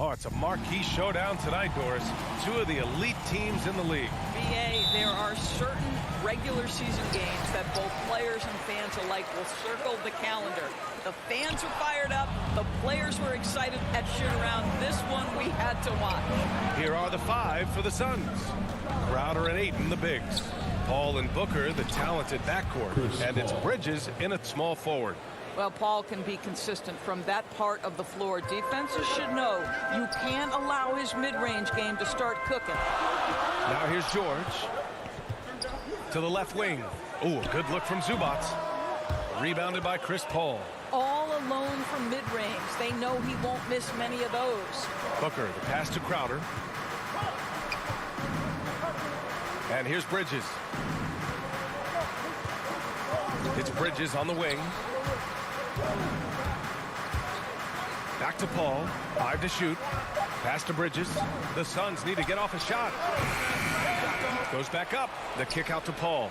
Oh, it's a marquee showdown tonight, Doris. Two of the elite teams in the league. BA, there are certain regular season games that both players and fans alike will circle the calendar. The fans are fired up. The players were excited at shoot-around. This one we had to watch. Here are the five for the Suns. Crowder and Ayton, the bigs. Paul and Booker, the talented backcourt. And it's Bridges in at small forward. Well, Paul can be consistent from that part of the floor. Defenses should know you can't allow his mid-range game to start cooking. Now here's George. To the left wing. Oh, a good look from Zubac. Rebounded by Chris Paul. All alone from mid-range. They know he won't miss many of those. Booker, the pass to Crowder. And here's Bridges. It's Bridges on the wing. Back to Paul. 5 to shoot. Pass to Bridges. The Suns need to get off a shot. Goes back up. The kick out to Paul.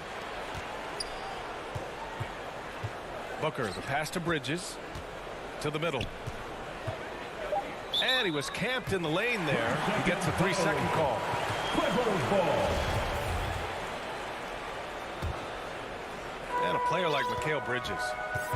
Booker, the pass to Bridges. To the middle. And he was camped in the lane there. He gets a 3-second call. And a player like Mikal Bridges,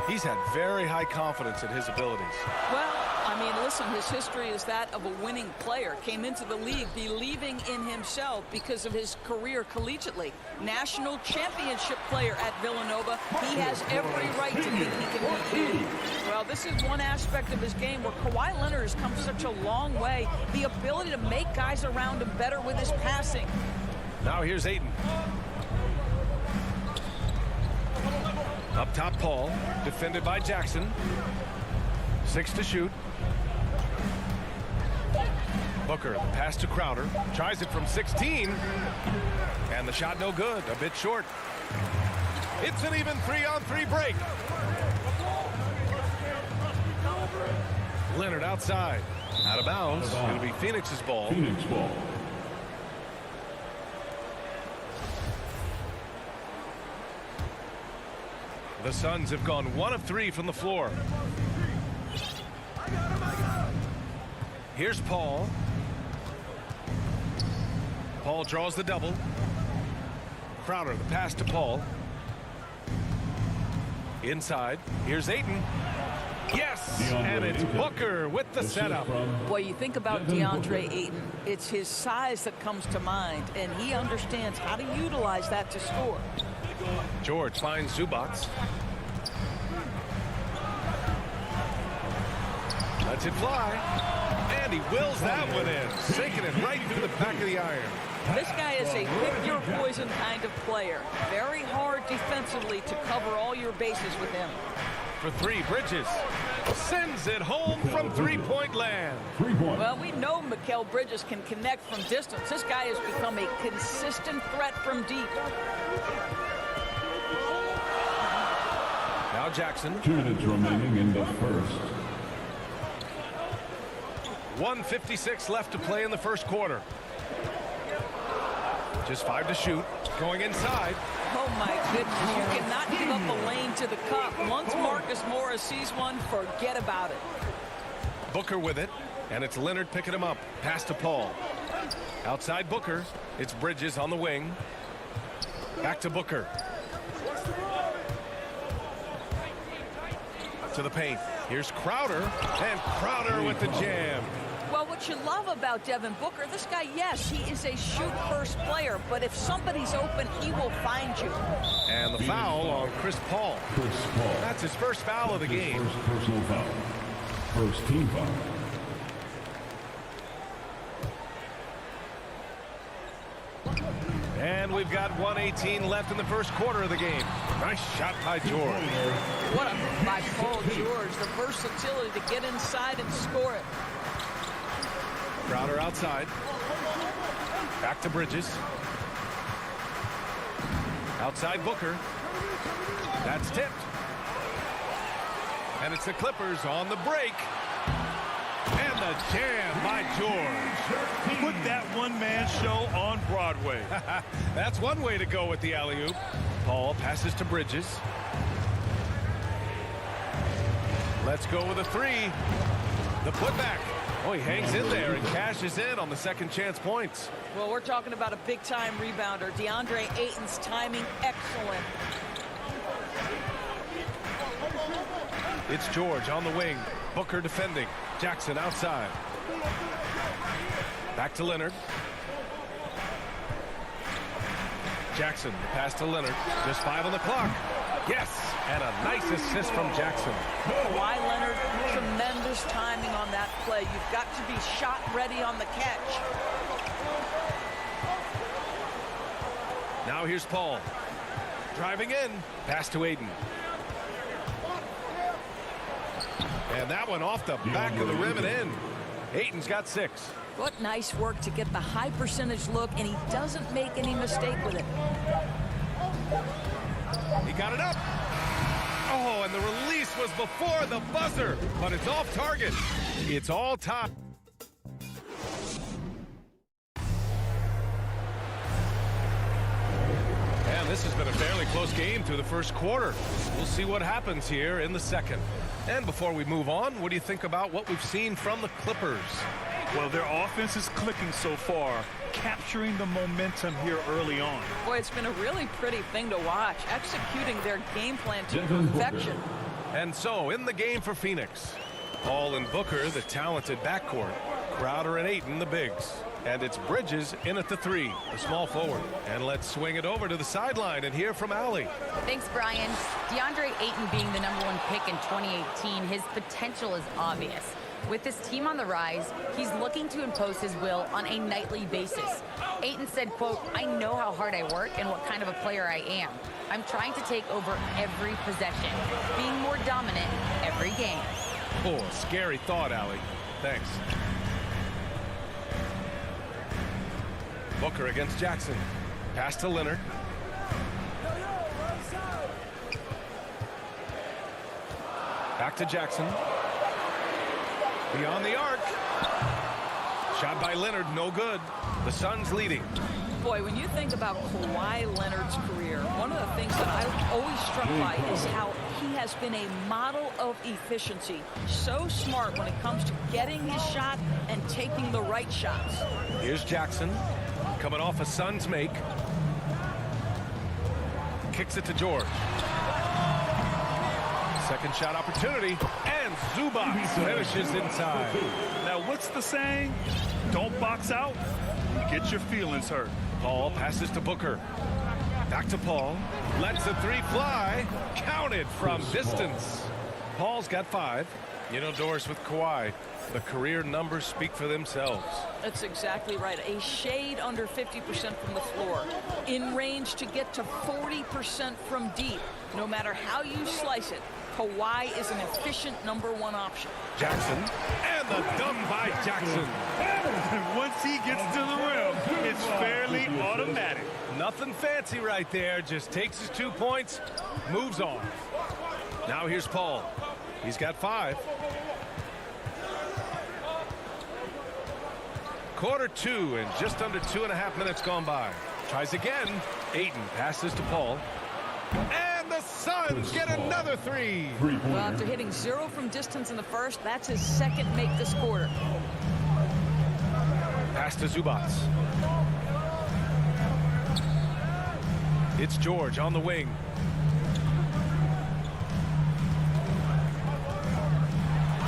he's had very high confidence in his abilities. Well, I mean, listen, his history is that of a winning player. Came into the league believing in himself because of his career collegiately. National championship player at Villanova. He has every right to think he can beat you. Well, this is one aspect of his game where Kawhi Leonard has come such a long way. The ability to make guys around him better with his passing. Now here's Ayton. Up top, Paul, defended by Jackson. 6 to shoot. Booker, the pass to Crowder. Tries it from 16. And the shot no good, a bit short. It's an even 3-on-3 break. Leonard outside. Out of bounds. It'll be Phoenix's ball. The Suns have gone 1 of 3 from the floor. Here's Paul. Paul draws the double. Crowder, the pass to Paul. Inside. Here's Ayton. Yes! And it's Booker with the setup. Boy, you think about DeAndre Ayton. It's his size that comes to mind, and he understands how to utilize that to score. George finds Zubac. Lets it fly. And he wills that one in. Sinking it right through the back of the iron. This guy is a pick-your-poison kind of player. Very hard defensively to cover all your bases with him. For 3, Bridges sends it home from three-point land. Well, we know Mikal Bridges can connect from distance. This guy has become a consistent threat from deep. Now Jackson. 2 minutes remaining in the first. 1:56 left to play in the first quarter. Just 5 to shoot. Going inside. Oh, my goodness. You cannot give up a lane to the cup. Once Marcus Morris sees one, forget about it. Booker with it. And it's Leonard picking him up. Pass to Paul. Outside Booker. It's Bridges on the wing. Back to Booker. To the paint. Here's Crowder. And Crowder with the jam. Well, what you love about Devin Booker, this guy, yes, he is a shoot-first player, but if somebody's open, he will find you. And the foul on Chris Paul. That's his first foul of the game. First personal foul. First team foul. And we've got 1:18 left in the first quarter of the game. Nice shot by George. What a move by Paul George. The versatility to get inside and score it. Crowder outside. Back to Bridges. Outside Booker. That's tipped. And it's the Clippers on the break. And the jam by George. Put that one-man show on Broadway. That's one way to go with the alley-oop. Paul passes to Bridges. Let's go with a 3. The putback. Oh, he hangs in there and cashes in on the second chance points. Well, we're talking about a big-time rebounder. DeAndre Ayton's timing excellent. It's George on the wing. Booker defending. Jackson outside. Back to Leonard. Jackson, the pass to Leonard. Just 5 on the clock. Yes, and a nice assist from Jackson. Kawhi Leonard, tremendous timing on that play. You've got to be shot ready on the catch. Now here's Paul. Driving in. Pass to Ayton. And that one off the back of the rim and in. Ayton's got 6. What nice work to get the high percentage look, and he doesn't make any mistake with it. He got it up. Oh, and the release was before the buzzer, but it's off target. It's all tied. And this has been a fairly close game through the first quarter. We'll see what happens here in the second. And before we move on, what do you think about what we've seen from the Clippers? Well, their offense is clicking so far, capturing the momentum here early on. Boy, it's been a really pretty thing to watch, executing their game plan to perfection. And so, in the game for Phoenix, Paul and Booker, the talented backcourt. Crowder and Ayton, the bigs. And it's Bridges in at the 3, the small forward. And let's swing it over to the sideline and hear from Allie. Thanks, Brian. DeAndre Ayton being the #1 pick in 2018, his potential is obvious. With this team on the rise, he's looking to impose his will on a nightly basis. Ayton said, quote, "I know how hard I work and what kind of a player I am. I'm trying to take over every possession, being more dominant every game." Oh, scary thought, Allie. Thanks. Booker against Jackson. Pass to Leonard. Back to Jackson. Beyond the arc. Shot by Leonard, no good. The Suns leading. Boy, when you think about Kawhi Leonard's career, one of the things that I'm always struck by is how he has been a model of efficiency. So smart when it comes to getting his shot and taking the right shots. Here's Jackson, coming off a Suns make. Kicks it to George. Second shot opportunity, and Zubac finishes inside. Now, what's the saying? Don't box out, you get your feelings hurt. Paul passes to Booker. Back to Paul. Lets the 3 fly. Counted from distance. Paul's got 5. You know, Doris, with Kawhi, the career numbers speak for themselves. That's exactly right. A shade under 50% from the floor. In range to get to 40% from deep. No matter how you slice it, Kawhi is an efficient #1 option. Jackson, and the dunk by Jackson. Once he gets to the rim, it's fairly automatic. Nothing fancy right there. Just takes his 2 points, moves on. Now here's Paul. He's got 5. Quarter 2 and just under 2.5 minutes gone by. Tries again. Ayton passes to Paul. And the Suns get another 3. Well, after hitting 0 from distance in the first, that's his second make this quarter. Pass to Zubac. It's George on the wing.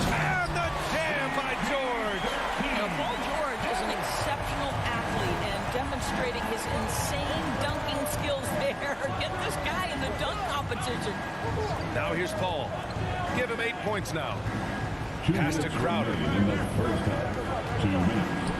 And the jam by George. Now, Paul George is an exceptional athlete and demonstrating his insane dunking skills there. Get this guy in the dunk competition. Now here's Paul. Give him 8 points now. 2 Pass to minutes Crowder. remaining in the first half. 2 minutes.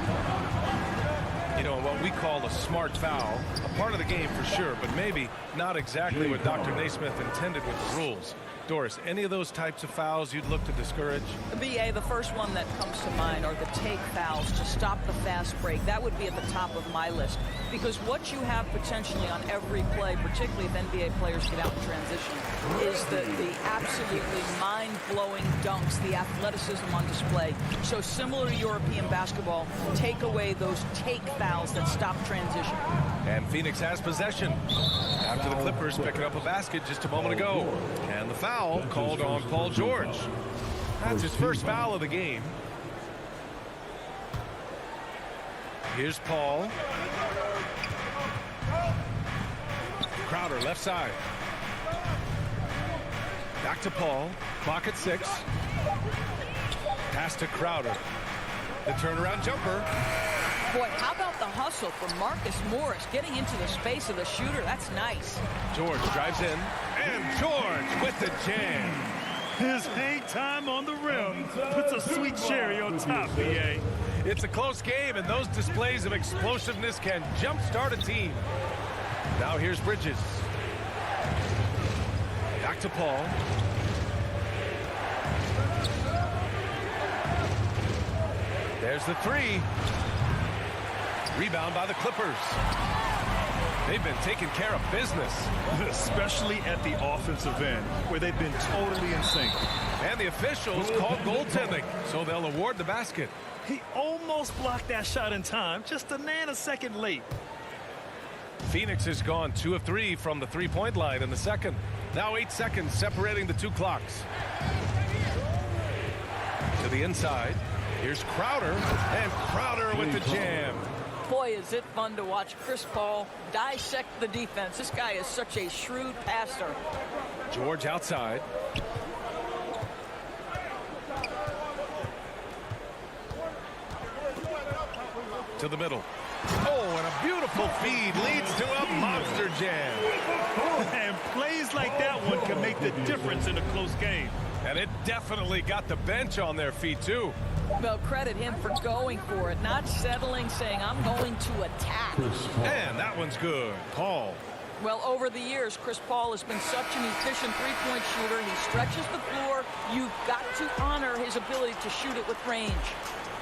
You know, what we call a smart foul, a part of the game for sure, but maybe not exactly what Dr. Naismith intended with the rules. Doris, any of those types of fouls you'd look to discourage? BA, the first one that comes to mind are the take fouls to stop the fast break. That would be at the top of my list, because what you have potentially on every play, particularly if NBA players get out in transition, is the absolutely mind-blowing dunks, the athleticism on display. So similar to European basketball, take away those take fouls that stop transition. And Phoenix has possession after the Clippers picking up a basket just a moment ago. And the foul called on Paul George. That's his first foul of the game. Here's Paul. Crowder left side. Back to Paul. Clock at 6. Pass to Crowder. The turnaround jumper. Boy, how about the hustle from Marcus Morris getting into the space of the shooter? That's nice. George drives in. And George with the jam. His hang time on the rim puts a sweet cherry on top, BA. It's a close game, and those displays of explosiveness can jumpstart a team. Now here's Bridges. Back to Paul. There's the 3. Rebound by the Clippers. They've been taking care of business. Especially at the offensive end, where they've been totally in sync. And the officials called goaltending, so they'll award the basket. He almost blocked that shot in time, just a nanosecond late. Phoenix has gone 2 of 3 from the three-point line in the second. Now 8 seconds separating the two clocks. To the inside. Here's Crowder. And Crowder with the jam. Boy, is it fun to watch Chris Paul dissect the defense. This guy is such a shrewd passer. George outside. To the middle. Oh, and a beautiful feed leads to a monster jam. And plays like that one can make the difference in a close game. And it definitely got the bench on their feet, too. Well, credit him for going for it, not settling, saying, I'm going to attack. And that one's good. Paul. Well, over the years, Chris Paul has been such an efficient three-point shooter. He stretches the floor. You've got to honor his ability to shoot it with range.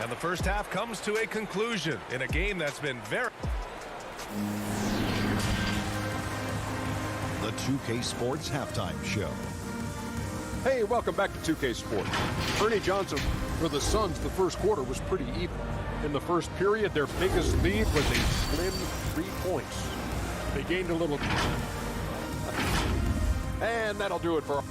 And the first half comes to a conclusion in a game that's been very... The 2K Sports Halftime Show. Hey, welcome back to 2K Sports. Ernie Johnson for the Suns, the first quarter was pretty even. In the first period, their biggest lead was a slim 3 points. They gained a little... And that'll do it for...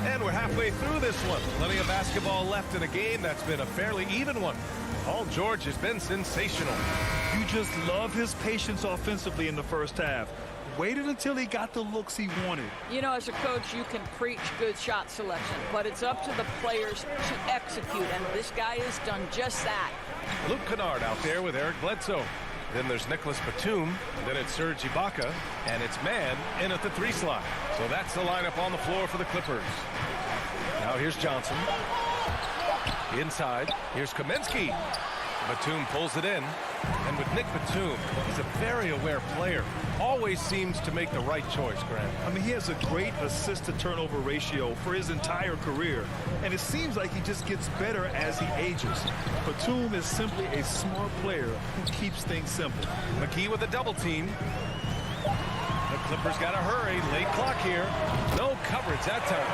And we're halfway through this one. Plenty of basketball left in a game that's been a fairly even one. Paul George has been sensational. You just love his patience offensively in the first half. Waited until he got the looks he wanted. You know, as a coach, you can preach good shot selection, but it's up to the players to execute, and this guy has done just that. Luke Kennard out there with Eric Bledsoe. Then there's Nicholas Batum. Then it's Serge Ibaka. And it's Mann in at the 3 slot. So that's the lineup on the floor for the Clippers. Now here's Johnson. Inside. Here's Kaminsky. Batum pulls it in. And with Nick Batum, he's a very aware player. Always seems to make the right choice, Grant. I mean, he has a great assist-to-turnover ratio for his entire career. And it seems like he just gets better as he ages. Batum is simply a smart player who keeps things simple. McKee with a double team. The Clippers got to hurry. Late clock here. No coverage that time.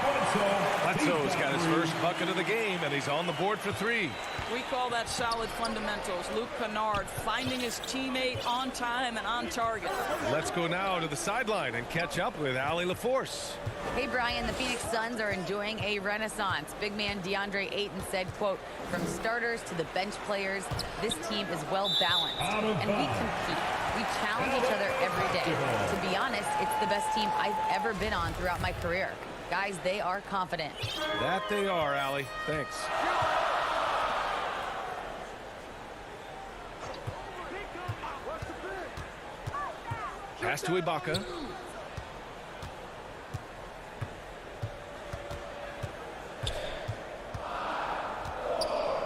Bledsoe's got his first bucket of the game, and he's on the board for 3. We call that solid fundamentals. Luke Kennard finding his teammate on time and on target. Let's go now to the sideline and catch up with Allie LaForce. Hey, Brian, the Phoenix Suns are enjoying a renaissance. Big man DeAndre Ayton said, quote, from starters to the bench players, this team is well balanced. And we compete. We challenge each other every day. To be honest, it's the best team I've ever been on throughout my career. Guys, they are confident. That they are, Allie. Thanks. Pass to Ibaka.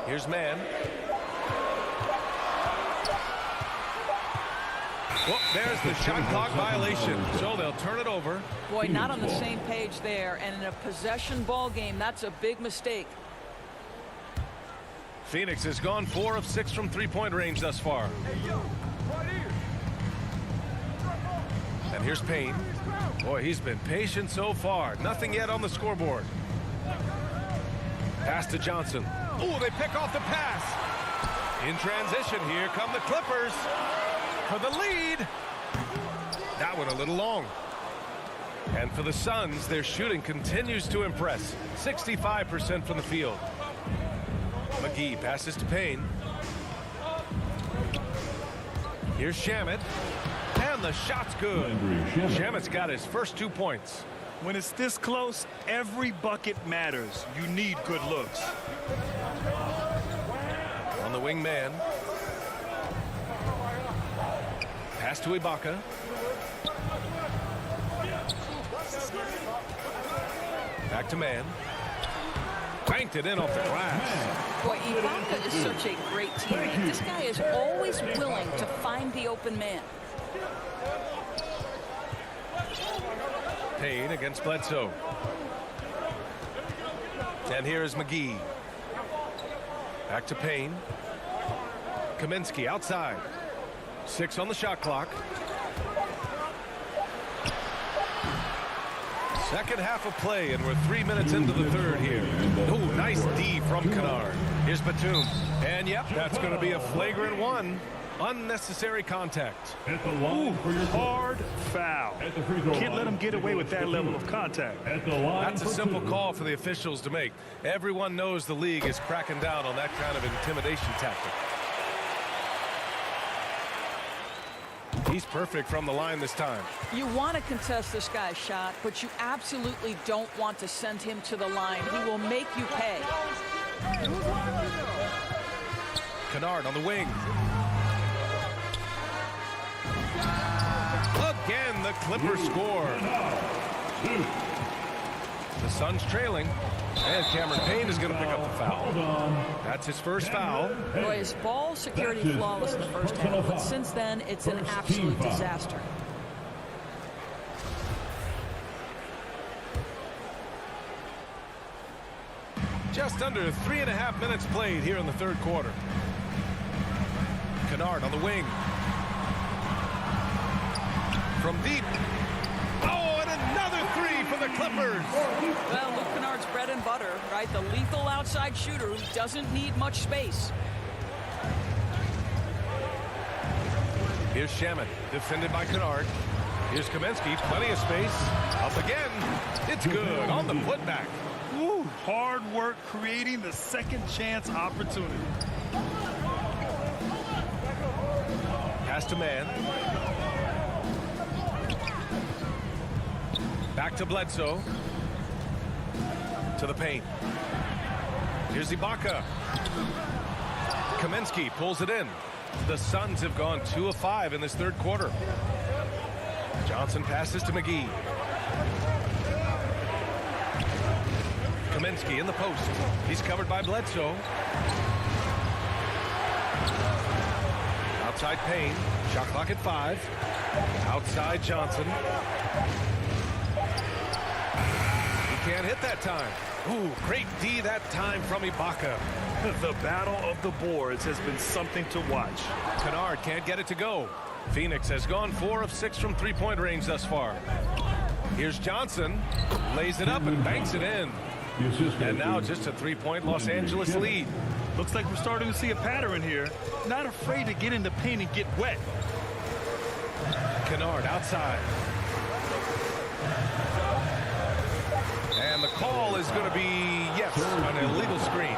Here's Mann. Well, there's the shot clock violation, so they'll turn it over. Boy, not on the same page there, and in a possession ball game, that's a big mistake. Phoenix has gone 4 of 6 from three-point range thus far. And here's Payne. Boy, he's been patient so far. Nothing yet on the scoreboard. Pass to Johnson. Oh, they pick off the pass. In transition, here come the Clippers for the lead. That one a little long. And for the Suns, their shooting continues to impress. 65% from the field. McGee passes to Payne. Here's Shamet. And the shot's good. Shamet's got his first 2 points. When it's this close, every bucket matters. You need good looks. On the wing man. Pass to Ibaka. Back to man. Banked it in off the glass. Boy, Ibaka is such a great teammate. This guy is always willing to find the open man. Payne against Bledsoe. And here's McGee. Back to Payne. Kaminsky outside. 6 on the shot clock. Second half of play, and we're 3 minutes into the third here. Oh, nice D from Kennard. Here's Batum. And, yep, that's going to be a flagrant one. Unnecessary contact. Ooh, hard foul. Can't let him get away with that level of contact. That's a simple call for the officials to make. Everyone knows the league is cracking down on that kind of intimidation tactic. He's perfect from the line this time. You want to contest this guy's shot, but you absolutely don't want to send him to the line. He will make you pay. Kennard on the wing. Again, the Clippers score. The Suns trailing. And Cameron Payne is going to pick up the foul. That's his first foul. Boy, his ball security flawless in the first half, but since then, it's an absolute disaster. Just under 3.5 minutes played here in the third quarter. Kennard on the wing. From deep. Oh, and another three for the Clippers. Well, Luke Kennard's bread and butter, right? The lethal outside shooter who doesn't need much space. Here's Shamet, defended by Kennard. Here's Kaminsky, plenty of space. Up again. It's good on the putback. Ooh, hard work creating the second chance opportunity. Pass to man. Back to Bledsoe. To the paint. Here's Ibaka. Kaminsky pulls it in. The Suns have gone 2 of 5 in this third quarter. Johnson passes to McGee. Kaminsky in the post. He's covered by Bledsoe. Outside Payne. Shot clock at 5. Outside Johnson. He can't hit that time. Ooh, great D that time from Ibaka. The battle of the boards has been something to watch. Kennard can't get it to go. Phoenix has gone 4 of 6 from three-point range thus far. Here's Johnson. Lays it up and banks it in. And now just a 3-point Los Angeles lead. Looks like we're starting to see a pattern here. Not afraid to get in the paint and get wet. Kennard outside. And the call is going to be, yes, an illegal screen.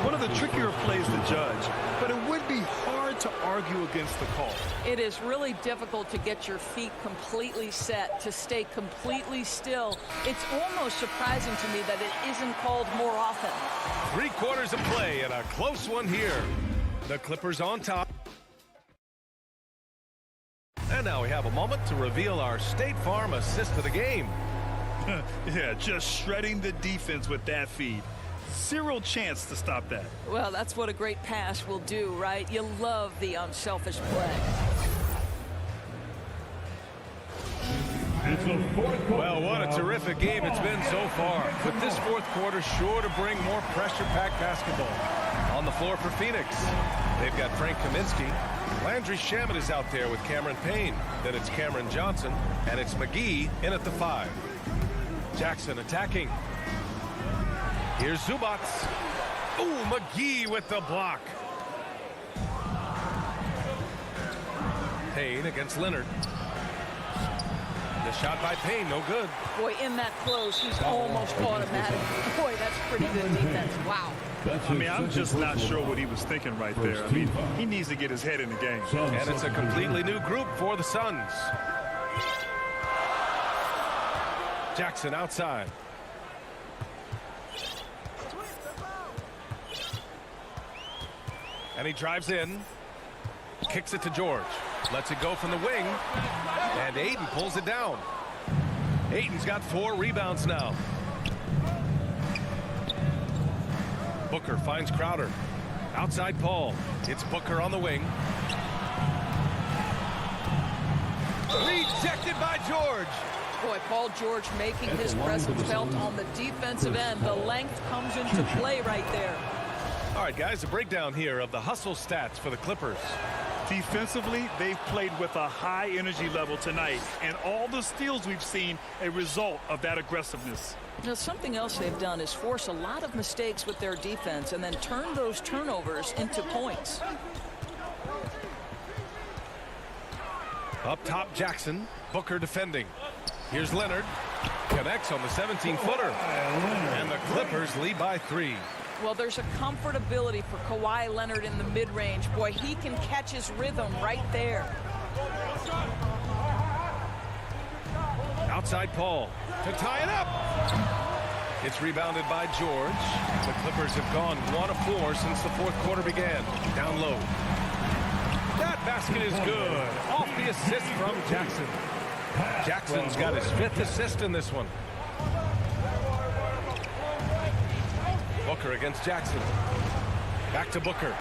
One of the trickier plays to judge, but it would be hard to argue against the call. It is really difficult to get your feet completely set, to stay completely still. It's almost surprising to me that it isn't called more often. 3 quarters of play and a close one here. The Clippers on top. And now we have a moment to reveal our State Farm assist of the game. Yeah, just shredding the defense with that feed. Zero chance to stop that. Well, that's what a great pass will do, right? You love the unselfish play. Well, what a terrific game it's been so far. But this fourth quarter sure to bring more pressure-packed basketball. On the floor for Phoenix, they've got Frank Kaminsky. Landry Shamet is out there with Cameron Payne. Then it's Cameron Johnson, and it's McGee in at the 5. Jackson attacking. Here's Zubac. Ooh, McGee with the block. Payne against Leonard. The shot by Payne, no good. Boy, in that close, he's almost automatic. Boy, that's pretty good defense. Wow. I mean, I'm just not sure what he was thinking right there. I mean, he needs to get his head in the game. And it's a completely new group for the Suns. Jackson outside. And he drives in. Kicks it to George. Lets it go from the wing. And Ayton pulls it down. Ayton's got 4 rebounds now. Booker finds Crowder. Outside Paul. It's Booker on the wing. Rejected by George. Boy, Paul George making his presence felt on the defensive end. The length comes into play right there. All right, guys, a breakdown here of the hustle stats for the Clippers. Defensively, they've played with a high energy level tonight, and all the steals we've seen a result of that aggressiveness. Now, something else they've done is force a lot of mistakes with their defense and then turn those turnovers into points. Up top, Jackson. Booker defending. Here's Leonard. Connects on the 17-footer. And the Clippers lead by 3. Well, there's a comfortability for Kawhi Leonard in the mid-range. Boy, he can catch his rhythm right there. Outside Paul to tie it up. It's rebounded by George. The Clippers have gone 1 of 4 since the 4th quarter began. Down low. That basket is good. Off the assist from Jackson. Jackson's got his 5th assist in this one. Booker against Jackson. Back to Booker.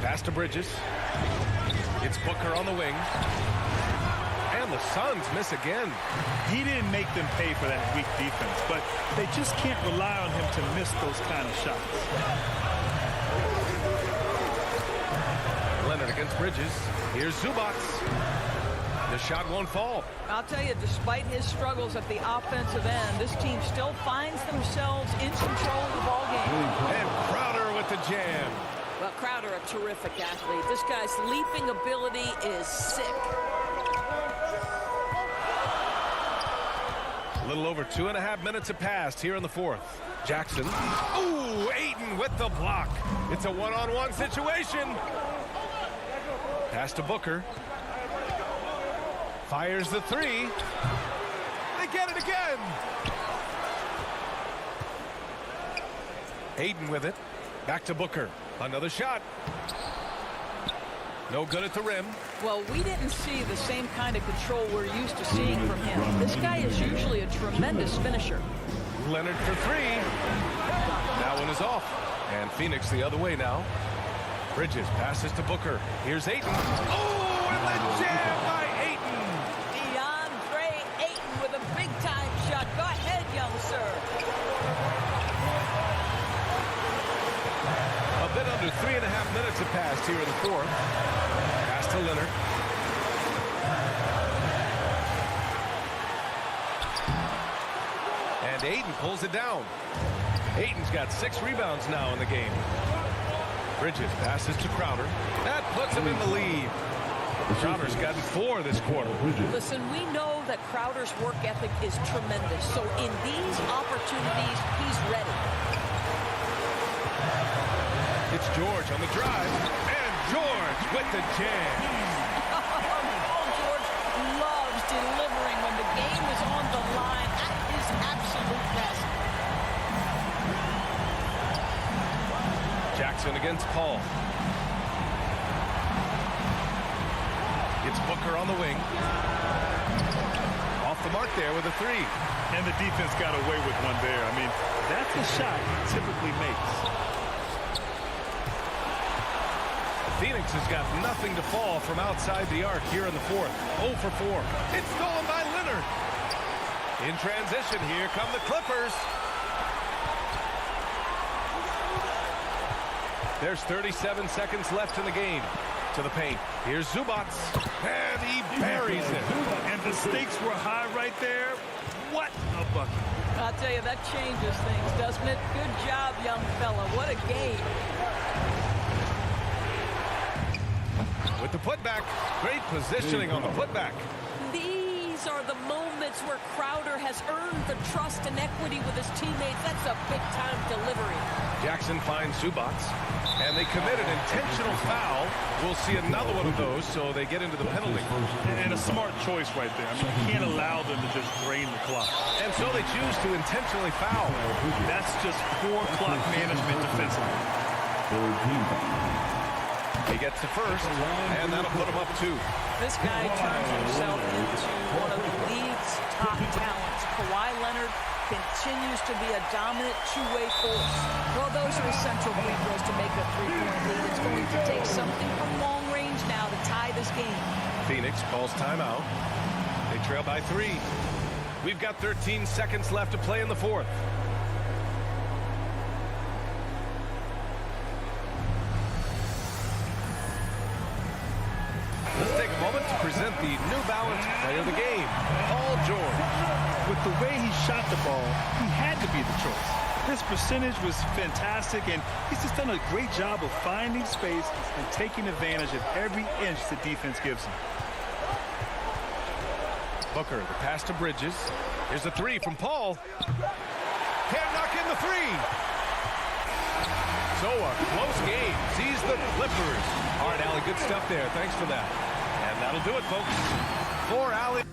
Pass to Bridges. It's Booker on the wing. And the Suns miss again. He didn't make them pay for that weak defense, but they just can't rely on him to miss those kind of shots. Leonard against Bridges. Here's Zubac. The shot won't fall. I'll tell you, despite his struggles at the offensive end, this team still finds themselves in control of the ball game. And Crowder with the jam. Well, Crowder, a terrific athlete. This guy's leaping ability is sick. A little over 2.5 minutes have passed here in the 4th. Jackson. Ooh, Ayton with the block. It's a one-on-one situation. Pass to Booker. Fires the 3. They get it again. Ayton with it. Back to Booker. Another shot. No good at the rim. Well, we didn't see the same kind of control we're used to seeing from him. This guy is usually a tremendous finisher. Leonard for 3. That one is off. And Phoenix the other way now. Bridges passes to Booker. Here's Ayton. Oh, and the jam by Ayton. DeAndre Ayton with a big-time shot. Go ahead, young sir. A bit under 3.5 minutes have passed here in the 4th. Pass to Leonard. And Ayton pulls it down. Ayton's got 6 rebounds now in the game. Bridges passes to Crowder. That puts him in the lead. Crowder's gotten 4 this quarter. Listen, we know that Crowder's work ethic is tremendous. So in these opportunities, he's ready. It's George on the drive. And George with the jam. Paul George loves delivering when the game is on the line at his absolute best. Jackson against Paul. It's Booker on the wing. Off the mark there with a 3. And the defense got away with one there. I mean, that's a shot he typically makes. Phoenix has got nothing to fall from outside the arc here in the 4th. 0 for 4. It's stolen by Leonard. In transition, here come the Clippers. There's 37 seconds left in the game. To the paint. Here's Zubac. And he buries it. And the stakes were high right there. What a bucket. I'll tell you, that changes things, doesn't it? Good job, young fella. What a game. With the putback. Great positioning on the putback. These These are the moments where Crowder has earned the trust and equity with his teammates. That's a big-time delivery. Jackson finds Zubac, and they commit an intentional foul. We'll see another one of those, so they get into the penalty. And a smart choice right there. I mean, you can't allow them to just drain the clock. And so they choose to intentionally foul. That's just poor clock management defensively. He gets to first, and that'll put him up 2. This guy turns himself into one of the league's top talents. Kawhi Leonard continues to be a dominant two-way force. Well, those are essential free throws to make a three-point lead. It's going to take something from long range now to tie this game. Phoenix calls timeout. They trail by 3. We've got 13 seconds left to play in the fourth. Let's take a moment to present the New Balance Player of the Game, Paul George. With the way he shot the ball, he had to be the choice. His percentage was fantastic, and he's just done a great job of finding space and taking advantage of every inch the defense gives him. Booker, the pass to Bridges. Here's a 3 from Paul. Can't knock in the 3. So a close game sees the Clippers. All right, Allie, good stuff there. Thanks for that. And that'll do it, folks. For Allie.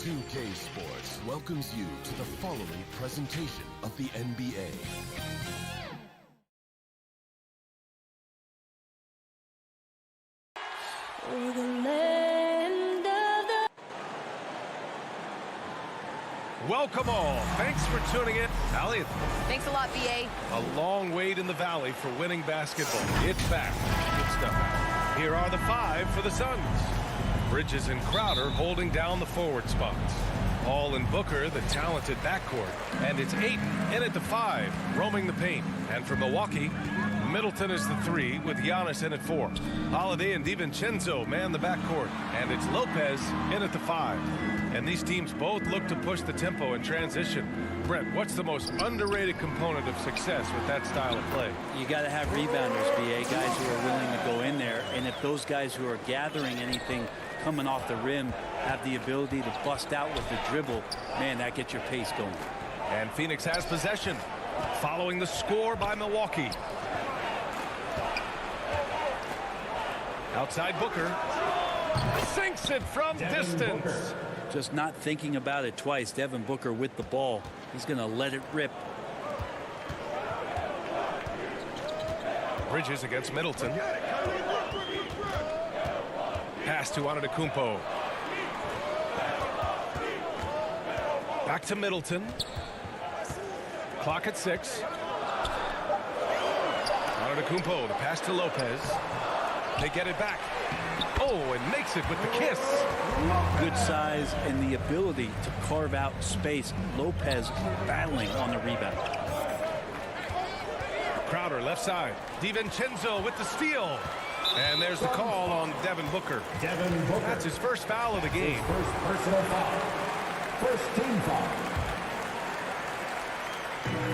2K Sports welcomes you to the following presentation of the NBA. Welcome all. Thanks for tuning in. Elliot. Thanks a lot, BA. A long wait in the valley for winning basketball. It's back. Good stuff. Here are the 5 for the Suns. Bridges and Crowder holding down the forward spots. Hall and Booker, the talented backcourt. And it's Ayton in at the 5, roaming the paint. And for Milwaukee, Middleton is the 3 with Giannis in at 4. Holiday and DiVincenzo man the backcourt. And it's Lopez in at the 5. And these teams both look to push the tempo in transition. Brett, what's the most underrated component of success with that style of play? You got to have rebounders, BA, guys who are willing to go in there. And if those guys who are gathering anything coming off the rim have the ability to bust out with the dribble, man, that gets your pace going. And Phoenix has possession, following the score by Milwaukee. Outside Booker. Sinks it from distance. Just not thinking about it twice. Devin Booker with the ball. He's going to let it rip. Bridges against Middleton. Pass to Antetokounmpo. Back to Middleton. Clock at 6. Antetokounmpo, the pass to Lopez. They get it back. Oh, and makes it with the kiss. Good size and the ability to carve out space. Lopez battling on the rebound. Crowder left side. DiVincenzo with the steal. And there's the call on Devin Booker. That's his first foul of the game. First personal foul. First team foul.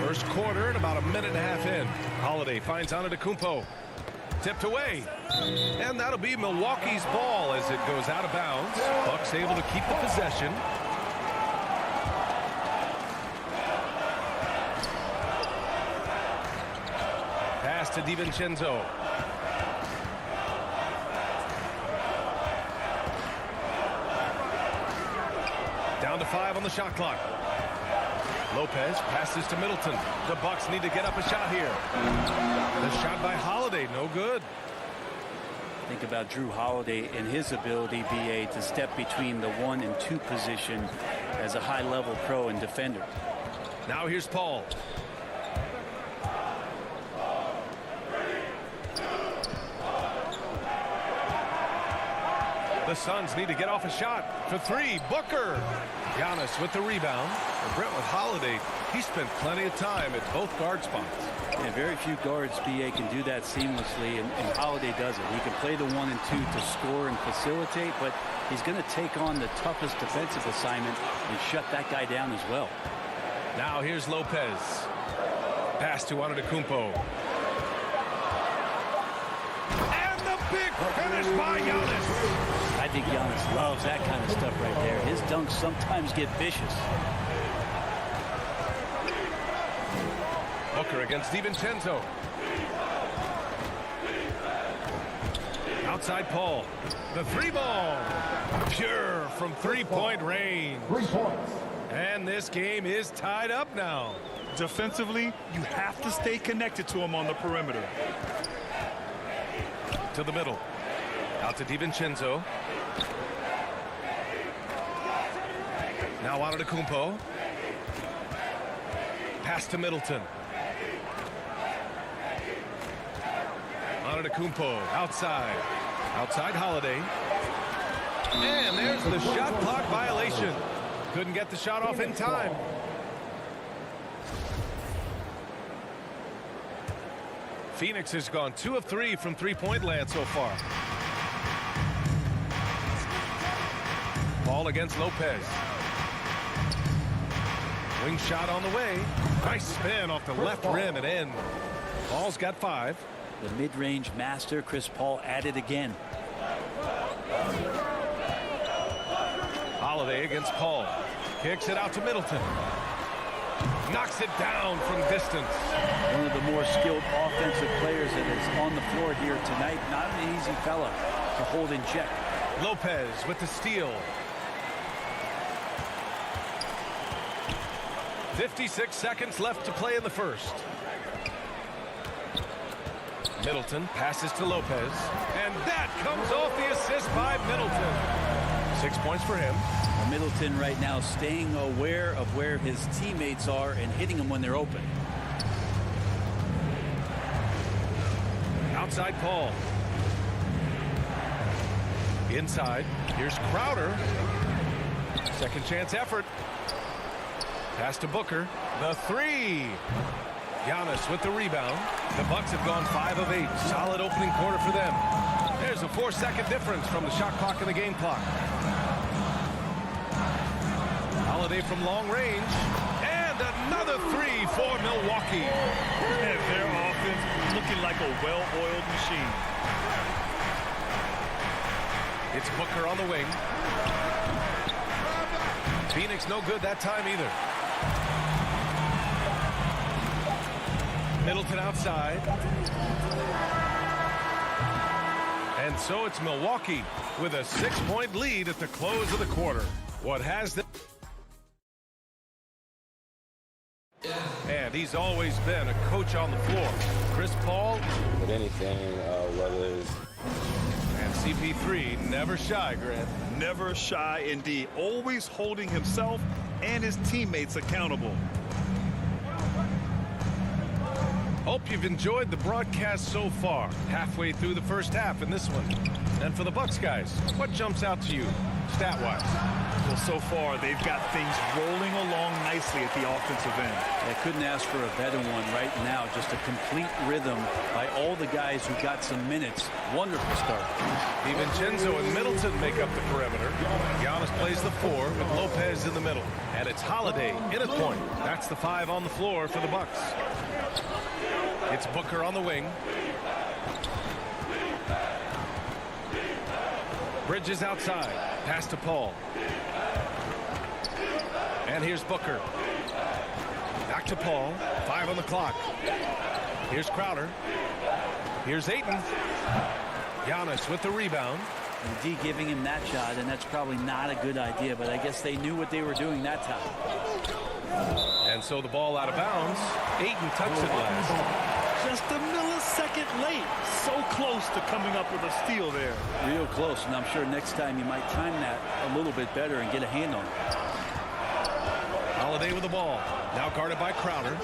First quarter and about a minute and a half in. Holiday finds Antetokounmpo. Tipped away. And that'll be Milwaukee's ball as it goes out of bounds. Bucks able to keep the possession. Pass to DiVincenzo. Down to 5 on the shot clock. Lopez passes to Middleton. The Bucks need to get up a shot here. The shot by Holiday, no good. Think about Drew Holiday and his ability, BA, to step between the 1 and 2 position as a high-level pro and defender. Now here's Paul. The Suns need to get off a shot for 3. Booker. Giannis with the rebound. And Brett with Holiday. He spent plenty of time at both guard spots. Yeah, very few guards, BA, can do that seamlessly, and Holiday does it. He can play the 1 and 2 to score and facilitate, but he's going to take on the toughest defensive assignment and shut that guy down as well. Now here's Lopez. Pass to Antetokounmpo. And the big finish by Giannis. I think Giannis loves that kind of stuff right there. His dunks sometimes get vicious. Booker against DiVincenzo. Outside Paul. The 3 ball. Pure from 3-point range. 3 points. And this game is tied up now. Defensively, you have to stay connected to him on the perimeter. To the middle. Out to DiVincenzo. Now Antetokounmpo. Pass to Middleton. Antetokounmpo outside. Outside Holiday. And there's the shot clock violation. Couldn't get the shot off in time. Phoenix has gone 2 of 3 from 3-point land so far. Ball against Lopez. Wing shot on the way. Nice spin off the left rim and in. Paul's got 5. The mid-range master, Chris Paul, at it again. Holiday against Paul. Kicks it out to Middleton. Knocks it down from distance. One of the more skilled offensive players that is on the floor here tonight. Not an easy fella to hold in check. Lopez with the steal. 56 seconds left to play in the first. Middleton passes to Lopez, and that comes off the assist by Middleton. 6 points for him. Middleton right now staying aware of where his teammates are and hitting them when they're open. Outside Paul. Inside. Here's Crowder. Second chance effort. Pass to Booker. The three. Giannis with the rebound. The Bucks have gone 5 of 8. Solid opening quarter for them. There's a 4-second difference from the shot clock and the game clock. Holiday from long range. And another three for Milwaukee. And their offense looking like a well-oiled machine. It's Booker on the wing. Phoenix no good that time either. Middleton outside. And so it's Milwaukee with a 6-point lead at the close of the quarter. What has the... And he's always been a coach on the floor. Chris Paul. With anything, whether it's... And CP3 never shy, Grant. Never shy indeed. Always holding himself and his teammates accountable. Hope you've enjoyed the broadcast so far. Halfway through the first half in this one. And for the Bucks guys, what jumps out to you, stat-wise? Well, so far, they've got things rolling along nicely at the offensive end. I couldn't ask for a better one right now. Just a complete rhythm by all the guys who got some minutes. Wonderful start. DiVincenzo and Middleton make up the perimeter. Giannis plays the 4 with Lopez in the middle. And it's Holiday in at point. That's the 5 on the floor for the Bucks. It's Booker on the wing. Bridges outside. Pass to Paul. And here's Booker. Back to Paul. 5 on the clock. Here's Crowder. Here's Ayton. Giannis with the rebound. And D giving him that shot, and that's probably not a good idea, but I guess they knew what they were doing that time. And so the ball out of bounds. Ayton touched it last. Just a millisecond late. So close to coming up with a steal there. Real close, and I'm sure next time you might time that a little bit better and get a hand on it. Holiday with the ball. Now guarded by Crowder.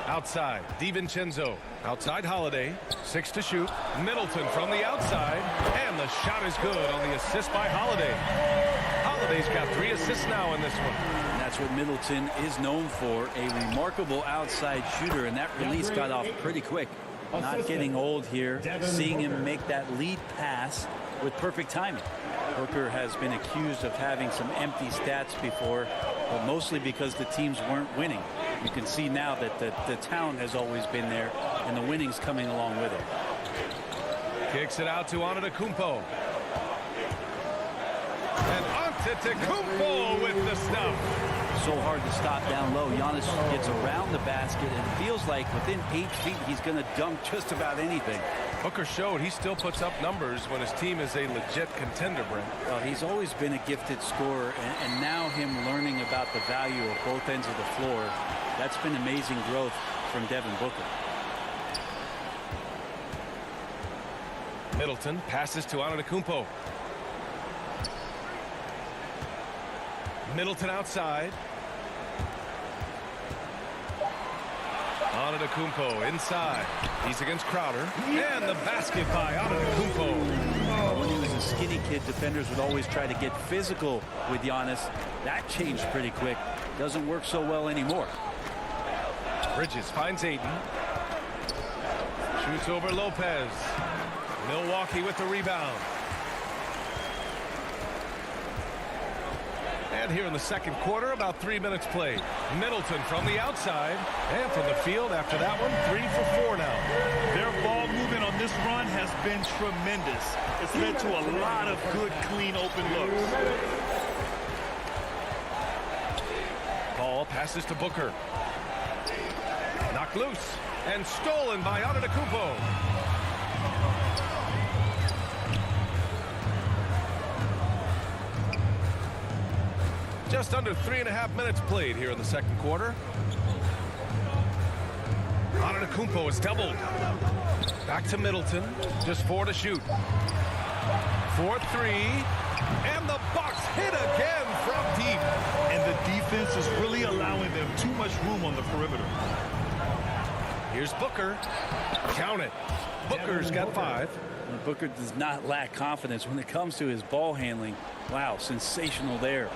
Outside, DiVincenzo. Outside Holiday. 6 to shoot. Middleton from the outside. And the shot is good on the assist by Holiday. Holiday's got 3 assists now in this one. And that's what Middleton is known for, a remarkable outside shooter, and that release got off pretty quick. Not getting old here, seeing him make that lead pass with perfect timing. Booker has been accused of having some empty stats before, but mostly because the teams weren't winning. You can see now that the talent has always been there, and the winning's coming along with it. Kicks it out to Antetokounmpo. And Antetokounmpo with the stuff. So hard to stop down low. Giannis gets around the basket and feels like within 8 feet he's going to dunk just about anything. Booker showed he still puts up numbers when his team is a legit contender, Brent. Well, he's always been a gifted scorer, and now him learning about the value of both ends of the floor, that's been amazing growth from Devin Booker. Middleton passes to Antetokounmpo. Middleton outside. Antetokounmpo inside. He's against Crowder. And the basket by Antetokounmpo. When he was a skinny kid, defenders would always try to get physical with Giannis. That changed pretty quick. Doesn't work so well anymore. Bridges finds Ayton. Shoots over Lopez. Milwaukee with the rebound. And here in the second quarter, about 3 minutes played. Middleton from the outside and from the field after that one, 3 for 4 now. Their ball movement on this run has been tremendous. It's led to a lot of good, clean, open looks. Ball passes to Booker. Knocked loose and stolen by Antetokounmpo. Just under 3.5 minutes played here in the second quarter. Antetokounmpo is doubled. Back to Middleton. Just 4 to shoot. 4-3. And the Bucks hit again from deep. And the defense is really allowing them too much room on the perimeter. Here's Booker. Count it. Booker's got 5. Booker does not lack confidence when it comes to his ball handling. Wow, sensational there.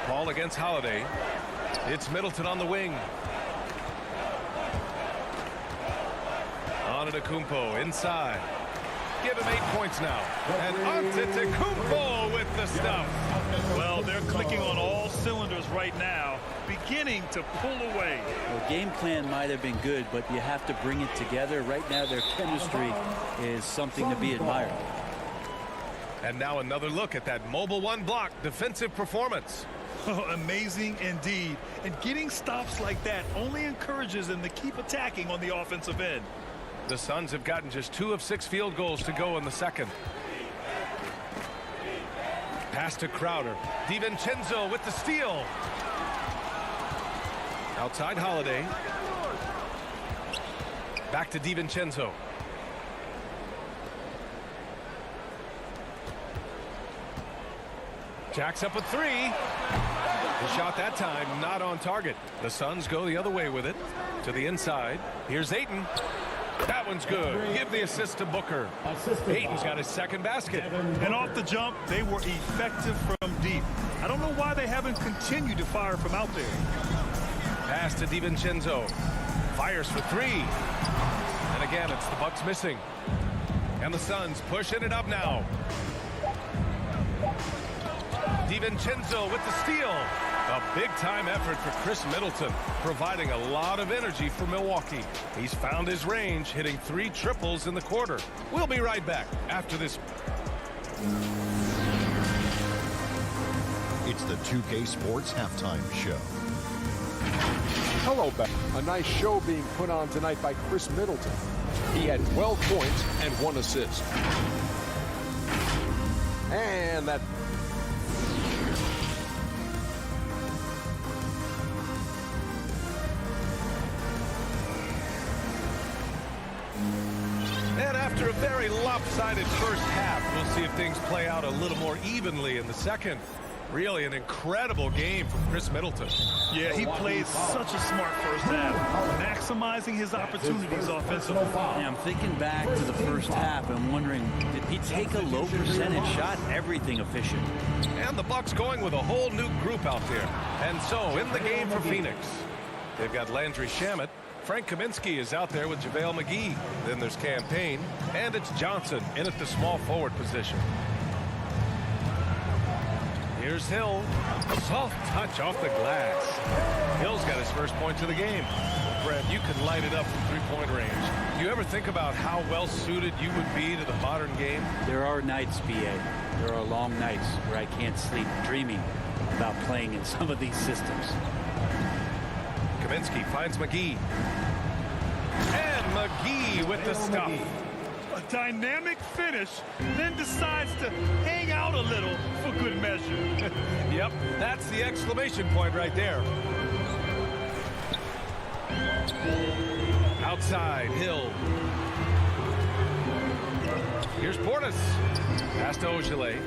Ball against Holiday. It's Middleton on the wing. Antetokounmpo inside. Give him 8 points now. And Antetokounmpo with the stuff. Well, they're clicking on all cylinders right now, beginning to pull away. The game plan might have been good, but you have to bring it together. Right now, their chemistry is something to be admired. And now another look at that mobile 1 block defensive performance. Oh, amazing indeed. And getting stops like that only encourages them to keep attacking on the offensive end. The Suns have gotten just 2 of 6 field goals to go in the second. Pass to Crowder. DiVincenzo with the steal. Outside Holiday. Back to DiVincenzo. Jacks up a 3. The shot that time not on target. The Suns go the other way with it. To the inside. Here's Ayton. That one's good. Give the assist to Booker. Ayton's got his second basket. And off the jump, they were effective from deep. I don't know why they haven't continued to fire from out there. Pass to DiVincenzo. Fires for 3. And again, it's the Bucks missing. And the Suns pushing it up now. DiVincenzo with the steal. A big-time effort for Chris Middleton, providing a lot of energy for Milwaukee. He's found his range, hitting 3 triples in the quarter. We'll be right back after this. It's the 2K Sports Halftime Show. Hello, Beck. A nice show being put on tonight by Chris Middleton. He had 12 points and 1 assist. And that... And after a very lopsided first half, we'll see if things play out a little more evenly in the second. Really an incredible game from Chris Middleton. Yeah, he played such a smart first half, maximizing his opportunities offensively. Yeah, I'm thinking back to the first half and wondering, did he take a low percentage shot? Everything efficient. And the Bucks going with a whole new group out there. And so in the game for Phoenix, they've got Landry Shamet. Frank Kaminsky is out there with JaVale McGee. Then there's Campaign, and it's Johnson in at the small forward position. Here's Hill. Soft touch off the glass. Hill's got his first points of the game. Brad, you can light it up from three-point range. Do you ever think about how well suited you would be to the modern game? There are nights, BA. There are long nights where I can't sleep dreaming about playing in some of these systems. Kaminsky finds McGee. And McGee with the stuff. A dynamic finish, then decides to hang out a little for good measure. Yep, that's the exclamation point right there. Outside, Hill. Here's Portis. Pass to Ogilvy.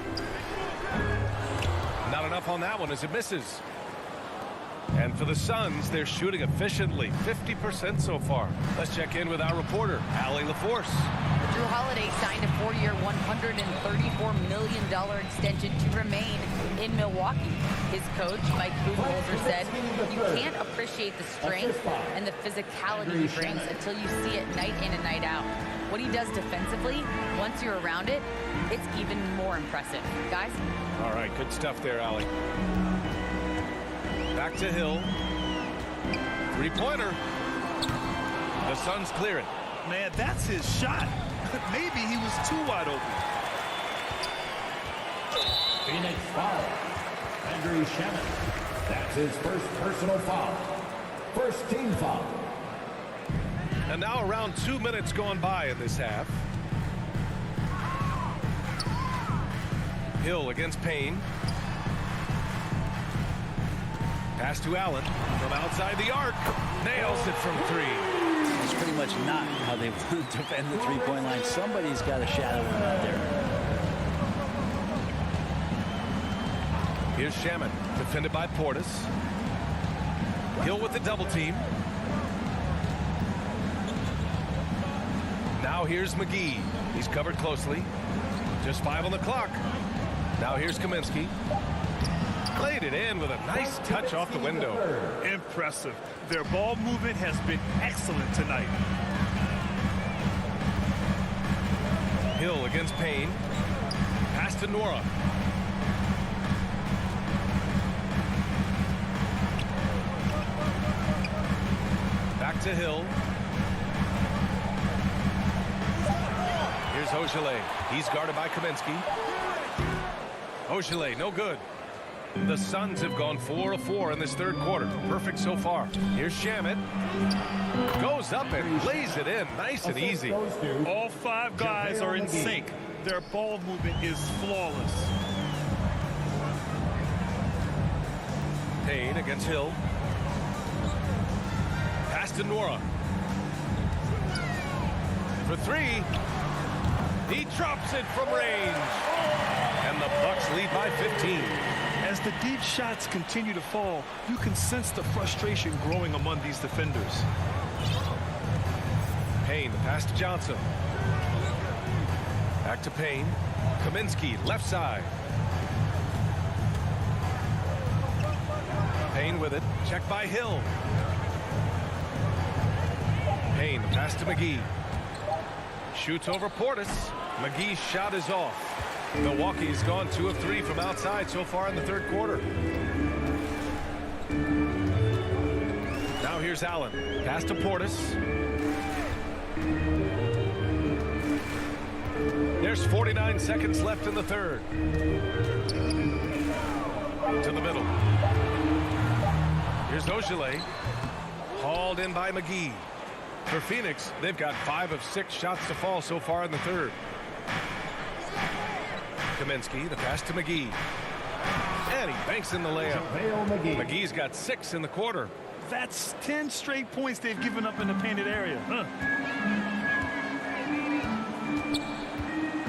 Not enough on that one as it misses. And for the Suns, they're shooting efficiently, 50% so far. Let's check in with our reporter, Allie LaForce. Drew Holiday signed a 4-year, $134 million extension to remain in Milwaukee. His coach, Mike Budenholzer, said, "You can't appreciate the strength and the physicality he brings until you see it night in and night out. What he does defensively, once you're around it, it's even more impressive." Guys? All right, good stuff there, Allie. Back to Hill. Three-pointer. The Suns clear it. Man, that's his shot. Maybe he was too wide open. Phoenix foul. Landry Shamet. That's his first personal foul. First team foul. And now around 2 minutes gone by in this half. Hill against Payne. Pass to Allen from outside the arc. Nails it from 3. That's pretty much not how they want to defend the three-point line. Somebody's got a shadow in out there. Here's Shaman, defended by Portis. Hill with the double team. Now here's McGee. He's covered closely. Just 5 on the clock. Now here's Kaminsky. Laid it in with a nice touch off the window. Impressive. Their ball movement has been excellent tonight. Hill against Payne. Pass to Nora. Back to Hill. Here's Ogilvy. He's guarded by Kaminsky. Ogilvy, no good. The Suns have gone 4 of 4 in this third quarter. Perfect so far. Here's Shamet. Goes up and lays it in. Nice and easy. All 5 guys are in sync. Their ball movement is flawless. Payne against Hill. Pass to Nora. For 3. He drops it from range. And the Bucks lead by 15. As the deep shots continue to fall, you can sense the frustration growing among these defenders. Payne, the pass to Johnson. Back to Payne. Kaminsky, left side. Payne with it. Check by Hill. Payne, the pass to McGee. Shoots over Portis. McGee's shot is off. Milwaukee's gone 2 of 3 from outside so far in the third quarter. Now here's Allen. Pass to Portis. There's 49 seconds left in the third. To the middle. Here's Ogilvy. Hauled in by McGee. For Phoenix, they've got 5 of 6 shots to fall so far in the third. Kaminsky, the pass to McGee. And he banks in the layup. McGee's got 6 in the quarter. That's 10 straight points they've given up in the painted area.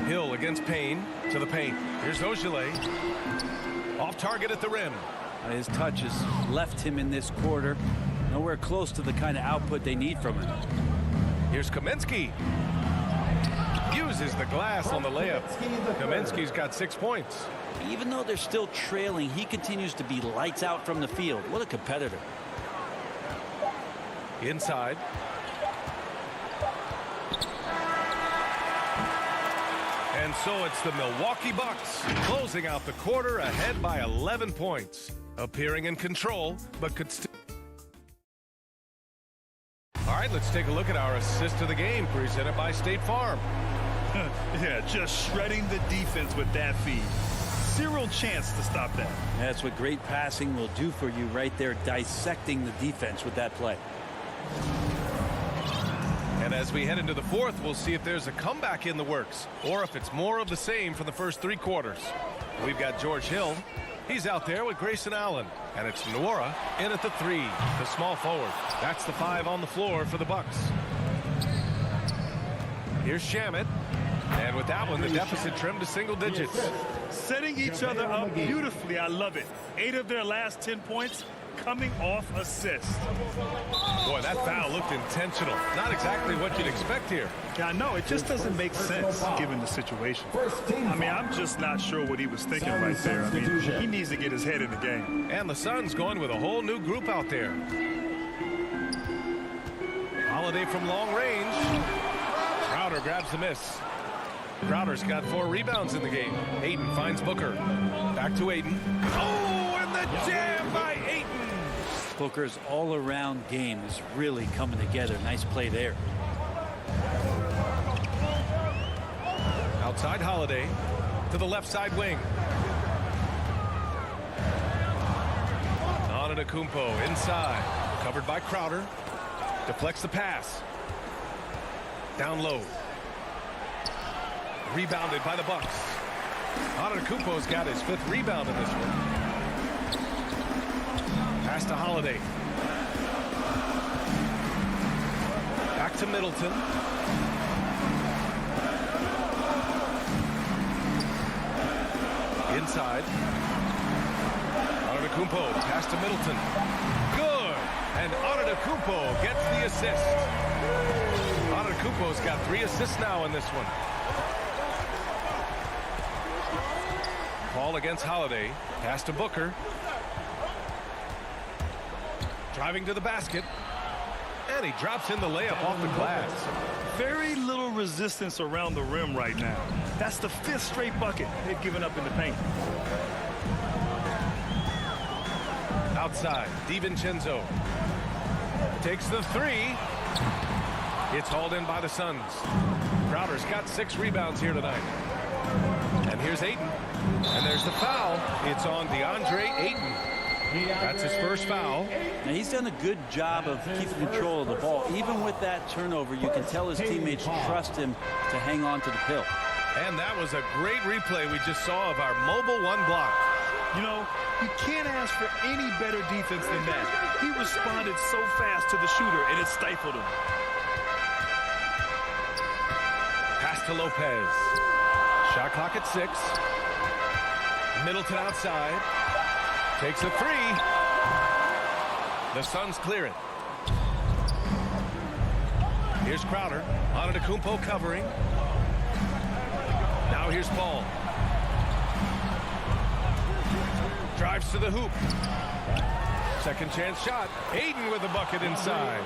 Hill against Payne to the paint. Here's Ogilvy. Off target at the rim. His touch has left him in this quarter. Nowhere close to the kind of output they need from him. Here's Kaminsky. Uses the glass on the layup. Kaminsky's got 6 points. Even though they're still trailing, he continues to be lights out from the field. What a competitor. Inside. And so it's the Milwaukee Bucks closing out the quarter ahead by 11 points. Appearing in control, but could still. All right, let's take a look at our assist of the game presented by State Farm. Yeah, just shredding the defense with that feed. Zero chance to stop that. That's what great passing will do for you right there, dissecting the defense with that play. And as we head into the fourth, we'll see if there's a comeback in the works or if it's more of the same from the first 3 quarters. We've got George Hill. He's out there with Grayson Allen. And it's Nora in at the 3, the small forward. That's the 5 on the floor for the Bucks. Here's Shamet. And with that one, the deficit trimmed to single digits. Setting each other up beautifully. I love it. 8 of their last 10 points coming off assists. Boy, that foul looked intentional. Not exactly what you'd expect here. Yeah, no, it just doesn't make sense given the situation. I mean, I'm just not sure what he was thinking right there. I mean, he needs to get his head in the game. And the Suns going with a whole new group out there. Holiday from long range. Crowder grabs the miss. Crowder's got 4 rebounds in the game. Ayton finds Booker. Back to Ayton. Oh, and the jam by Ayton. Booker's all-around game is really coming together. Nice play there. Outside Holiday to the left side wing. Antetokounmpo inside. Covered by Crowder. Deflects the pass. Down low. Rebounded by the Bucks. Antetokounmpo's got his 5th rebound in this one. Pass to Holiday. Back to Middleton. Inside. Antetokounmpo, pass to Middleton. Good! And Antetokounmpo gets the assist. Antetokounmpo's got 3 assists now in this one. Ball against Holiday. Pass to Booker. Driving to the basket. And he drops in the layup off the glass. Very little resistance around the rim right now. That's the 5th straight bucket they've given up in the paint. Outside, DiVincenzo takes the 3. It's hauled in by the Suns. Crowder's got 6 rebounds here tonight. And here's Ayton. And there's the foul. It's on DeAndre Ayton. That's his first foul. Now he's done a good job of keeping control of the ball. Even with that turnover, you can tell his teammates trust him to hang on to the pill. And that was a great replay we just saw of our mobile 1 block. You know, you can't ask for any better defense than that. He responded so fast to the shooter, and it stifled him. Pass to Lopez. Shot clock at 6. Middleton outside. Takes a 3. The Suns clear it. Here's Crowder. Antetokounmpo covering. Now here's Paul. Drives to the hoop. Second chance shot. Ayton with a bucket inside.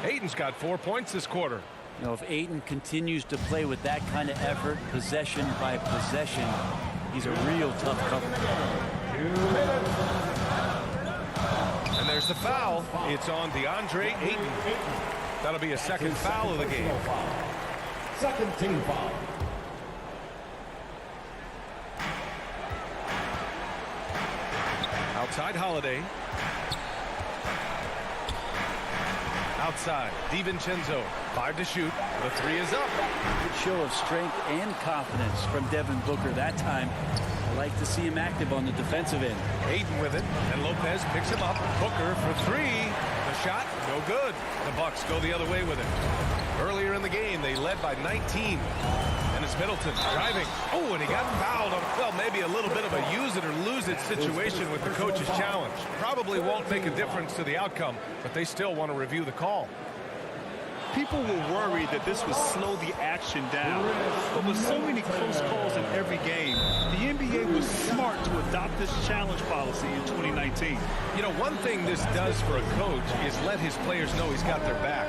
Ayton's got 4 points this quarter. You know, if Ayton continues to play with that kind of effort, possession by possession, he's a real tough cover. And there's the foul. It's on DeAndre Ayton. That'll be a second foul of the game. Second team foul. Outside Holiday. Outside DiVincenzo. 5 to shoot. The 3 is up. Good show of strength and confidence from Devin Booker that time. I like to see him active on the defensive end. Ayton with it, and Lopez picks him up. Booker for 3. The shot, no good. The Bucks go the other way with it. Earlier in the game, they led by 19. And it's Middleton driving. Oh, and he got fouled on, well, maybe a little bit of a use it or lose it situation with the coach's challenge. Probably won't make a difference to the outcome, but they still want to review the call. People were worried that this would slow the action down. But with so many close calls in every game, the NBA was smart to adopt this challenge policy in 2019. You know, one thing this does for a coach is let his players know he's got their back.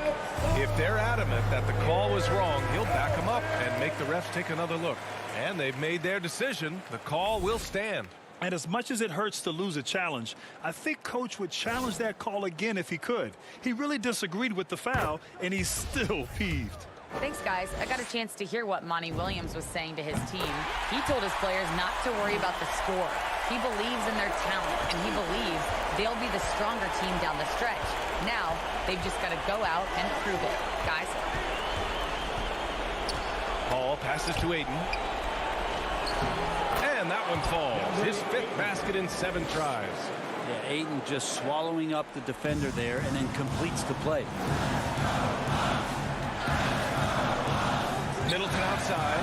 If they're adamant that the call was wrong, he'll back them up and make the refs take another look. And they've made their decision. The call will stand. And as much as it hurts to lose a challenge, I think Coach would challenge that call again if he could. He really disagreed with the foul, and he's still peeved. Thanks, guys. I got a chance to hear what Monty Williams was saying to his team. He told his players not to worry about the score. He believes in their talent, and he believes they'll be the stronger team down the stretch. Now, they've just got to go out and prove it. Guys. Paul passes to Ayton. And that one falls. His 5th basket in 7 tries. Yeah, Ayton just swallowing up the defender there and then completes the play. Middleton outside.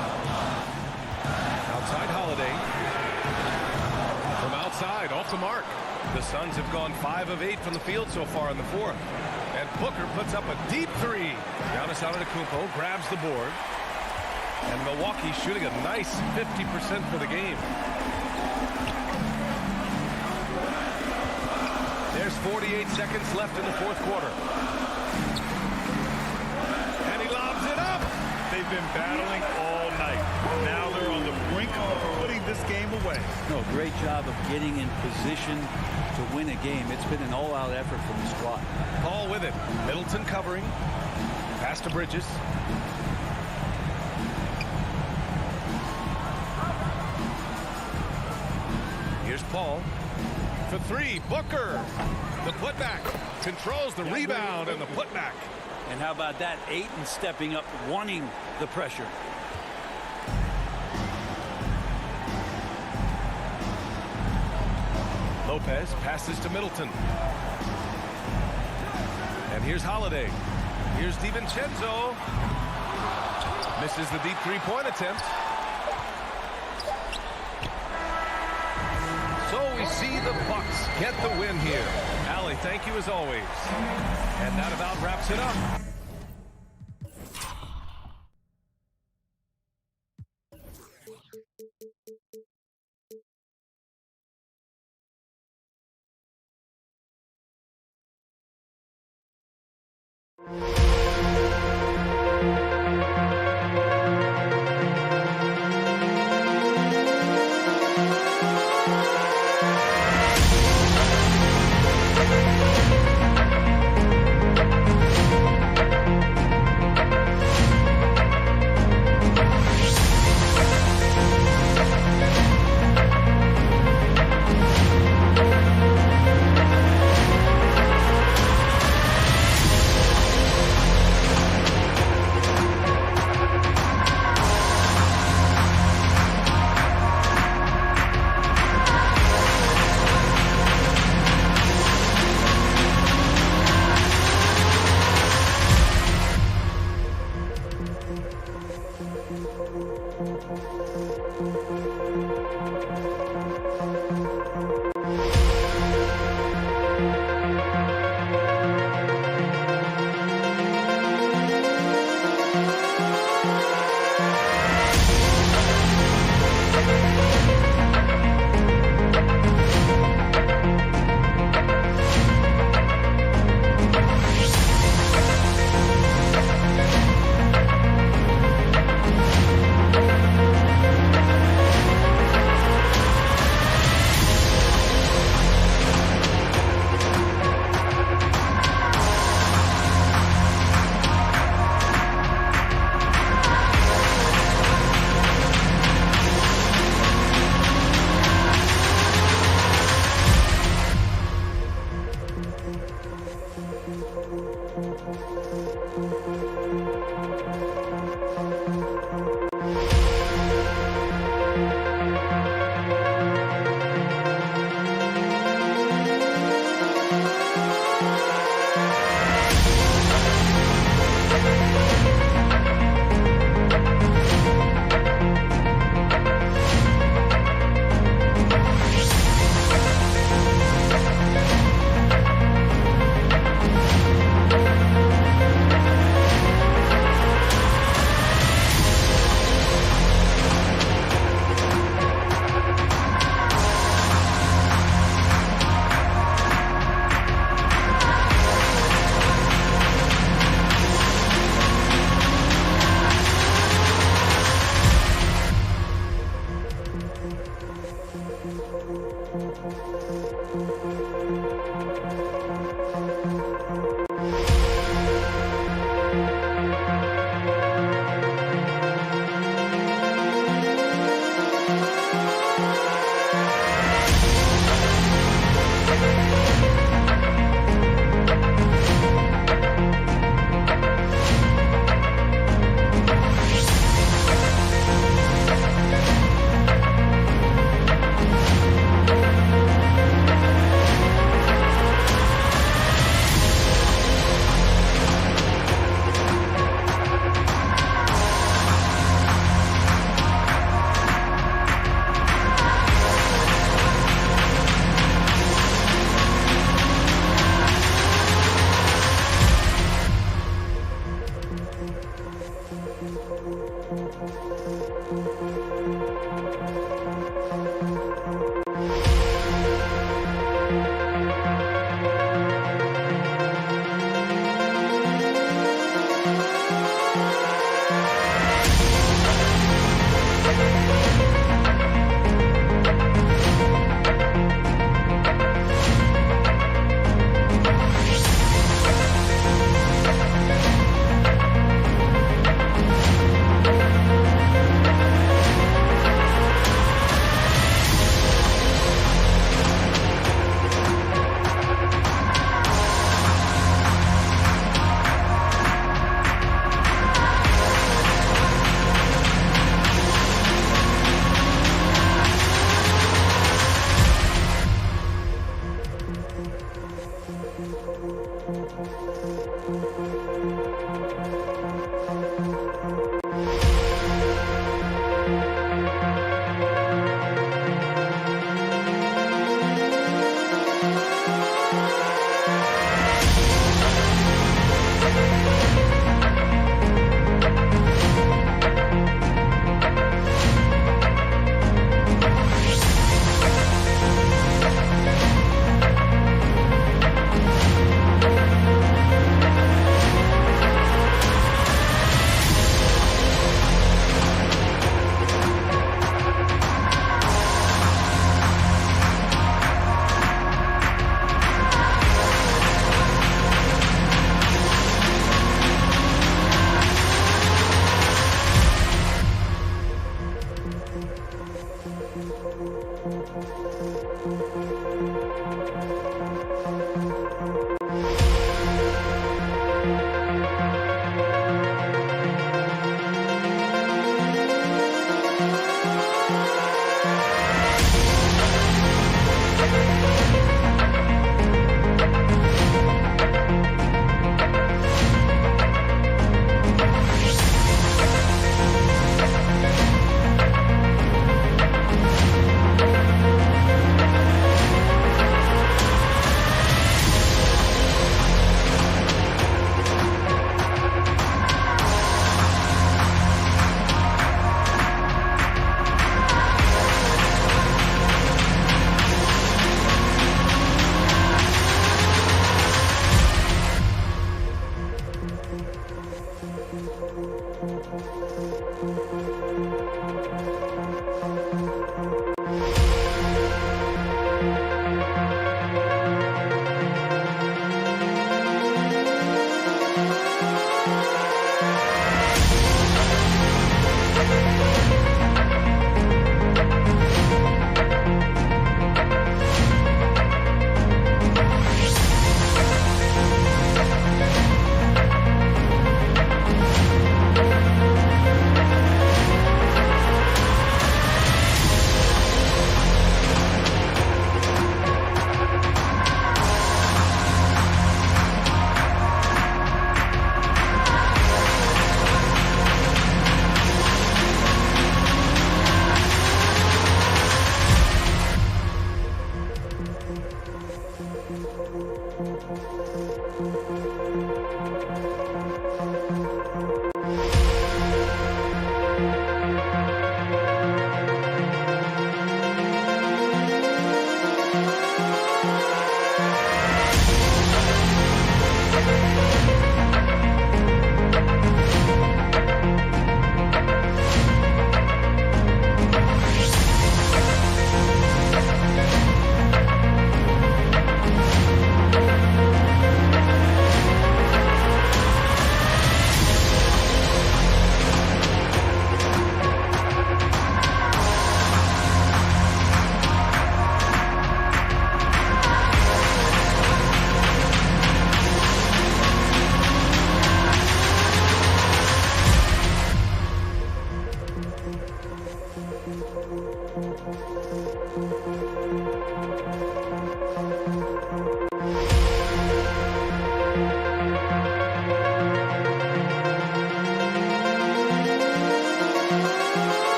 Outside Holiday. From outside, off the mark. The Suns have gone 5 of 8 from the field so far in the 4th. And Booker puts up a deep 3. Giannis Antetokounmpo grabs the board. And Milwaukee shooting a nice 50% for the game. There's 48 seconds left in the 4th quarter. And he lobs it up. They've been battling all night. Now they're on the brink of putting this game away. No, great job of getting in position to win a game. It's been an all-out effort from the squad. Paul with it. Middleton covering. Pass to Bridges. Here's Paul for 3. Booker. The putback. Controls the rebound and the putback. And how about that? Ayton stepping up, wanting the pressure. Lopez passes to Middleton. And here's Holiday. Here's DiVincenzo. Misses the deep three-point attempt. So we see the Bucks get the win here. Allie, thank you as always. And that about wraps it up.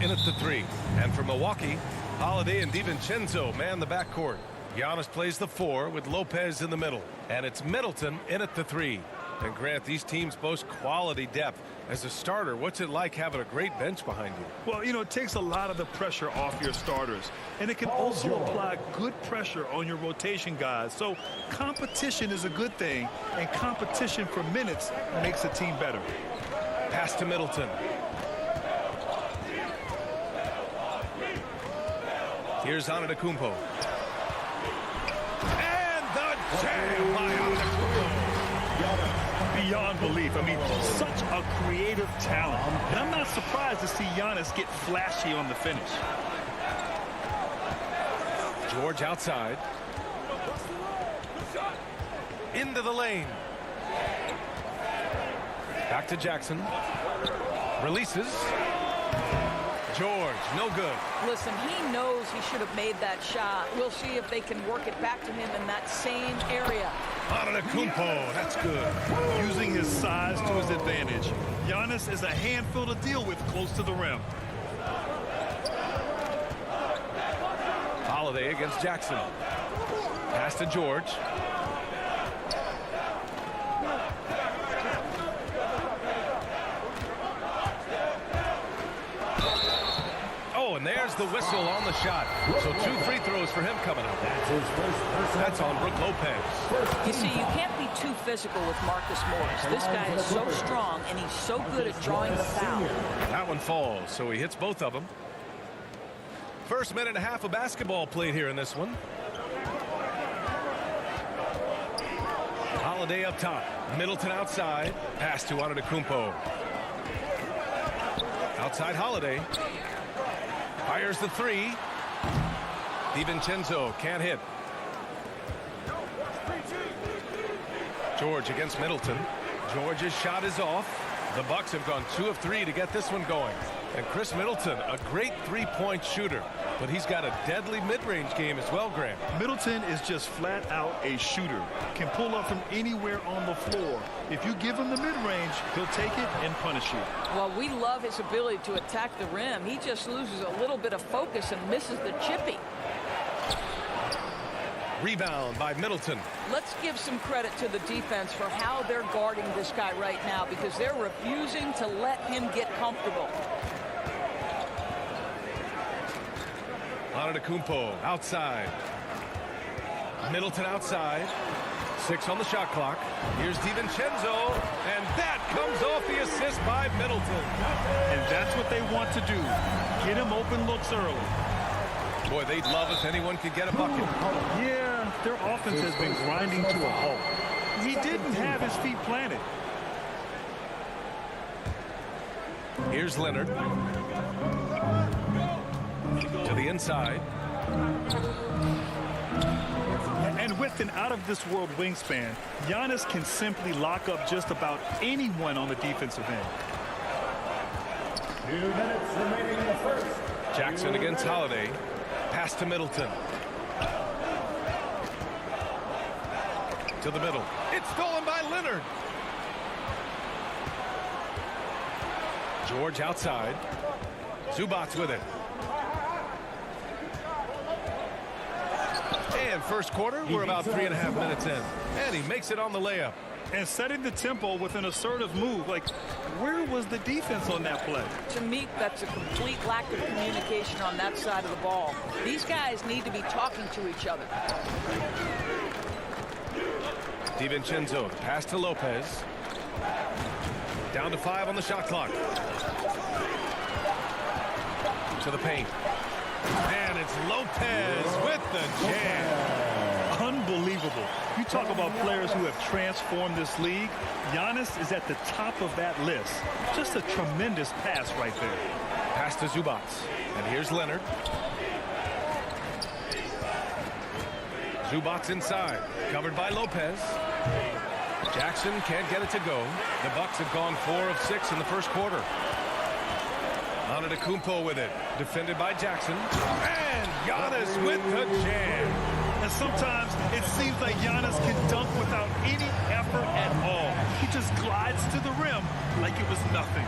in at the 3. And for Milwaukee, Holiday and DiVincenzo man the backcourt. Giannis plays the 4 with Lopez in the middle. And it's Middleton in at the 3. And Grant, these teams boast quality depth. As a starter, what's it like having a great bench behind you? Well, you know, it takes a lot of the pressure off your starters. And it can also apply good pressure on your rotation guys. So competition is a good thing. And competition for minutes makes a team better. Pass to Middleton. Here's Antetokounmpo. And the jam by Antetokounmpo. Beyond belief. I mean, such a creative talent. And I'm not surprised to see Giannis get flashy on the finish. George outside. Into the lane. Back to Jackson. Releases. George, no good. Listen, he knows he should have made that shot. We'll see if they can work it back to him in that same area. Antetokounmpo, that's good. Using his size to his advantage. Giannis is a handful to deal with close to the rim. Holiday against Jackson. Pass to George. the whistle on the shot. So 2 free throws for him coming up. That's his first personal That's on foul. Brook Lopez. You see, you can't be too physical with Marcus Morris. This guy is so strong, and he's so good at drawing the foul. That one falls, so he hits both of them. First minute and a half of basketball played here in this one. Holiday up top. Middleton outside. Pass to Antetokounmpo. Outside Holiday. Fires the 3. DiVincenzo can't hit. George against Middleton. George's shot is off. The Bucks have gone 2 of 3 to get this one going. And Chris Middleton, a great 3-point shooter, but he's got a deadly mid-range game as well, Graham. Middleton is just flat out a shooter. Can pull up from anywhere on the floor. If you give him the mid-range, he'll take it and punish you. Well, we love his ability to attack the rim. He just loses a little bit of focus and misses the chippy. Rebound by Middleton. Let's give some credit to the defense for how they're guarding this guy right now, because they're refusing to let him get comfortable. Antetokounmpo outside. Middleton outside. 6 on the shot clock. Here's DiVincenzo, and that comes off the assist by Middleton. And that's what they want to do. Get him open looks early. Boy, they'd love if anyone could get a bucket. Yeah, their offense has been grinding to a halt. He didn't have his feet planted. Here's Leonard. To the inside. And with an out-of-this-world wingspan, Giannis can simply lock up just about anyone on the defensive end. 2 minutes remaining in the first. Jackson against Holiday. Pass to Middleton. To the middle. It's stolen by Leonard. George outside. Zubac's with it. And first quarter, we're about 3.5 minutes in. And he makes it on the layup. And setting the tempo with an assertive move. Like, where was the defense on that play? To me, that's a complete lack of communication on that side of the ball. These guys need to be talking to each other. DiVincenzo, pass to Lopez. Down to 5 on the shot clock. To the paint. And it's Lopez with the jam. Unbelievable. You talk about players who have transformed this league. Giannis is at the top of that list. Just a tremendous pass right there. Pass to Zubac. And here's Leonard. Zubac inside. Covered by Lopez. Jackson can't get it to go. The Bucks have gone 4 of 6 in the first quarter. Antetokounmpo with it. Defended by Jackson. And Giannis with the jam. And sometimes it seems like Giannis can dunk without any effort at all. He just glides to the rim like it was nothing.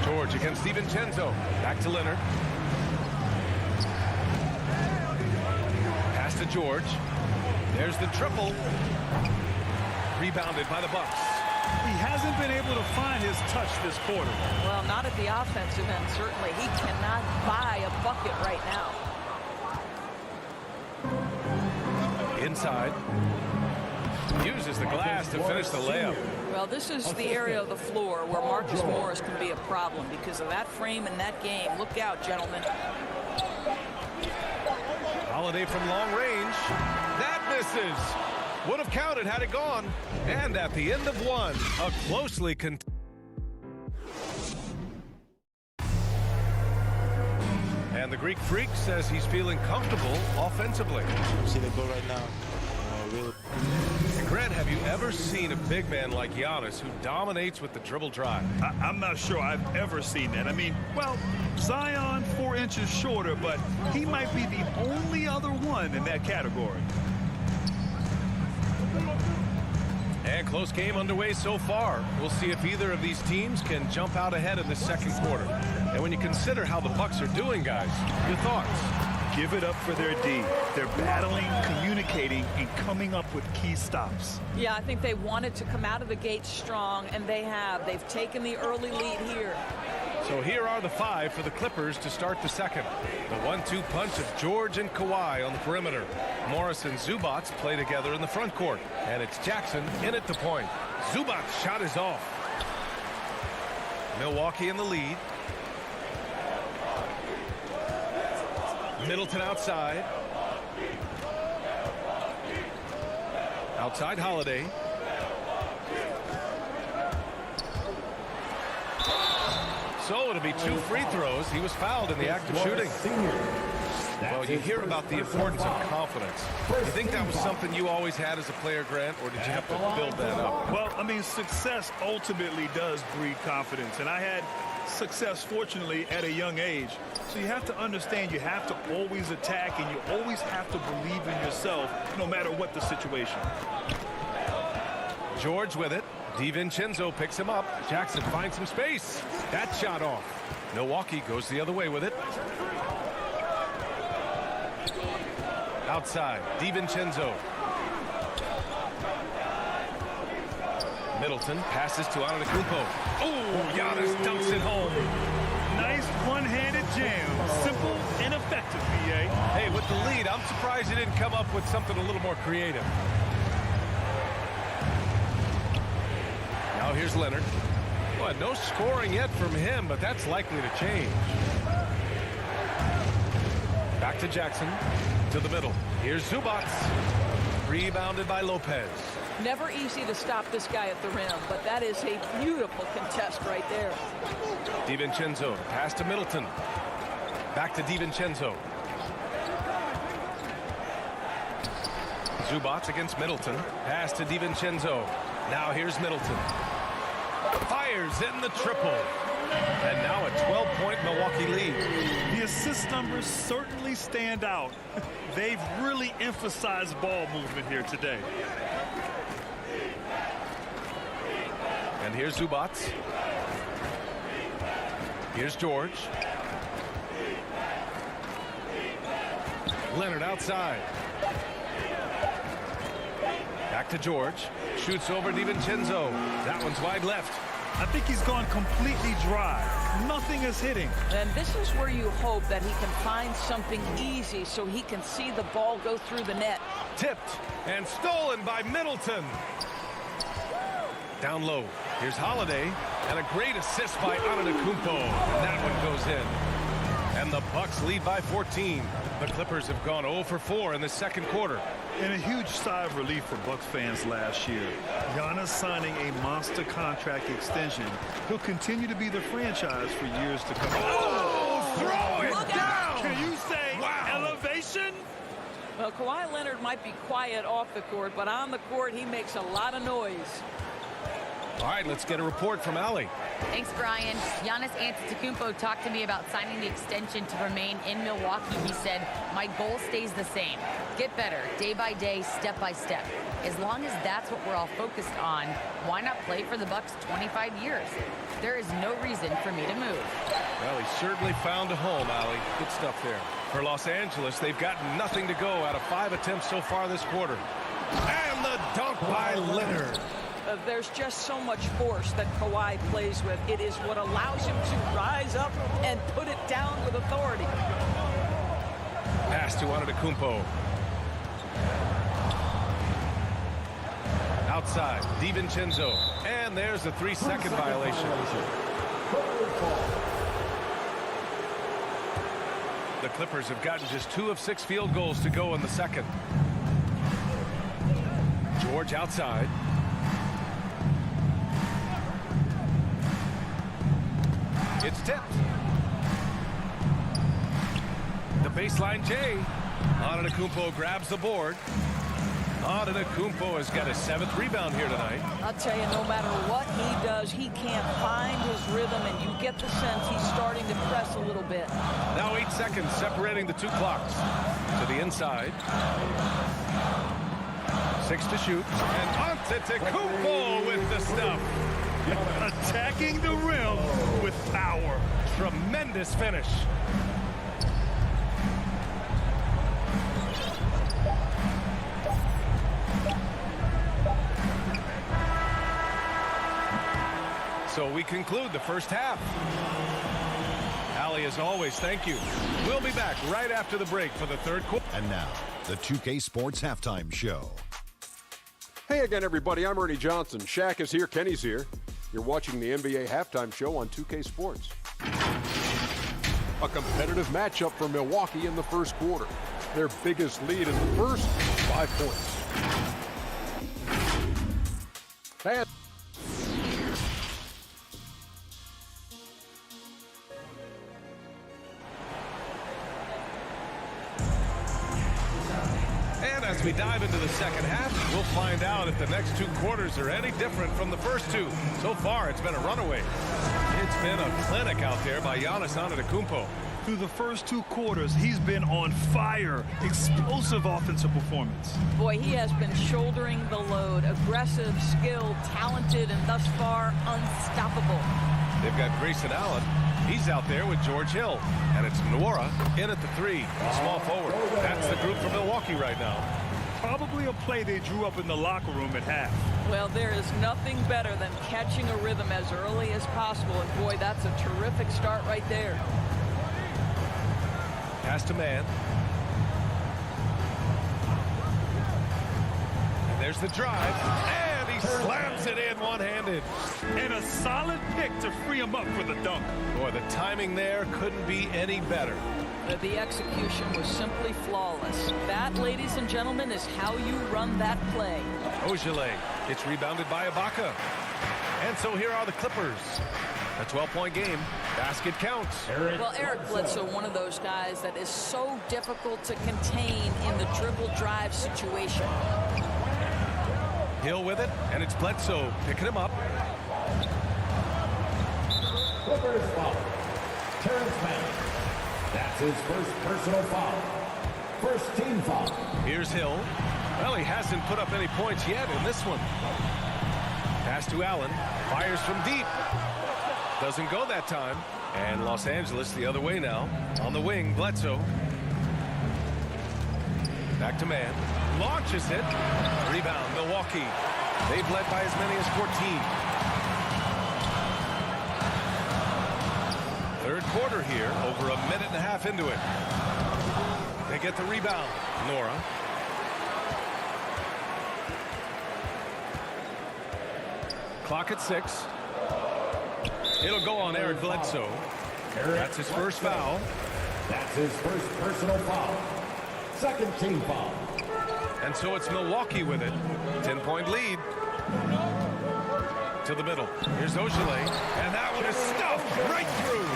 George against DiVincenzo. Back to Leonard. Pass to George. There's the triple. Rebounded by the Bucks. He hasn't been able to find his touch this quarter. Well, not at the offensive end, certainly. He cannot buy a bucket right now. Inside. Uses the glass to finish the layup. Well, this is the area of the floor where Marcus Morris can be a problem because of that frame and that game. Look out, gentlemen. Holiday from long range. That misses. Would have counted had it gone. And at the end of one, a closely contested. And the Greek Freak says he's feeling comfortable offensively. See the goal right now. Really. Grant, have you ever seen a big man like Giannis who dominates with the dribble drive? I'm not sure I've ever seen that. I mean, well, Zion 4 inches shorter, but he might be the only other one in that category. And close game underway so far. We'll see if either of these teams can jump out ahead in the second quarter. And when you consider how the Bucks are doing, guys, your thoughts? Give it up for their D. They're battling, communicating, and coming up with key stops. Yeah, I think they wanted to come out of the gate strong, and they have. They've taken the early lead here. So here are the 5 for the Clippers to start the second. The 1-2 punch of George and Kawhi on the perimeter. Morris and Zubac play together in the front court. And it's Jackson in at the point. Zubac's shot is off. Milwaukee in the lead. Middleton outside. Outside Holiday. So it'll be 2 free throws. He was fouled in the act of shooting. Well, you hear about the importance of confidence. You think that was something you always had as a player, Grant, or did you have to build that up? Well, I mean, success ultimately does breed confidence. And I had success, fortunately, at a young age. So you have to understand you have to always attack, and you always have to believe in yourself no matter what the situation. George with it. DiVincenzo picks him up. Jackson finds some space. That shot off. Milwaukee goes the other way with it. Outside, DiVincenzo. Middleton passes to Antetokounmpo. Oh, Giannis dumps it home. Nice one-handed jam. Simple and effective, B.A. Hey, with the lead, I'm surprised he didn't come up with something a little more creative. Now here's Leonard. Well, no scoring yet from him, but that's likely to change. Back to Jackson. To the middle. Here's Zubac. Rebounded by Lopez. Never easy to stop this guy at the rim, but that is a beautiful contest right there. DiVincenzo. Pass to Middleton. Back to DiVincenzo. Zubac against Middleton. Pass to DiVincenzo. Now here's Middleton. Fires in the triple. And now a 12-point Milwaukee lead. The assist numbers certainly stand out. They've really emphasized ball movement here today. And here's Zubac. Here's George. Leonard outside. Back to George. Shoots over DiVincenzo. That one's wide left. I think he's gone completely dry. Nothing is hitting. And this is where you hope that he can find something easy so he can see the ball go through the net. Tipped and stolen by Middleton. Down low. Here's Holiday. And a great assist by Antetokounmpo. And that one goes in. And the Bucks lead by 14. The Clippers have gone 0 for 4 in the second quarter. And a huge sigh of relief for Bucks fans last year. Giannis signing a monster contract extension. He'll continue to be the franchise for years to come. Oh, throw it down! Can you say elevation? Well, Kawhi Leonard might be quiet off the court, but on the court, he makes a lot of noise. All right, let's get a report from Allie. Thanks, Brian. Giannis Antetokounmpo talked to me about signing the extension to remain in Milwaukee. He said, my goal stays the same. Get better, day by day, step by step. As long as that's what we're all focused on, why not play for the Bucks 25 years? There is no reason for me to move. Well, he certainly found a home, Allie. Good stuff there. For Los Angeles, they've got nothing to go out of 5 attempts so far this quarter. And the dunk by Leonard. There's just so much force that Kawhi plays with. It is what allows him to rise up and put it down with authority. Pass to Antetokounmpo. Outside, DiVincenzo. And there's a 3-second violation. The Clippers have gotten just 2 of 6 field goals to go in the second. George outside. It's tipped. The baseline J. Antetokounmpo grabs the board. Antetokounmpo has got his 7th rebound here tonight. I'll tell you, no matter what he does, he can't find his rhythm, and you get the sense he's starting to press a little bit. Now 8 seconds separating the 2 clocks. To the inside. 6 to shoot. And Antetokounmpo with the stuff. Attacking the rim with power. Tremendous finish. So we conclude the first half. as always. Thank you. We'll be back right after the break for the third quarter. And now, the 2K Sports Halftime Show. Hey again, everybody. I'm Ernie Johnson. Shaq is here. Kenny's here. You're watching the NBA Halftime Show on 2K Sports. A competitive matchup for Milwaukee in the first quarter. Their biggest lead in the first, 5 points. And as we dive into the second half, we'll find out if the next 2 quarters are any different from the first 2. So far, it's been a runaway. It's been a clinic out there by Giannis Antetokounmpo. Through the first 2 quarters, he's been on fire. Explosive offensive performance. Boy, he has been shouldering the load. Aggressive, skilled, talented, and thus far unstoppable. They've got Grayson Allen. He's out there with George Hill. And it's Nora in at the 3, the small forward. That's the group for Milwaukee right now. Probably a play they drew up in the locker room at half. Well, there is nothing better than catching a rhythm as early as possible. And boy, that's a terrific start right there. Pass to man. And there's the drive. And he slams it in one-handed. And a solid pick to free him up for the dunk. Boy, the timing there couldn't be any better. The execution was simply flawless. That, ladies and gentlemen, is how you run that play. Ogilvy. It's rebounded by Ibaka. And so here are the Clippers. A 12-point game. Basket counts. Well, Eric Bledsoe, one of those guys that is so difficult to contain in the dribble drive situation. Hill with it, and it's Bledsoe picking him up. Clippers foul. Terrence Mann. That's his first personal foul. First team foul. Here's Hill. Well, he hasn't put up any points yet in this one. Pass to Allen. Fires from deep. Doesn't go that time. And Los Angeles the other way now. On the wing, Bledsoe. Back to man. Launches it. Rebound, Milwaukee. They've led by as many as 14. Third quarter here, over a minute and a half into it. They get the rebound. Nora. Clock at 6. It'll go on Eric Bledsoe. That's his first foul. That's his first personal foul. Second team foul. And so it's Milwaukee with it. 10-point lead. To the middle. Here's Ogilvy. And that one is stuffed right through.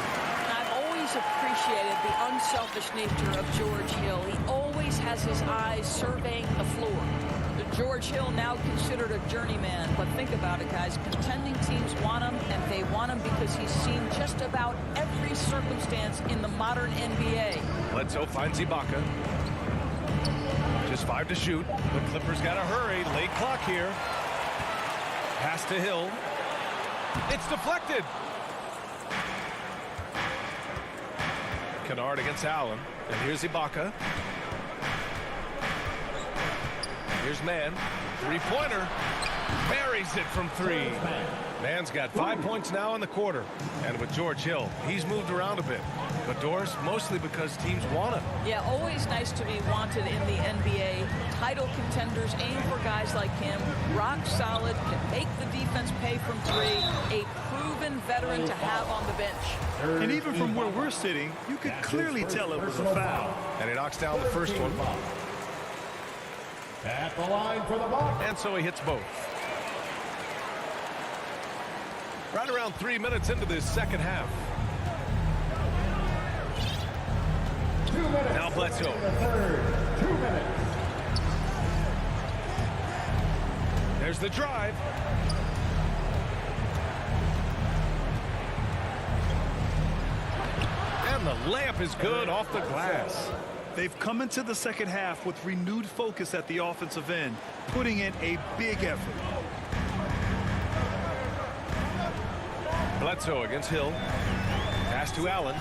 I've always appreciated the unselfish nature of George Hill. He always has his eyes surveying the floor. George Hill now considered a journeyman, but think about it, guys. Contending teams want him, and they want him because he's seen just about every circumstance in the modern NBA. Bledsoe finds Ibaka. Just 5 to shoot. The Clippers got to hurry. Late clock here. Pass to Hill. It's deflected. Kennard against Allen. And here's Ibaka. Here's Mann. 3-pointer. Buries it from 3. Mann's got 5 points now in the quarter. And with George Hill, he's moved around a bit. But Doris, mostly because teams want him. Yeah, always nice to be wanted in the NBA. Title contenders aim for guys like him. Rock solid, can make the defense pay from 3. A proven veteran to have on the bench. And even from where we're sitting, you could clearly tell it was a foul. And he knocks down the first one. At the line for the block. And so he hits both. Right around 3 minutes into this second half. 2 minutes. Now Bledsoe. In the third. 2 minutes. There's the drive. And the layup is good off the glass. They've come into the second half with renewed focus at the offensive end, putting in a big effort. Bledsoe against Hill. Pass to Allen.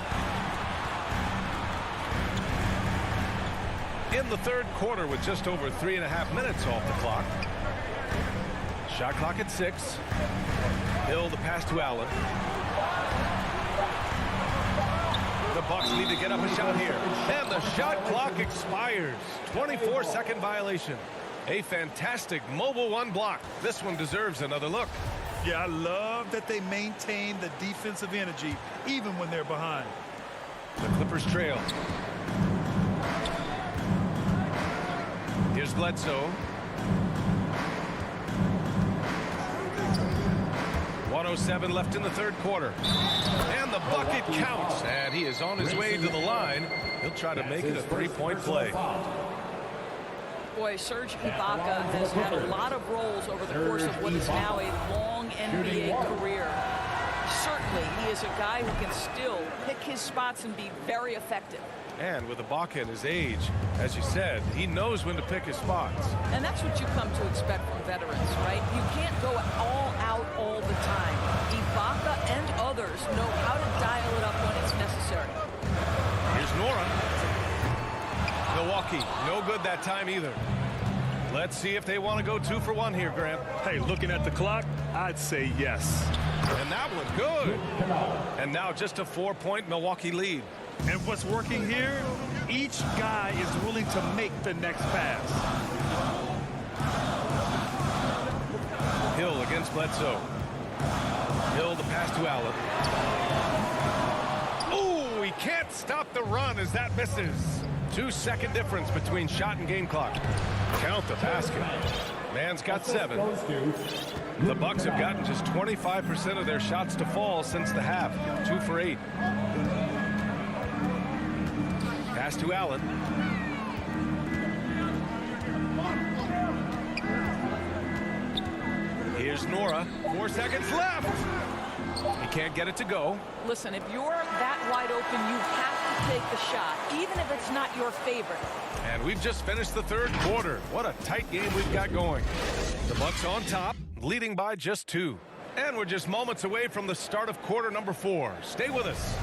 In the third quarter with just over 3.5 minutes off the clock. Shot clock at 6. Hill the pass to Allen. The Bucks need to get up a shot here. And the shot clock expires. 24-second violation. A fantastic mobile one block. This one deserves another look. Yeah, I love that they maintain the defensive energy even when they're behind. The Clippers trail. Here's Bledsoe. 1:07 left in the third quarter. And the bucket counts. And he is on his way to the line. He'll try to make it a three-point play. Boy, Serge Ibaka has had a lot of roles over the course of what is now a long NBA career. Certainly, he is a guy who can still pick his spots and be very effective. And with Ibaka and his age, as you said, he knows when to pick his spots. And that's what you come to expect from veterans, right? You can't go all out all the time. Ibaka and others know how to dial it up when it's necessary. Here's Nora. Milwaukee, no good that time either. Let's see if they want to go 2 for 1 here, Graham. Hey, looking at the clock, I'd say yes. And that one good. And now just a 4-point Milwaukee lead. And what's working here, each guy is willing to make the next pass. Hill against Bledsoe. Hill, the pass to Allen. Oh, he can't stop the run as that misses. 2-second difference between shot and game clock. Count the basket. Man's got 7. The Bucks have gotten just 25% of their shots to fall since the half. 2 for 8. Pass to Allen. Here's Nora. 4 seconds left. He can't get it to go. Listen, if you're that wide open, you have to take the shot, even if it's not your favorite. And we've just finished the third quarter. What a tight game we've got going. The Bucks on top, leading by just 2. And we're just moments away from the start of quarter number 4. Stay with us.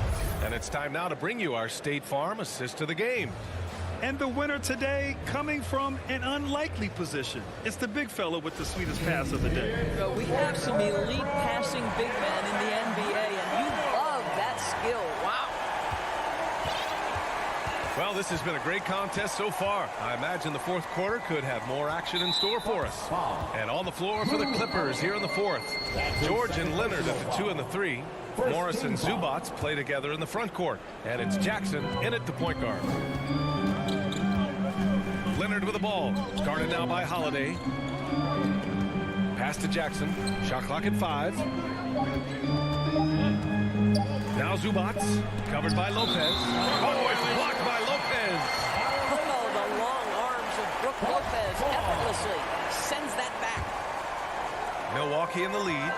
And it's time now to bring you our State Farm assist to the game. And the winner today coming from an unlikely position. It's the big fella with the sweetest pass of the day. So we have some elite passing big men in the NBA, and you love that skill. Wow. Well, this has been a great contest so far. I imagine the fourth quarter could have more action in store for us. And on the floor for the Clippers here in the fourth. George and Leonard at the 2 and the 3. Morris and Zubats play together in the front court. And it's Jackson in at the point guard. Leonard with the ball. Guarded now by Holiday. Pass to Jackson. Shot clock at 5. Now Zubats. Covered by Lopez. Oh, it's blocked by Lopez. Oh, the long arms of Brook Lopez effortlessly sends that back. Milwaukee in the lead.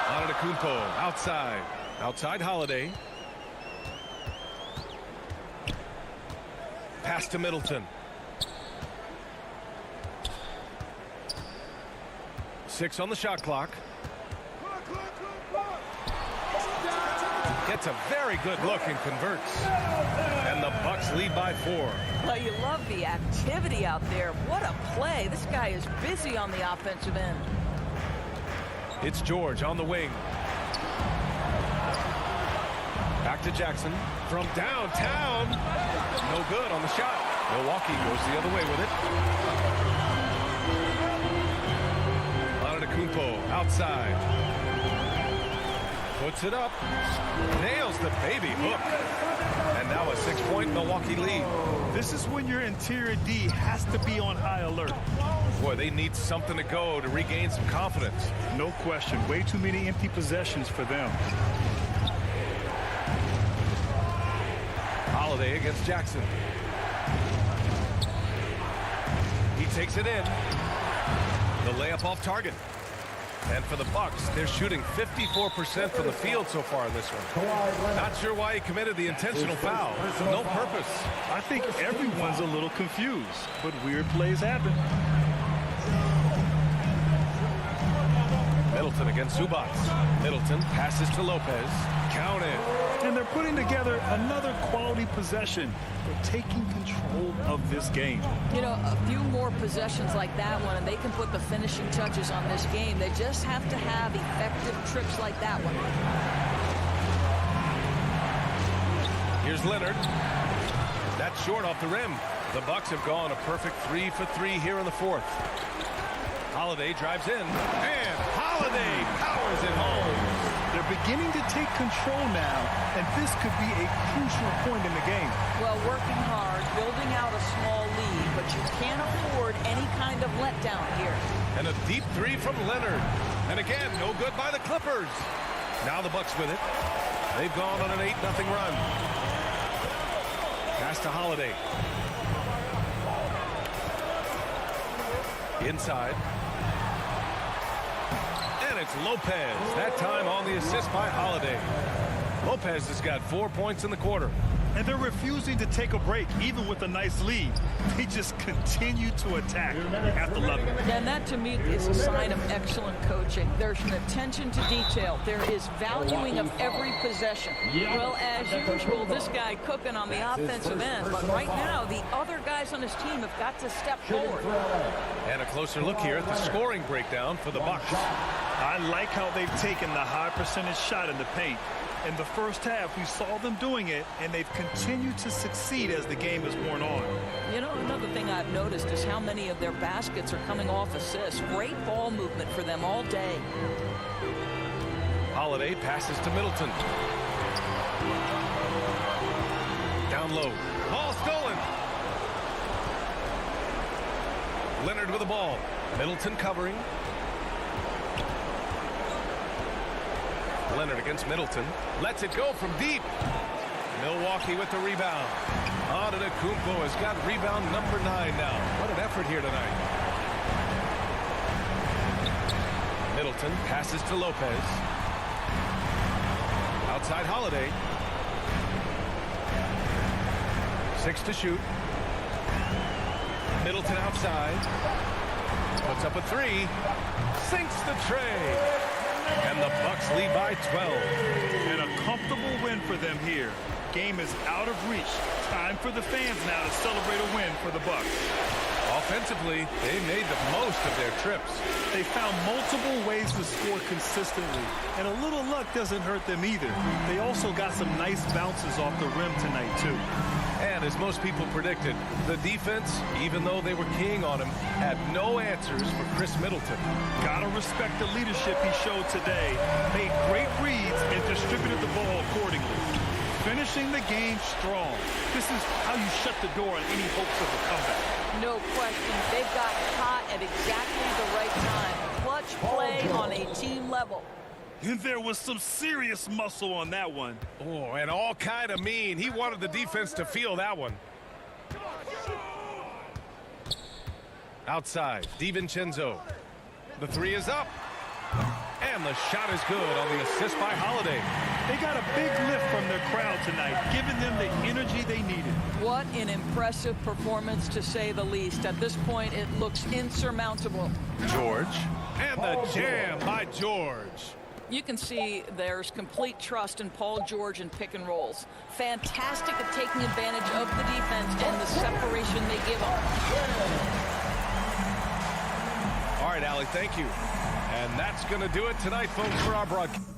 Antetokounmpo outside. Outside Holiday. Pass to Middleton. 6 on the shot clock. Gets a very good look and converts. And the Bucks lead by 4. Well, you love the activity out there. What a play. This guy is busy on the offensive end. It's George on the wing. Back to Jackson from downtown. No good on the shot. Milwaukee goes the other way with it. Antetokounmpo outside. Puts it up. Nails the baby hook. And now a 6-point Milwaukee lead. This is when your interior D has to be on high alert. Boy, they need something to go to regain some confidence. No question. Way too many empty possessions for them. Holiday against Jackson. He takes it in. The layup off target. And for the Bucks, they're shooting 54% from the field so far in this one. Not sure why he committed the intentional foul. No purpose. I think everyone's a little confused, but weird plays happen. Middleton against Zubats. Middleton passes to Lopez. Counted. And they're putting together another quality possession. They're taking control of this game. You know, a few more possessions like that one, and they can put the finishing touches on this game. They just have to have effective trips like that one. Here's Leonard. That's short off the rim. The Bucks have gone a perfect 3 for 3 here in the fourth. Holiday drives in, and Holiday powers it home. They're beginning to take control now, and this could be a crucial point in the game. Well, working hard, building out a small lead, but you can't afford any kind of letdown here. And a deep three from Leonard. And again, no good by the Clippers. Now the Bucks with it. They've gone on an 8-0 run. Pass to Holiday. Inside. And it's Lopez. That time on the assist by Holiday. Lopez has got 4 points in the quarter. And they're refusing to take a break, even with a nice lead. They just continue to attack. You have to love it. And that, to me, is a sign of excellent coaching. There's an attention to detail. There is valuing of every possession. Well, as usual, this guy cooking on the offensive end. But right now, the other guys on his team have got to step forward. And a closer look here at the scoring breakdown for the Bucks. I like how they've taken the high percentage shot in the paint. In the first half, we saw them doing it, and they've continued to succeed as the game has worn on. You know, another thing I've noticed is how many of their baskets are coming off assists. Great ball movement for them all day. Holiday passes to Middleton. Down low. Ball stolen. Leonard with the ball. Middleton covering. Leonard against Middleton. Lets it go from deep. Milwaukee with the rebound. Antetokounmpo has got rebound number 9 now. What an effort here tonight. Middleton passes to Lopez. Outside Holiday. 6 to shoot. Middleton outside. Puts up a 3. Sinks the tray. And the Bucks lead by 12. And a comfortable win for them here. Game is out of reach. Time for the fans now to celebrate a win for the Bucks. Offensively, they made the most of their trips. They found multiple ways to score consistently, and a little luck doesn't hurt them either. They also got some nice bounces off the rim tonight, too. And as most people predicted, the defense, even though they were keying on him, had no answers for Chris Middleton. Gotta respect the leadership he showed today. Made great reads and distributed the ball accordingly. Finishing the game strong. This is how you shut the door on any hopes of a comeback. No question. They've got hot at exactly the right time. Clutch play on a team level. And there was some serious muscle on that one. Oh, and all kind of mean. He wanted the defense to feel that one. Outside, DiVincenzo. The 3 is up. And the shot is good on the assist by Holiday. They got a big lift from their crowd tonight, giving them the energy they needed. What an impressive performance, to say the least. At this point, it looks insurmountable. George. And the jam by George. You can see there's complete trust in Paul George in pick and rolls. Fantastic at taking advantage of the defense and the separation they give them. All right, Allie, thank you. And that's going to do it tonight, folks, for our broadcast.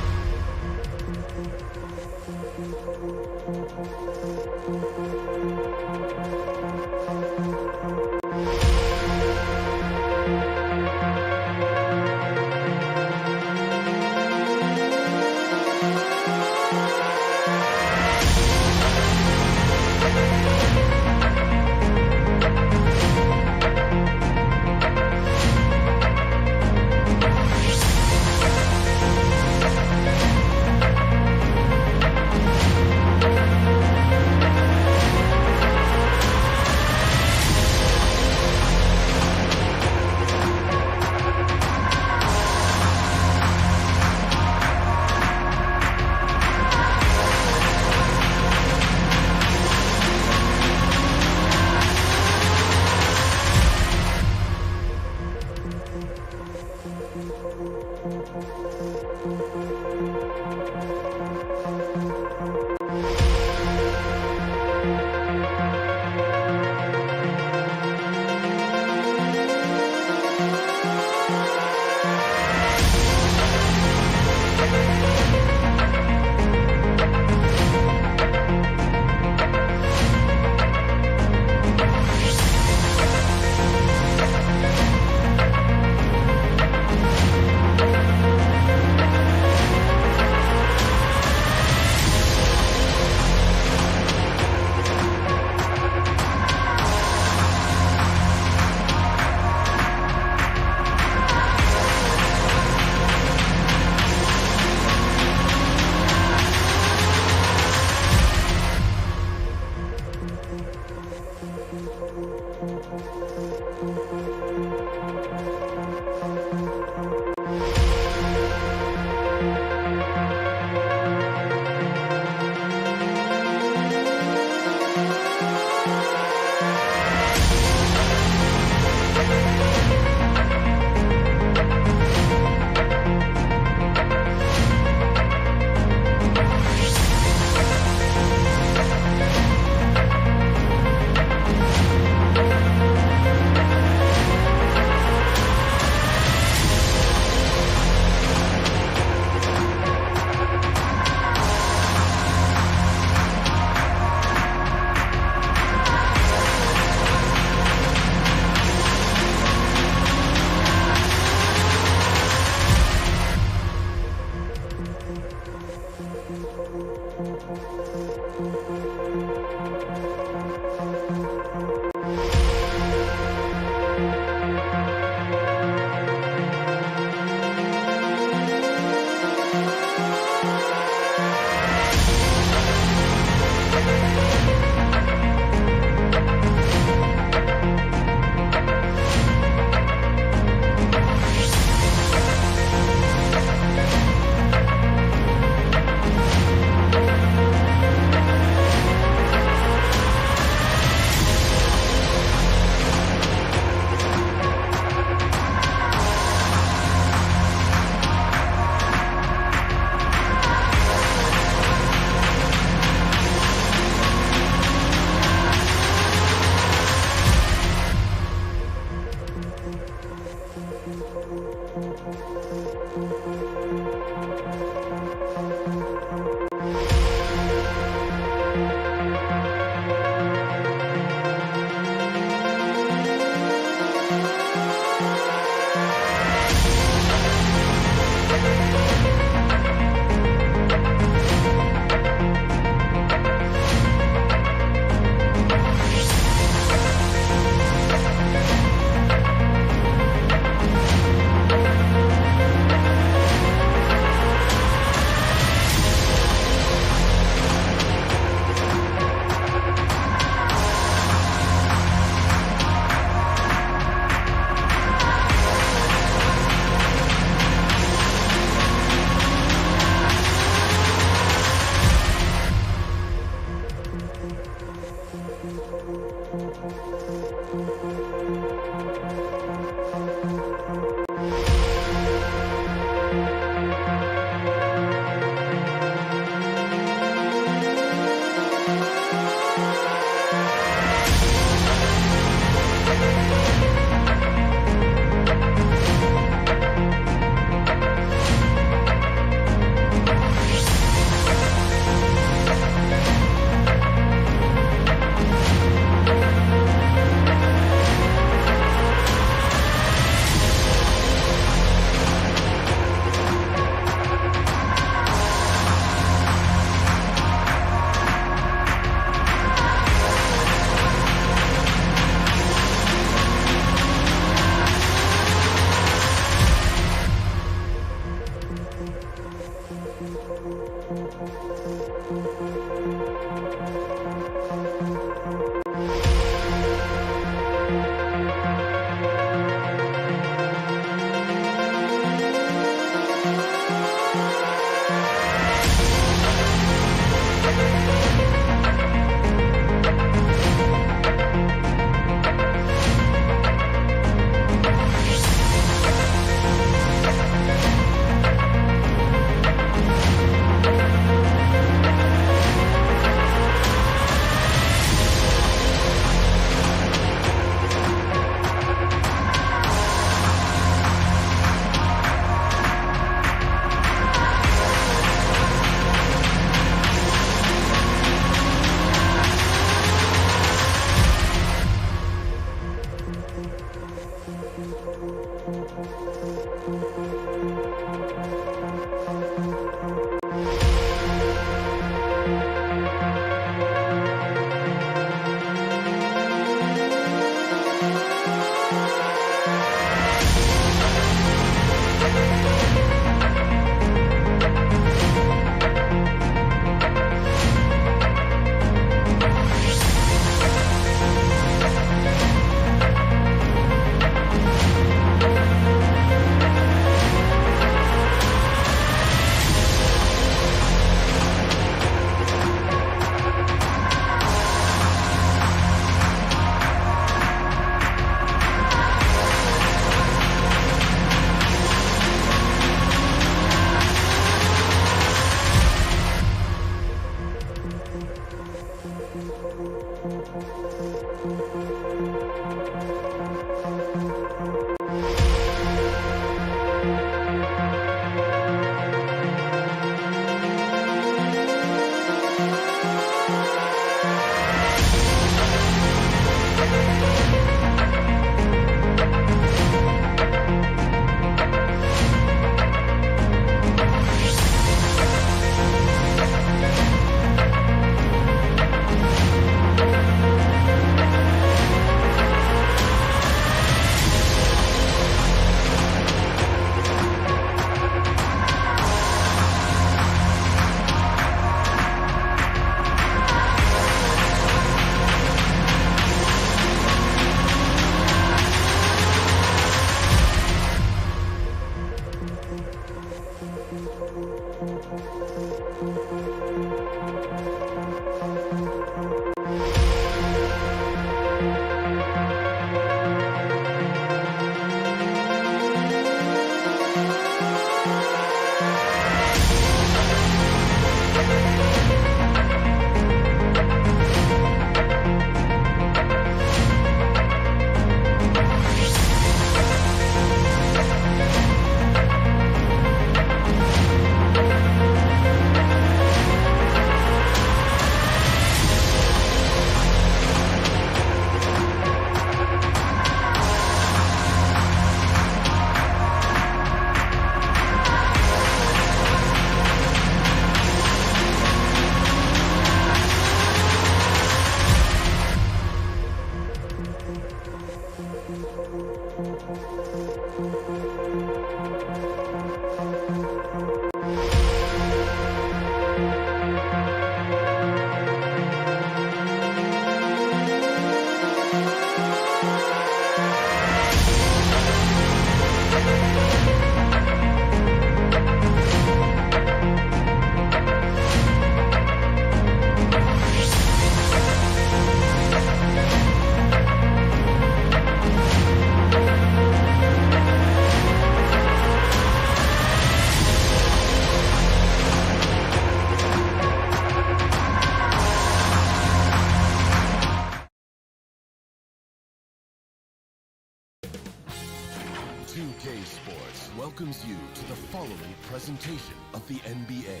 Welcomes you to the following presentation of the NBA.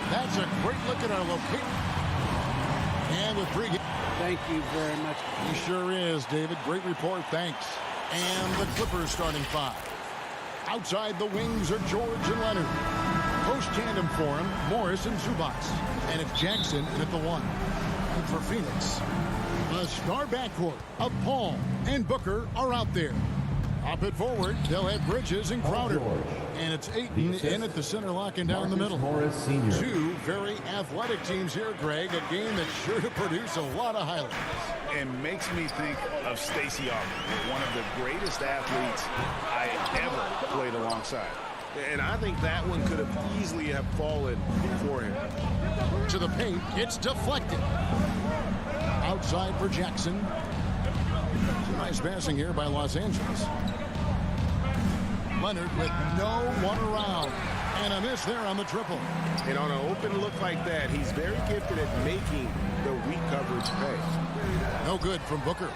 That's a great look at our location. And with three. Thank you very much. He sure is, David. Great report. Thanks. And the Clippers starting five. Outside the wings are George and Leonard. Post tandem for him, Morris and Zubac. And it's Jackson in at the one. And for Phoenix, the star backcourt of Paul and Booker are out there. Up it forward, they'll have Bridges and Crowder. And it's Ayton in at the center, locking down the middle. Two very athletic teams here, Greg. A game that's sure to produce a lot of highlights. And makes me think of Stacey Augmon, one of the greatest athletes I ever played alongside. And I think that one could have easily have fallen for him. To the paint, it's deflected. Outside for Jackson. Some nice passing here by Los Angeles. Leonard with no one around. And a miss there on the triple. And on an open look like that, he's very gifted at making the weak coverage pay. No good from Booker.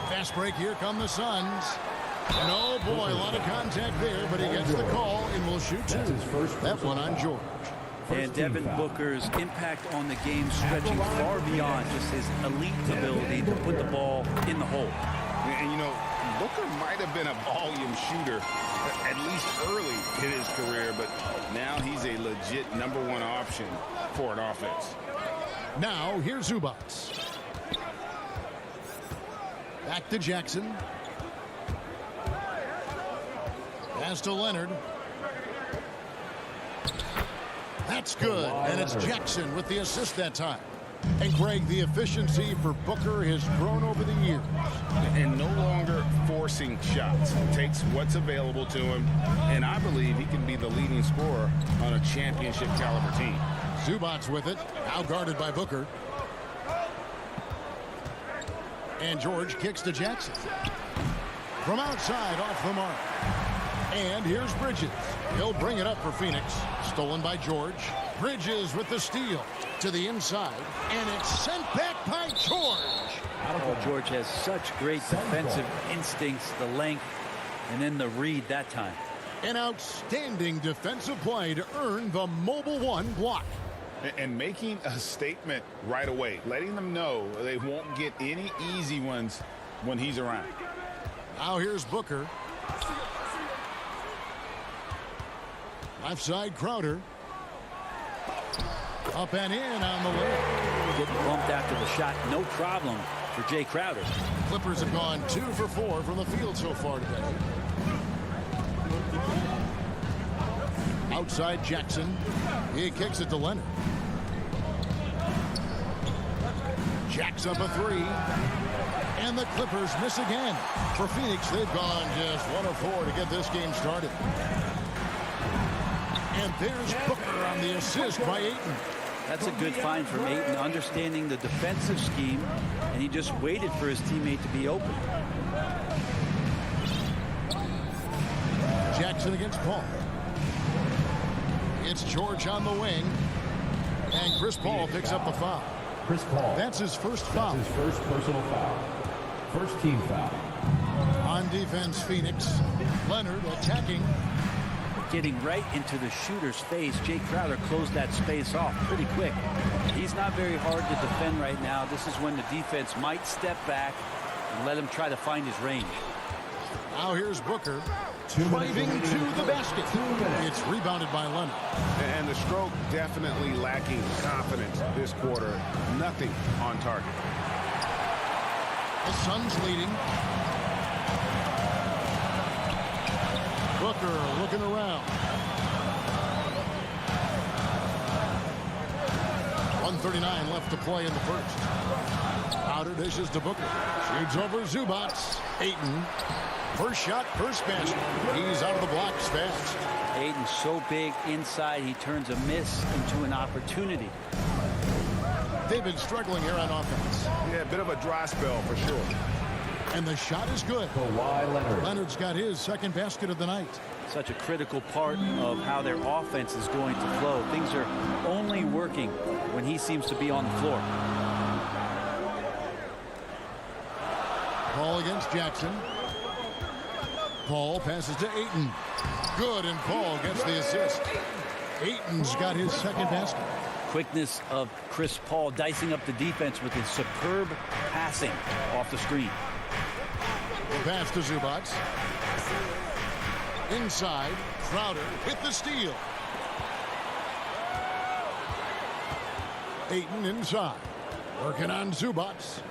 Fast break, here come the Suns. And oh boy, a lot of contact there, but he gets the call and will shoot two. That one on George. And Devin Booker's impact on the game stretching far beyond just his elite ability to put the ball in the hole. And you know, Booker might have been a volume shooter, at least early in his career, but now he's a legit #1 option for an offense. Now, here's Zubac. Back to Jackson. Pass to Leonard. That's good, and it's Jackson with the assist that time. And Greg, the efficiency for Booker has grown over the years. And no longer forcing shots. Takes what's available to him, and I believe he can be the leading scorer on a championship caliber team. Zubac with it, now guarded by Booker. And George kicks to Jackson. From outside, off the mark. And here's Bridges. He'll bring it up for Phoenix. Stolen by George. Bridges with the steal to the inside. And it's sent back by George. Oh, George has such great defensive instincts, the length, and then the read that time. An outstanding defensive play to earn the Mobile One block. And making a statement right away. Letting them know they won't get any easy ones when he's around. Now here's Booker. Left side, Crowder. Up and in on the layup. Getting bumped after the shot, no problem for Jay Crowder. Clippers have gone 2 for 4 from the field so far today. Outside Jackson. He kicks it to Leonard. Jacks up a three. And the Clippers miss again. For Phoenix, they've gone just 1 of 4 to get this game started. And there's Booker on the assist by Ayton. That's a good find from Ayton, understanding the defensive scheme, and he just waited for his teammate to be open. Jackson against Paul. It's George on the wing. And Chris Paul picks up the foul. Chris Paul. That's his first foul. That's his first personal foul. First team foul. On defense, Phoenix. Leonard attacking. Getting right into the shooter's face. Jay Crowder closed that space off pretty quick. He's not very hard to defend right now. This is when the defense might step back and let him try to find his range. Now here's Booker. Driving to the basket. It's rebounded by Leonard. And the stroke definitely lacking confidence this quarter. Nothing on target. The Suns leading. Booker looking around. 1:39 left to play in the first. Crowder dishes to Booker. Shoots over Zubac. Ayton. First shot, first basket. He's out of the blocks fast. Ayton's so big inside, he turns a miss into an opportunity. They've been struggling here on offense. Yeah, a bit of a dry spell for sure. And the shot is good. Kawhi Leonard. Leonard's got his second basket of the night. Such a critical part of how their offense is going to flow. Things are only working when he seems to be on the floor. Paul against Jackson. Paul passes to Ayton. Good, and Paul gets the assist. Ayton's got his second basket. Quickness of Chris Paul dicing up the defense with his superb passing off the screen. The pass to Zubac. Inside, Crowder with the steal. Ayton inside. Working on Zubac.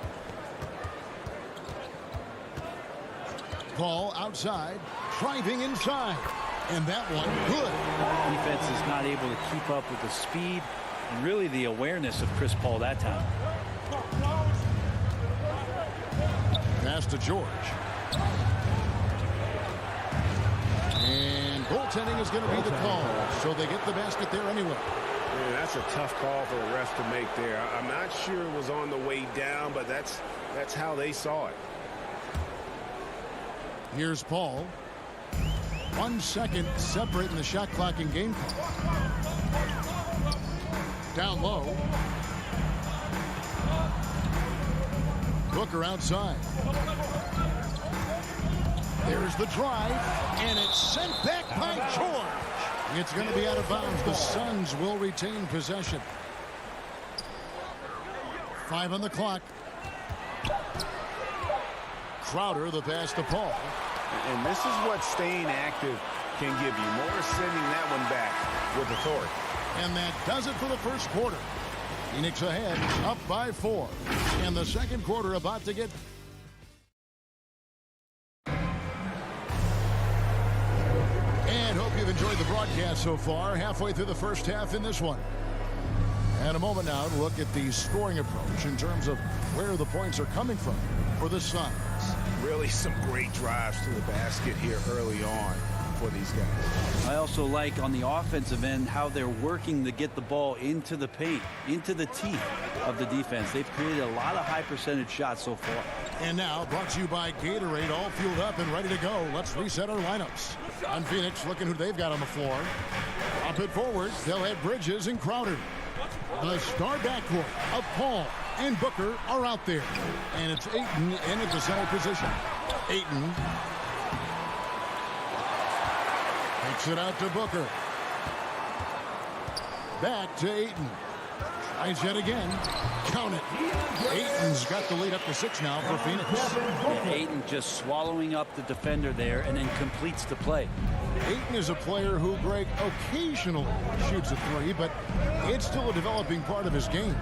Paul outside, driving inside. And that one, good. Defense is not able to keep up with the speed and really the awareness of Chris Paul that time. Pass to George. And goaltending is going to be the call. So they get the basket there anyway. Yeah, that's a tough call for the ref to make there. I'm not sure it was on the way down, but that's how they saw it. Here's Paul. 1 second separating the shot clock and game clock. Down low. Booker outside. There's the drive, and it's sent back by George. It's going to be out of bounds. The Suns will retain possession. 5 on the clock. Crowder, the pass to Paul. And this is what staying active can give you. Morris sending that one back with authority. And that does it for the first quarter. Phoenix ahead, up by 4. And the second quarter about to get... And hope you've enjoyed the broadcast so far. Halfway through the first half in this one. And a moment now to look at the scoring approach in terms of where the points are coming from for the Suns. Really some great drives to the basket here early on for these guys. I also like on the offensive end how they're working to get the ball into the paint, into the teeth of the defense. They've created a lot of high percentage shots so far. And now brought to you by Gatorade, all fueled up and ready to go. Let's reset our lineups. On Phoenix, looking who they've got on the floor. Up it forward, they'll have Bridges and Crowder. The star backcourt of Paul and Booker are out there. And it's Ayton in at the center position. Ayton takes it out to Booker. Back to Ayton. Tries yet again. Count it. Ayton's got the lead up to 6 now for Phoenix. And Ayton just swallowing up the defender there and then completes the play. Ayton is a player who, Greg, occasionally shoots a 3, but it's still a developing part of his game.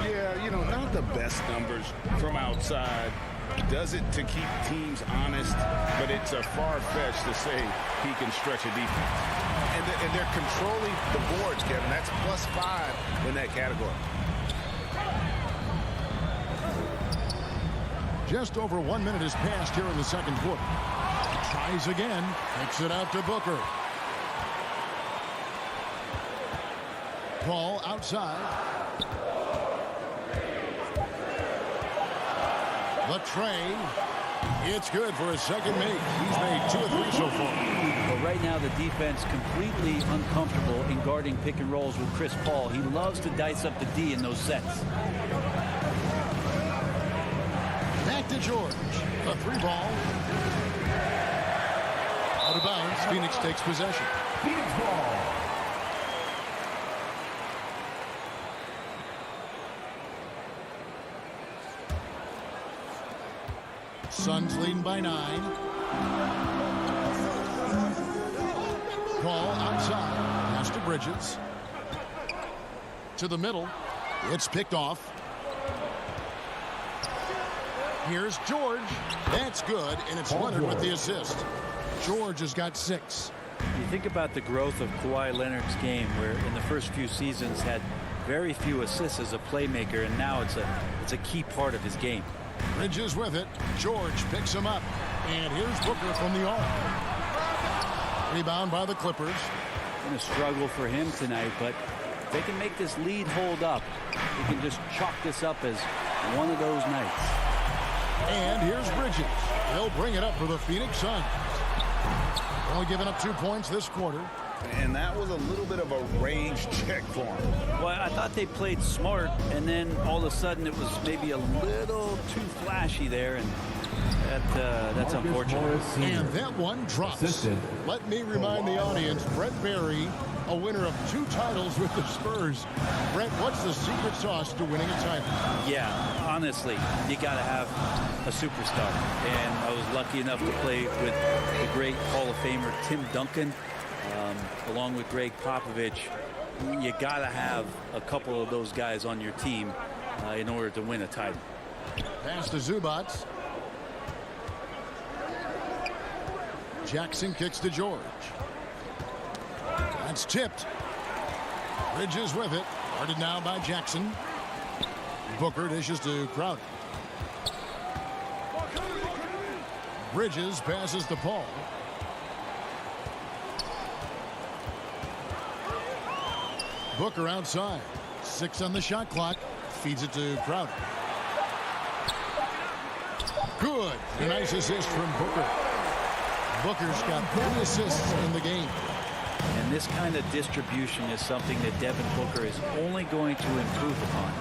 Yeah, you know, not the best numbers from outside. Does it to keep teams honest, but it's a far-fetched to say he can stretch a defense. And they're controlling the boards, Kevin. That's +5 in that category. Just over 1 minute has passed here in the second quarter. Tries again. Takes it out to Booker. Paul outside. The tray. It's good for his second make. He's made 2 of 3 so far. But right now the defense completely uncomfortable in guarding pick and rolls with Chris Paul. He loves to dice up the D in those sets. Back to George. The 3 ball. Out of bounds. Phoenix takes possession. Phoenix ball. Suns leading by 9. Paul outside. Pass to Bridges. To the middle. It's picked off. Here's George. That's good, and it's Leonard with the assist. George has got 6. You think about the growth of Kawhi Leonard's game, where in the first few seasons had very few assists as a playmaker, and now it's a key part of his game. Bridges with it. George picks him up. And here's Booker from the arc. Rebound by the Clippers. Going to struggle for him tonight, but if they can make this lead hold up, he can just chalk this up as one of those nights. And here's Bridges. He'll bring it up for the Phoenix Suns. Only giving up 2 points this quarter. And that was a little bit of a range check for him. Well, I thought they played smart, and then all of a sudden it was maybe a little too flashy there, and that's unfortunate. And that one drops. Let me remind the audience, Brett Barry, a winner of 2 titles with the Spurs. Brett, what's the secret sauce to winning a title? Yeah, honestly, you got to have a superstar. And I was lucky enough to play with the great Hall of Famer Tim Duncan, along with Greg Popovich. You got to have a couple of those guys on your team in order to win a title. Pass to Zubac. Jackson kicks to George. That's tipped. Bridges with it. Guarded now by Jackson. Booker dishes to Crowder. Bridges passes to Paul. Booker outside. 6 on the shot clock. Feeds it to Crowder. Good. A nice assist from Booker. Booker's got 3 assists in the game. And this kind of distribution is something that Devin Booker is only going to improve upon.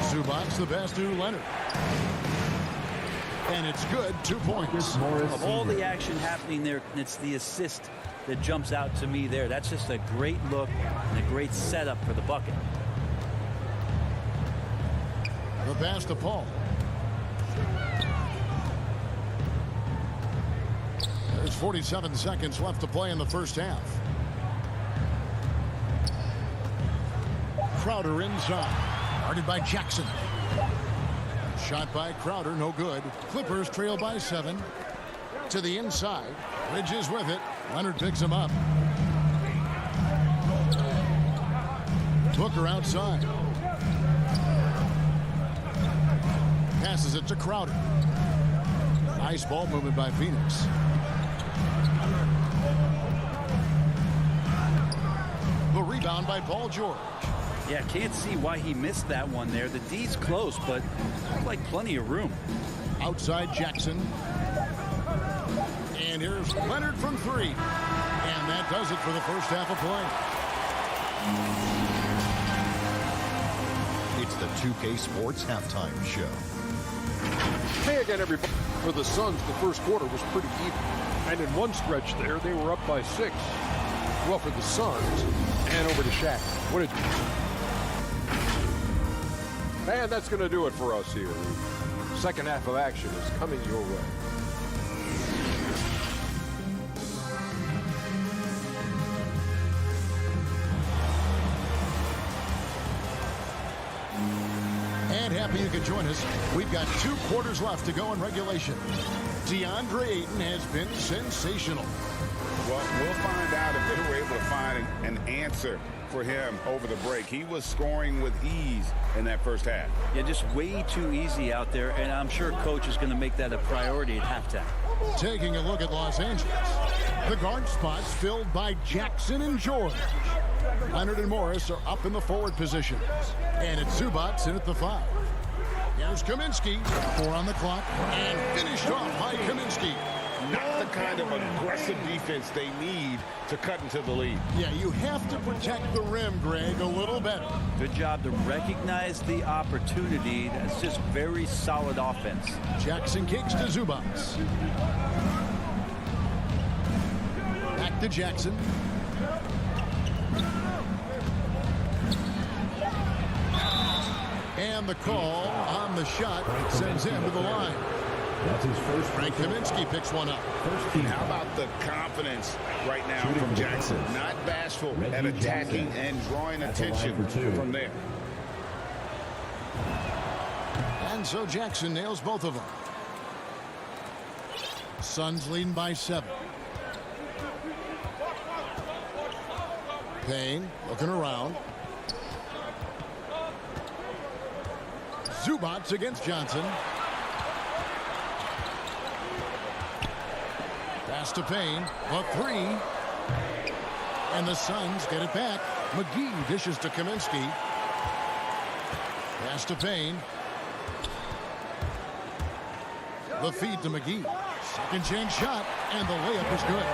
Zubac the pass to Leonard. And it's good. 2 points. Of all the action happening there, it's the assist that jumps out to me there. That's just a great look and a great setup for the bucket. The pass to Paul. There's 47 seconds left to play in the first half. Crowder inside. Guarded by Jackson. Shot by Crowder, no good. Clippers trail by 7. To the inside. Bridges with it. Leonard picks him up. Booker outside. Passes it to Crowder. Nice ball movement by Phoenix. The rebound by Paul George. Yeah, can't see why he missed that one there. The D's close, but looks like plenty of room. Outside Jackson. And here's Leonard from 3. And that does it for the first half of play. It's the 2K Sports Halftime Show. Hey again, everybody. For the Suns, the first quarter was pretty even. And in one stretch there, they were up by 6. Well, for the Suns, and over to Shaq. What did you do? And that's going to do it for us here. The second half of action is coming your way. And happy you could join us. We've got 2 quarters left to go in regulation. DeAndre Ayton has been sensational. Well, we'll find out if they were able to find an answer for him over the break. He was scoring with ease in that first half. Yeah, just way too easy out there, and I'm sure coach is going to make that a priority at halftime. Taking a look at Los Angeles. The guard spots filled by Jackson and George. Leonard and Morris are up in the forward positions. And it's Zubats in at the 5. Here's Kaminsky. 4 on the clock. And finished off by Kaminsky. Not the kind of aggressive defense they need to cut into the lead. Yeah, you have to protect the rim, Greg, a little better. Good job to recognize the opportunity. That's just very solid offense. Jackson kicks to Zubats. Back to Jackson. And the call on the shot sends him to the line. That's his first. Frank Kaminsky picks one up. How about the confidence right now from Jackson? Not bashful at attacking and drawing attention from there. And so Jackson nails both of them. Suns leading by 7. Payne looking around. Zubats against Johnson. Pass to Payne. A 3. And the Suns get it back. McGee dishes to Kaminsky. Pass to Payne. The feed to McGee. Second chance shot. And the layup is good.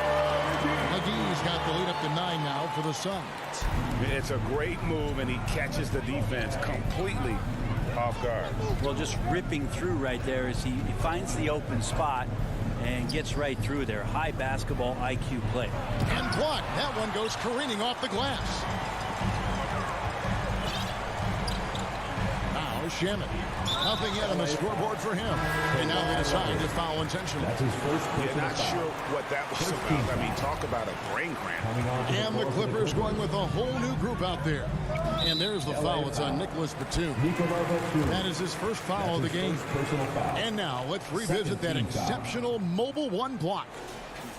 McGee's got the lead up to 9 now for the Suns. It's a great move, and he catches the defense completely off guard. Well, just ripping through right there as he finds the open spot and gets right through there. High basketball IQ play. And blocked. That one goes careening off the glass. Now Shaman. Nothing yet on the scoreboard for him. And now they decide to foul intentionally. That's his first. Yeah, not sure what that was about. I mean, talk about a brain cramp. And the Clippers going with a whole new group out there. And there's the foul. It's on Nicholas Batum. That is his first foul of the game. And now let's revisit that exceptional mobile 1 block.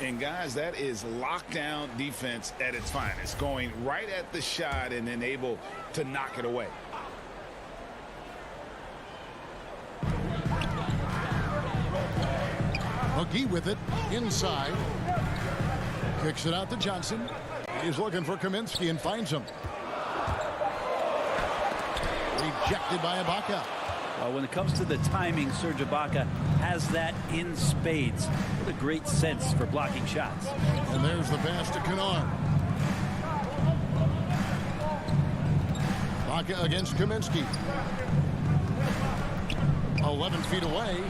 And guys, that is lockdown defense at its finest. Going right at the shot and then able to knock it away. McGee with it inside. Kicks it out to Johnson. He's looking for Kaminsky and finds him. Rejected by Ibaka. When it comes to the timing, Serge Ibaka has that in spades. What a great sense for blocking shots. And there's the pass to Kennard. Ibaka against Kaminsky. 11 feet away.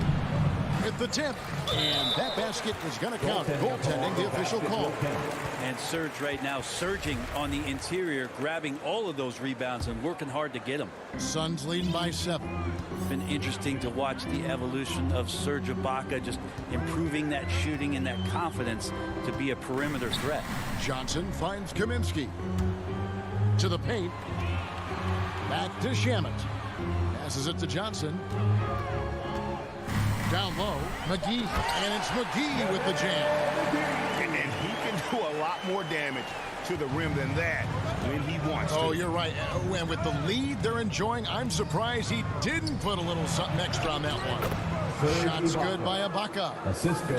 At the tip. And that basket is going to count. Goaltending, the official call. And Serge right now surging on the interior, grabbing all of those rebounds and working hard to get them. Suns leading by 7. Been interesting to watch the evolution of Serge Ibaka, just improving that shooting and that confidence to be a perimeter threat. Johnson finds Kaminsky. To the paint. Back to Shamet. Passes it to Johnson. Down low, McGee, and it's McGee with the jam. And he can do a lot more damage to the rim than that when he wants to. Oh, you're right. And with the lead they're enjoying, I'm surprised he didn't put a little something extra on that one. Shots good by Ibaka.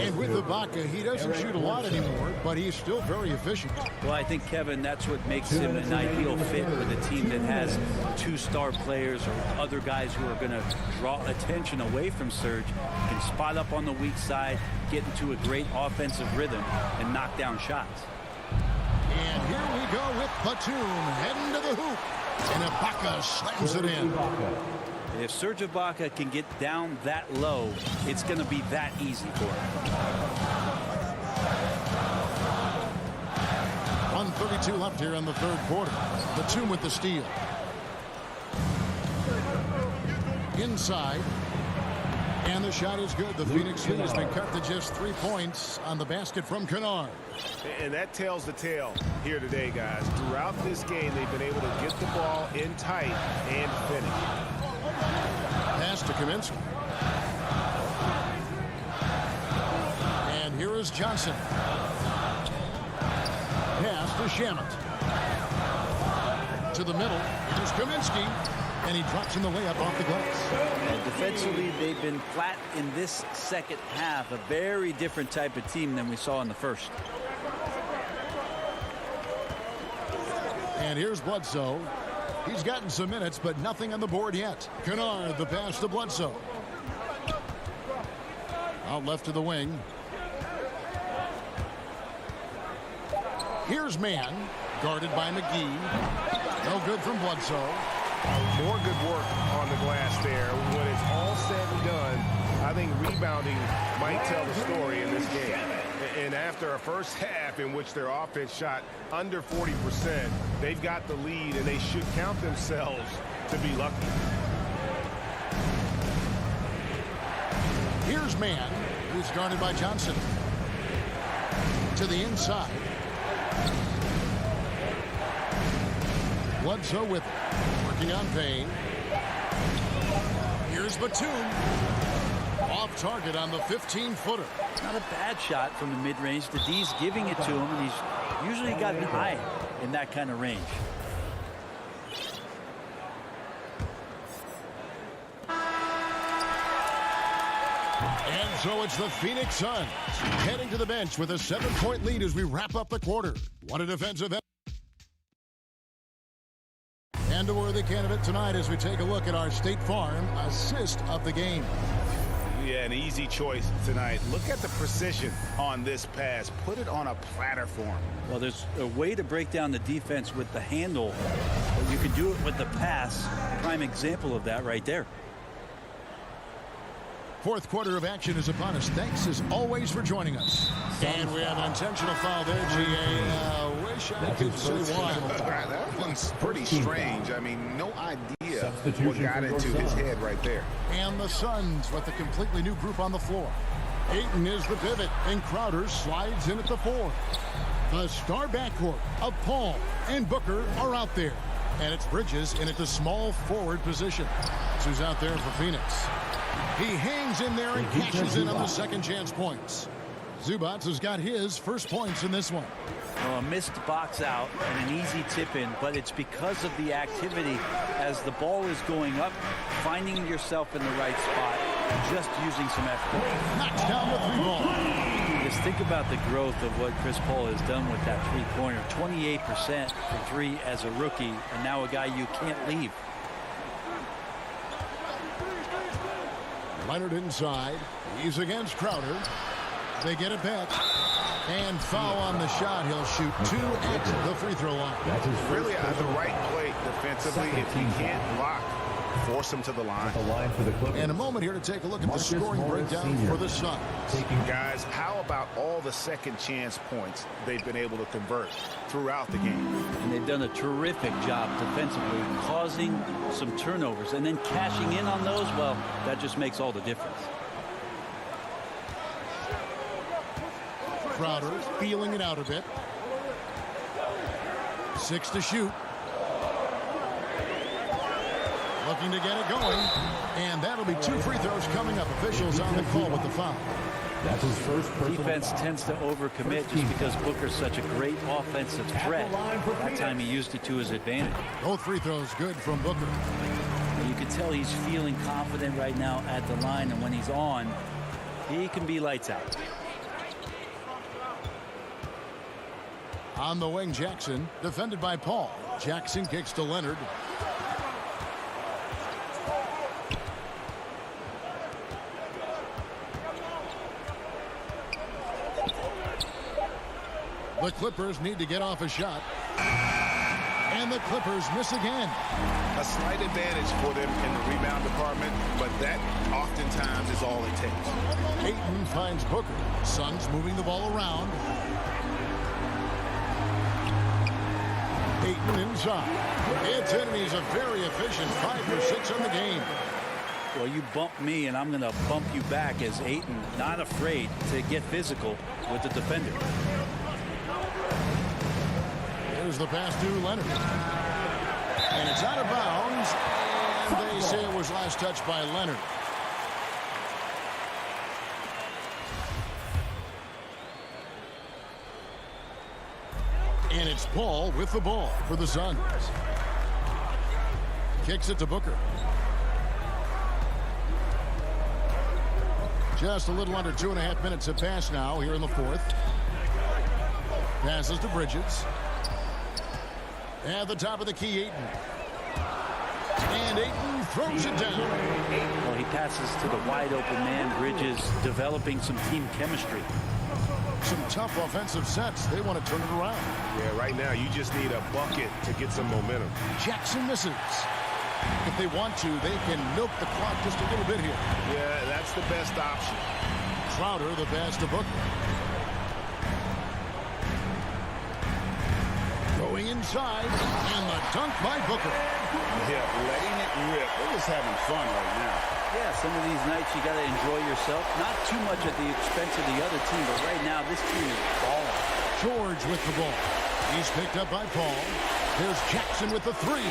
And with Ibaka, he doesn't shoot a lot anymore, but he's still very efficient. Well, I think, Kevin, that's what makes him an ideal fit with a team that has 2 star players or other guys who are going to draw attention away from Serge, can spot up on the weak side, get into a great offensive rhythm, and knock down shots. And here we go with Batum heading to the hoop. And Ibaka slams it in. If Serge Ibaka can get down that low, it's going to be that easy for him. 1:32 left here in the 3rd quarter. Batum with the steal. Inside. And the shot is good. The Phoenix lead has been cut to just 3 points on the basket from Kennard. And that tells the tale here today, guys. Throughout this game, they've been able to get the ball in tight and finish. Pass to Kaminsky. And here is Johnson. Pass to Shamet. To the middle. Here's Kaminsky. And he drops in the layup off the glass. And defensively, they've been flat in this second half. A very different type of team than we saw in the first. And here's Bledsoe. He's gotten some minutes, but nothing on the board yet. Kennard, the pass to Bledsoe. Out left to the wing. Here's Mann, guarded by McGee. No good from Bledsoe. More good work on the glass there. When it's all said and done, I think rebounding might tell the story in this game. And after a first half in which their offense shot under 40%, they've got the lead, and they should count themselves to be lucky. Here's Mann, who's guarded by Johnson. To the inside. Bledsoe with it. Working on Payne. Here's Batum. Off target on the 15-footer. Not a bad shot from the mid-range. The D's giving it to him, and he's usually got an eye in that kind of range. And so it's the Phoenix Suns heading to the bench with a 7-point lead as we wrap up the quarter. What a defensive end. And a worthy candidate tonight as we take a look at our State Farm assist of the game. Yeah, an easy choice tonight. Look at the precision on this pass. Put it on a platter for him. Well, there's a way to break down the defense with the handle, but you can do it with the pass. Prime example of that right there. Fourth quarter of action is upon us. Thanks as always for joining us. And we have an intentional foul there, GA. Wish I could say why. That one's pretty strange. I mean, no idea what got into his head right there. And the Suns with a completely new group on the floor. Ayton is the pivot, and Crowder slides in at the 4. The star backcourt of Paul and Booker are out there. And it's Bridges in at the small forward position. That's who's out there for Phoenix. He hangs in there and cashes in on the second chance points. Zubac has got his first points in this one. Well, a missed box out and an easy tip in, but it's because of the activity as the ball is going up, finding yourself in the right spot, just using some effort. Knocks down the 3-ball. Just think about the growth of what Chris Paul has done with that three-pointer. 28% for 3 as a rookie, and now a guy you can't leave. Leonard inside. He's against Crowder. They get it back. And foul on the shot. He'll shoot 2 at the free throw line. Really at the right play defensively. If he can't block, force him to the line. And a moment here to take a look at the scoring breakdown for the Suns. Guys, how about all the second chance points they've been able to convert throughout the game? And they've done a terrific job defensively, causing some turnovers and then cashing in on those. Well, that just makes all the difference. Crowder feeling it out a bit. 6 to shoot. Looking to get it going. And that'll be 2 free throws coming up. Officials on the call with the foul. That's his first defense tends to overcommit just because Booker's such a great offensive threat. That time he used it to his advantage. Both free throws good from Booker. You can tell he's feeling confident right now at the line, and when he's on, he can be lights out. On the wing, Jackson, defended by Paul. Jackson kicks to Leonard. The Clippers need to get off a shot. And the Clippers miss again. A slight advantage for them in the rebound department, but that oftentimes is all it takes. Ayton finds Booker. Suns moving the ball around. Ayton inside. It's in, and he's a very efficient 5 for 6 on the game. Well, you bump me, and I'm going to bump you back as Ayton, not afraid to get physical with the defender. Here's the pass to Leonard. And it's out of bounds. And they say it was last touched by Leonard. And it's Paul with the ball for the Suns. kicks it to Booker. Just a little under 2.5 minutes have passed now here in the fourth. Passes to Bridges. At the top of the key, Ayton. And Ayton throws it down. Well, he passes to the wide open man. Bridges developing some team chemistry. Some tough offensive sets. They want to turn it around. Yeah, right now you just need a bucket to get some momentum. Jackson misses. If they want to, they can milk the clock just a little bit here. Yeah, that's the best option. Crowder, the pass to Booker. Going inside, and the dunk by Booker. Yeah, letting it rip. They're just having fun right now. Yeah, some of these nights you got to enjoy yourself. Not too much at the expense of the other team, but right now this team is balling. George with the ball. He's picked up by Paul. There's Jackson with the three.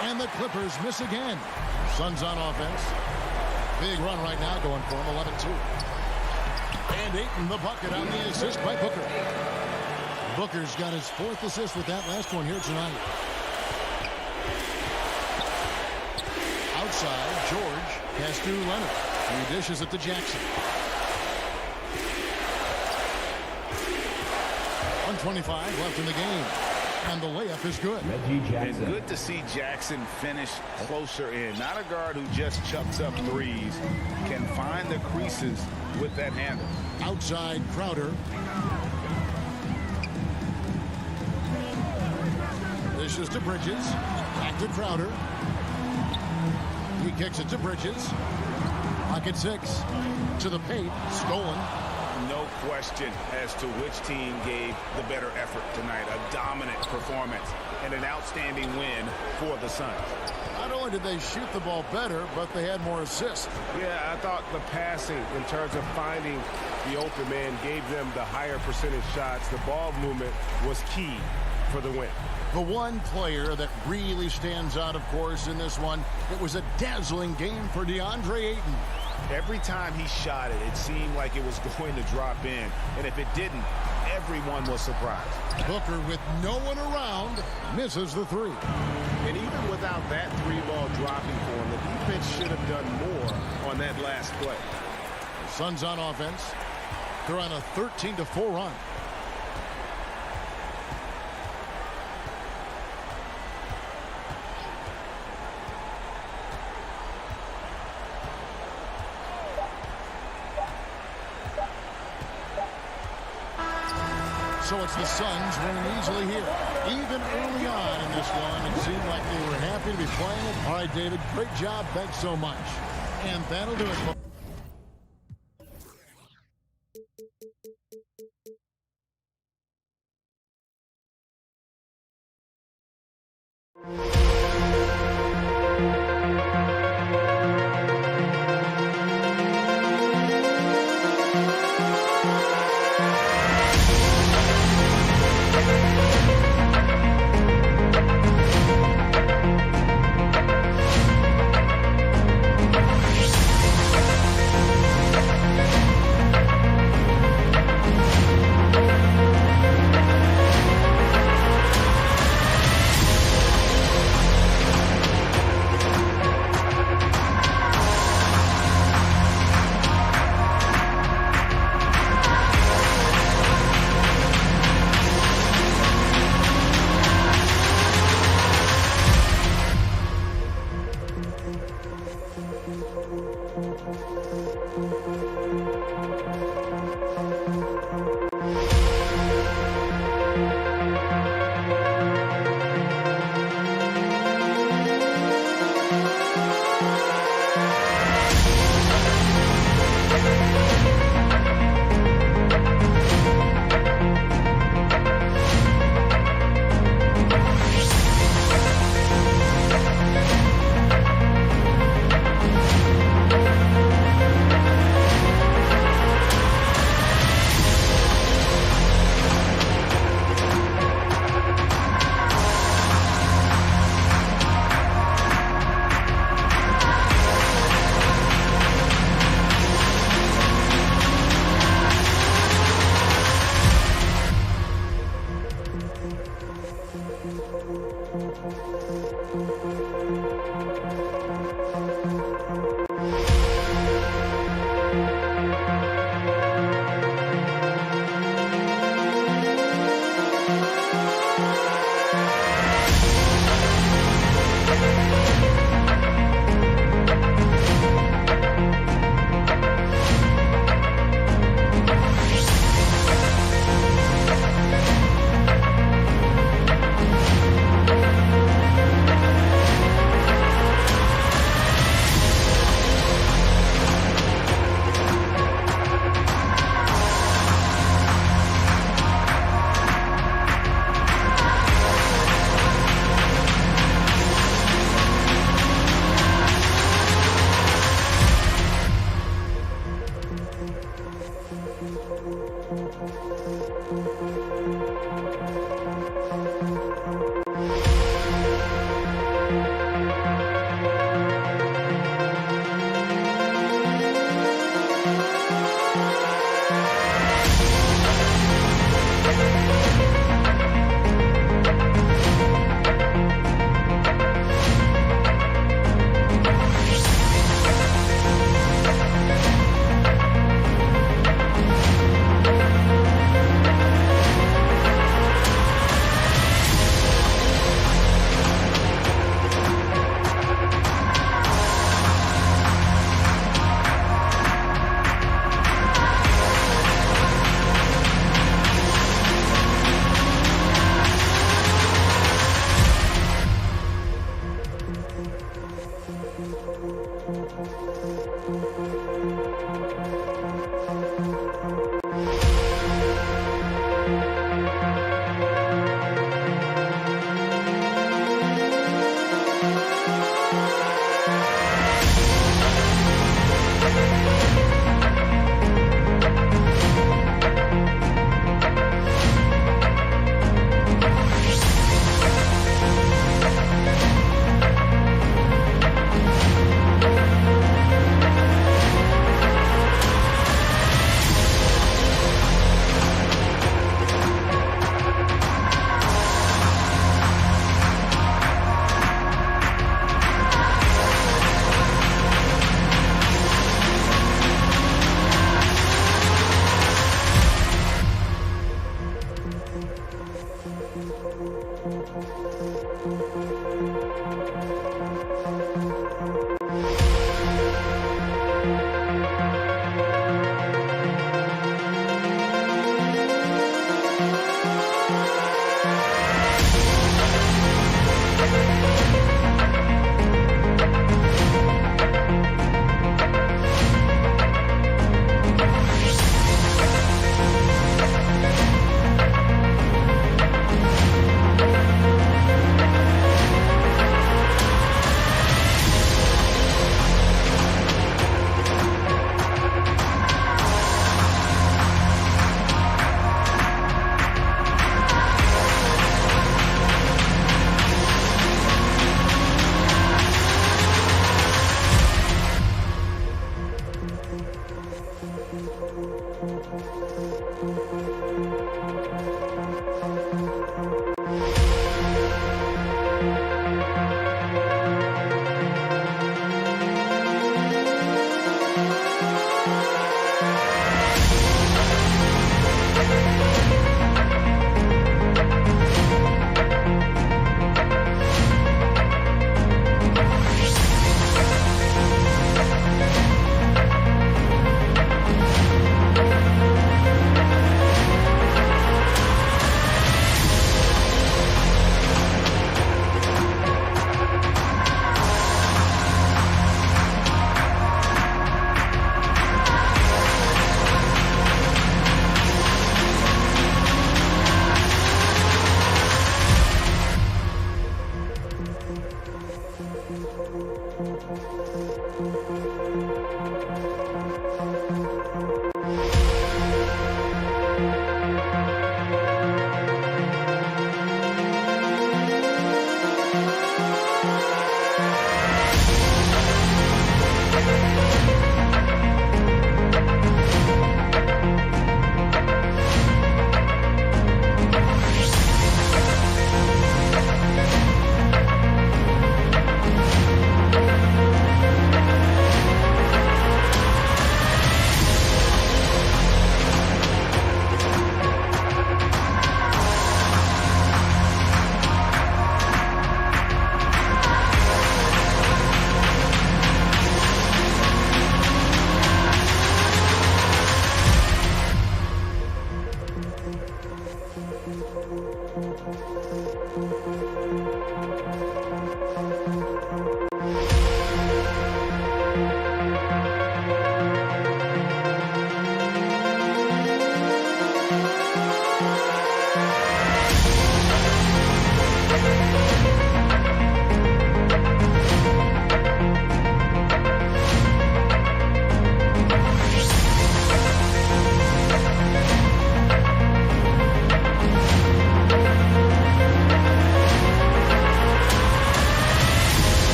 And the Clippers miss again. Suns on offense. Big run right now going for him, 11-2. And Ayton the bucket on the assist by Booker. Booker's got his 4th assist with that last one here tonight. Outside, George has to Leonard. He dishes it to Jackson. 1:25 left in the game. And the layup is good. And good to see Jackson finish closer in. Not a guard who just chucks up threes. Can find the creases with that handle. Outside, Crowder. Dishes to Bridges. Back to Crowder. He kicks it to Bridges. Pocket 6. To the paint. Stolen. No question as to which team gave the better effort tonight. A dominant performance and an outstanding win for the Suns. Not only did they shoot the ball better, but they had more assists. Yeah, I thought the passing in terms of finding the open man gave them the higher percentage shots. The ball movement was key for the win. The one player that really stands out, of course, in this one, it was a dazzling game for DeAndre Ayton. Every time he shot it, it seemed like it was going to drop in. And if it didn't, everyone was surprised. Booker, with no one around, misses the three. And even without that three ball dropping for him, the defense should have done more on that last play. Suns on offense. They're on a 13-4 run. So it's the Suns winning easily here. Even early on in this one, it seemed like they were happy to be playing it. All right, David, great job. Thanks so much. And that'll do it.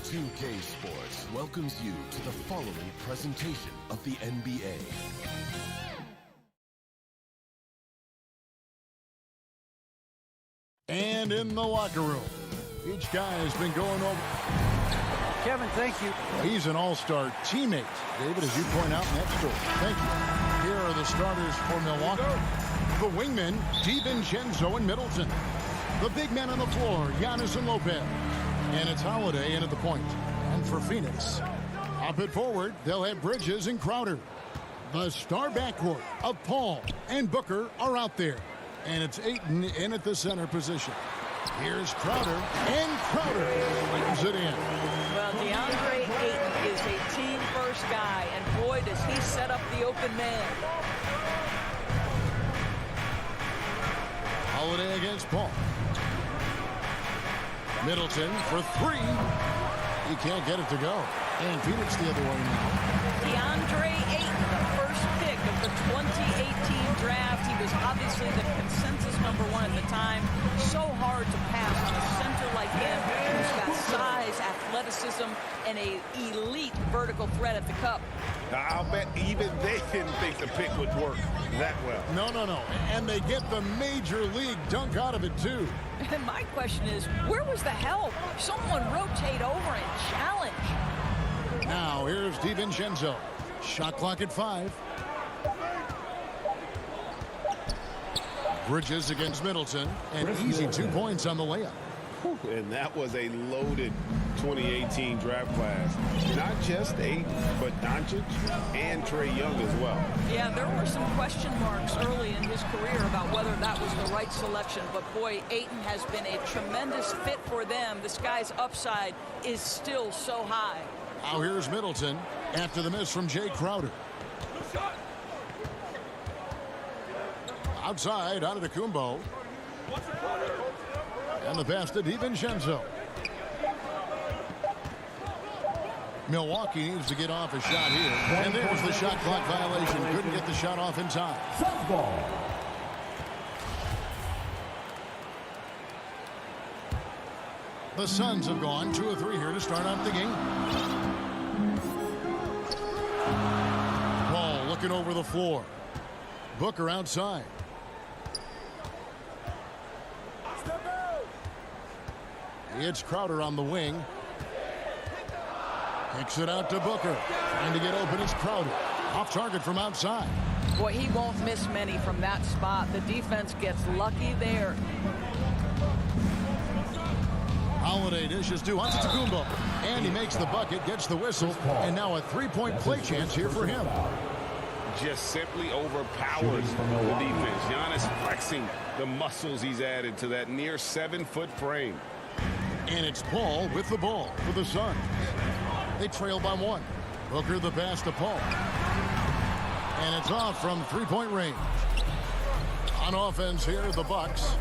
2K Sports welcomes you to the following presentation of the NBA. And in the locker room, each guy has been going over. Kevin, thank you. He's an all-star teammate, David, as you point out in that story. Thank you. Here are the starters for Milwaukee. The wingmen, DiVincenzo and Middleton. The big men on the floor, Giannis and Lopez. And it's Holiday in at the point. And for Phoenix, up at forward, they'll have Bridges and Crowder. The star backcourt of Paul and Booker are out there. And it's Ayton in at the center position. Here's Crowder, and Crowder swings it in. Well, DeAndre Ayton is a team-first guy, and boy, does he set up the open man. Holiday against Paul. Middleton for three. He can't get it to go. And Phoenix the other way now. DeAndre Ayton, the first pick of the 2018 draft. He was obviously the consensus #1 at the time. So hard to pass on a center like him who's got size, athleticism, and an elite vertical threat at the cup. I'll bet even they didn't think the pick would work that well. No. And they get the major league dunk out of it, too. And my question is, where was the help? Someone rotate over and challenge. Now, here's DiVincenzo. Shot clock at 5. Bridges against Middleton. An easy 2 points on the layup. And that was a loaded 2018 draft class. Not just Ayton, but Doncic and Trae Young as well. Yeah, there were some question marks early in his career about whether that was the right selection. But, boy, Ayton has been a tremendous fit for them. This guy's upside is still so high. Now here's Middleton after the miss from Jay Crowder. Outside, Antetokounmpo. And the pass to DiVincenzo. Milwaukee needs to get off a shot here. And there's the shot clock violation. Couldn't get the shot off in time. The Suns have gone 2 of 3 here to start off the game. Ball looking over the floor. Booker outside. It's Crowder on the wing. Kicks it out to Booker. Trying to get open is Crowder. Off target from outside. Boy, he won't miss many from that spot. The defense gets lucky there. Holiday dishes to Antetokounmpo. And he makes the bucket, gets the whistle. And now a 3-point play chance here for him. Just simply overpowers the defense. Giannis flexing the muscles he's added to that near 7-foot frame. And it's Paul with the ball for the Suns. They trail by 1. Booker the pass to Paul. And it's off from 3-point range. On offense here, the Bucks.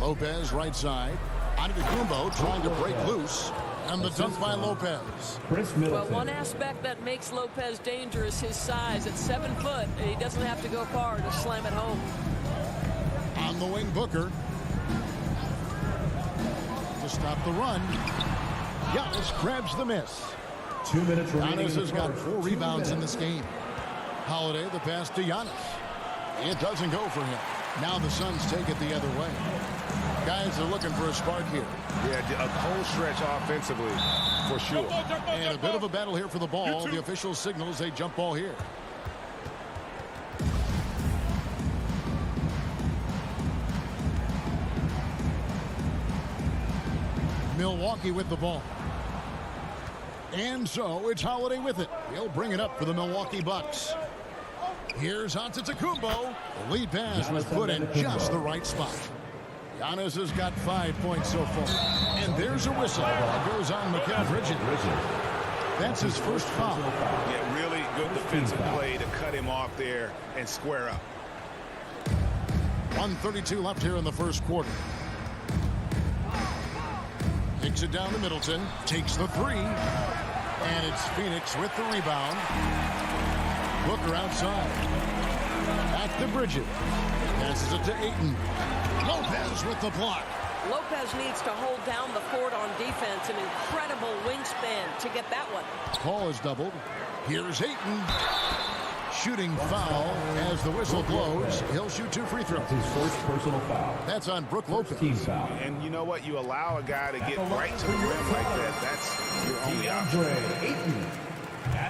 Lopez right side. Antetokounmpo trying to break loose. And the dunk by Lopez. Well, one aspect that makes Lopez dangerous, his size. At 7 foot, he doesn't have to go far to slam it home. On the wing, Booker. To stop the run. Giannis grabs the miss. 2 minutes remaining. Giannis has got 4 rebounds in this game. Holiday the pass to Giannis. It doesn't go for him. Now the Suns take it the other way. Guys are looking for a spark here. Yeah, a cold stretch offensively, for sure. And a bit of a battle here for the ball. The official signals a jump ball here. Milwaukee with the ball. And so it's Holiday with it. He'll bring it up for the Milwaukee Bucks. Here's Antetokounmpo. The lead pass was put in just the right spot. Giannis has got 5 points so far. And there's a whistle that goes on Mikal Bridges. That's his first foul. Yeah, really good defensive play to cut him off there and square up. 1:32 left here in the first quarter. Kicks it down to Middleton. Takes the 3. And it's Phoenix with the rebound. Booker outside. Back to Bridges. Passes it to Ayton. Lopez with the block. Lopez needs to hold down the fort on defense. An incredible wingspan to get that one. Paul is doubled. Here's Ayton. Shooting foul as the whistle blows. He'll shoot 2 free throws. His first personal foul. That's on Brook Lopez. Team foul. And you know what? You allow a guy to get right to the rim like that. That's your only option.